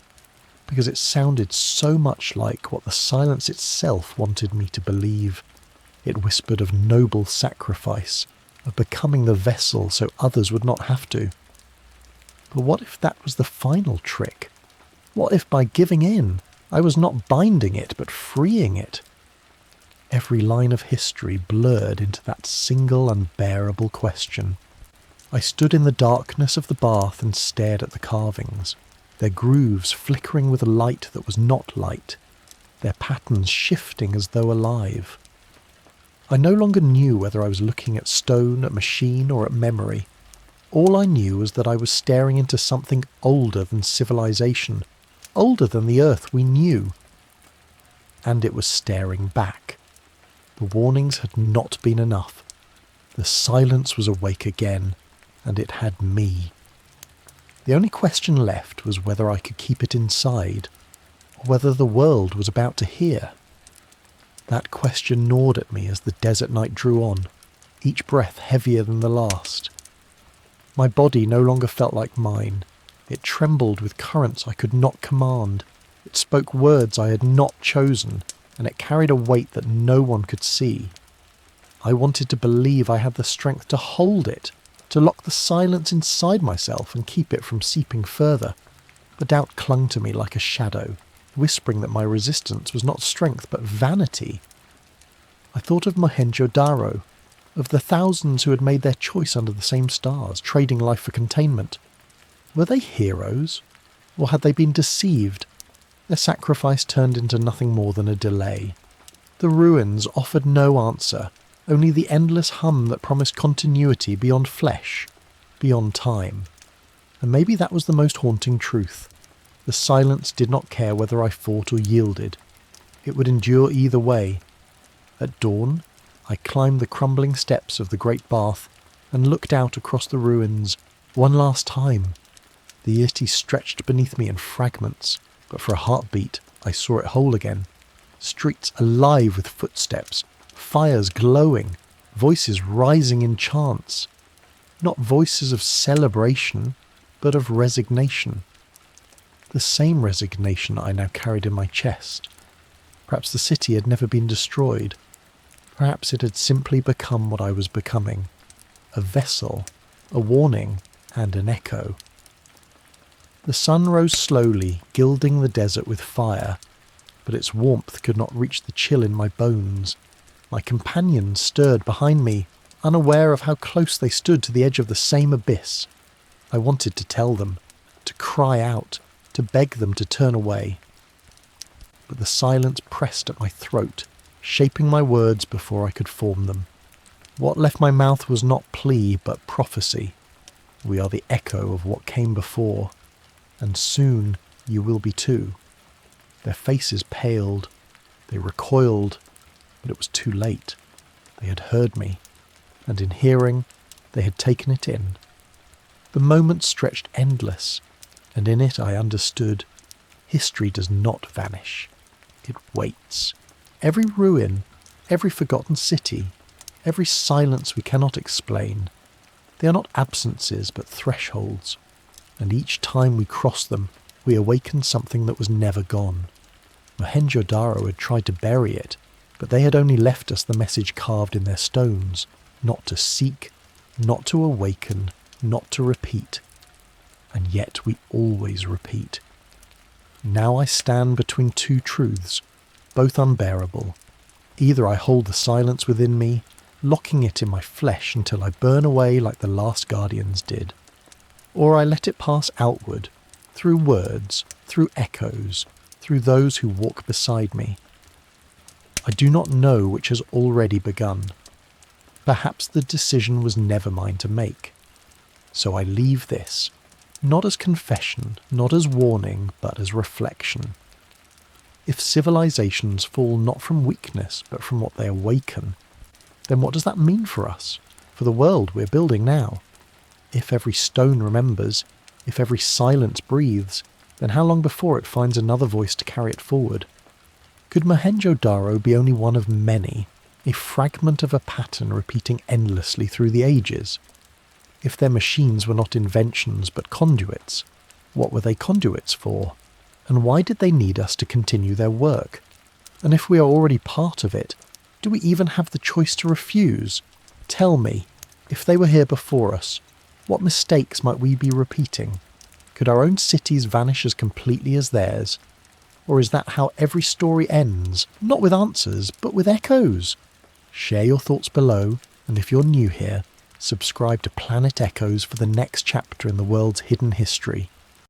because it sounded so much like what the silence itself wanted me to believe. It whispered of noble sacrifice, of becoming the vessel so others would not have to. But what if that was the final trick? What if by giving in, I was not binding it but freeing it? Every line of history blurred into that single unbearable question. I stood in the darkness of the bath and stared at the carvings, their grooves flickering with a light that was not light, their patterns shifting as though alive. I no longer knew whether I was looking at stone, at machine, or at memory. All I knew was that I was staring into something older than civilization, older than the earth we knew. And it was staring back. The warnings had not been enough. The silence was awake again, and it had me. The only question left was whether I could keep it inside, or whether the world was about to hear. That question gnawed at me as the desert night drew on, each breath heavier than the last. My body no longer felt like mine. It trembled with currents I could not command. It spoke words I had not chosen, and it carried a weight that no one could see. I wanted to believe I had the strength to hold it, to lock the silence inside myself and keep it from seeping further. But doubt clung to me like a shadow, whispering that my resistance was not strength but vanity. I thought of Mohenjo-Daro, of the thousands who had made their choice under the same stars, trading life for containment. Were they heroes, or had they been deceived? Their sacrifice turned into nothing more than a delay. The ruins offered no answer, only the endless hum that promised continuity beyond flesh, beyond time. And maybe that was the most haunting truth. The silence did not care whether I fought or yielded. It would endure either way. At dawn, I climbed the crumbling steps of the great bath and looked out across the ruins, one last time. The Yeti stretched beneath me in fragments, but for a heartbeat I saw it whole again. Streets alive with footsteps, fires glowing, voices rising in chants. Not voices of celebration, but of resignation. The same resignation I now carried in my chest. Perhaps the city had never been destroyed. Perhaps it had simply become what I was becoming. A vessel, a warning, and an echo. The sun rose slowly, gilding the desert with fire, but its warmth could not reach the chill in my bones. My companions stirred behind me, unaware of how close they stood to the edge of the same abyss. I wanted to tell them, to cry out, to beg them to turn away. But the silence pressed at my throat, shaping my words before I could form them. What left my mouth was not plea, but prophecy. We are the echo of what came before, and soon you will be too. Their faces paled, they recoiled, but it was too late. They had heard me, and in hearing, they had taken it in. The moment stretched endless, and in it I understood, history does not vanish. It waits. Every ruin, every forgotten city, every silence we cannot explain, they are not absences but thresholds, and each time we cross them, we awaken something that was never gone. Mohenjo-Daro had tried to bury it, but they had only left us the message carved in their stones, not to seek, not to awaken, not to repeat. And yet we always repeat. Now I stand between two truths, both unbearable. Either I hold the silence within me, locking it in my flesh until I burn away like the last guardians did, or I let it pass outward, through words, through echoes, through those who walk beside me. I do not know which has already begun. Perhaps the decision was never mine to make. So I leave this, not as confession, not as warning, but as reflection. If civilizations fall not from weakness, but from what they awaken, then what does that mean for us, for the world we're building now? If every stone remembers, if every silence breathes, then how long before it finds another voice to carry it forward? Could Mohenjo-Daro be only one of many, a fragment of a pattern repeating endlessly through the ages? If their machines were not inventions but conduits, what were they conduits for? And why did they need us to continue their work? And if we are already part of it, do we even have the choice to refuse? Tell me, if they were here before us, what mistakes might we be repeating? Could our own cities vanish as completely as theirs? Or is that how every story ends, not with answers, but with echoes? Share your thoughts below, and if you're new here, subscribe to Planet Echoes for the next chapter in the world's hidden history.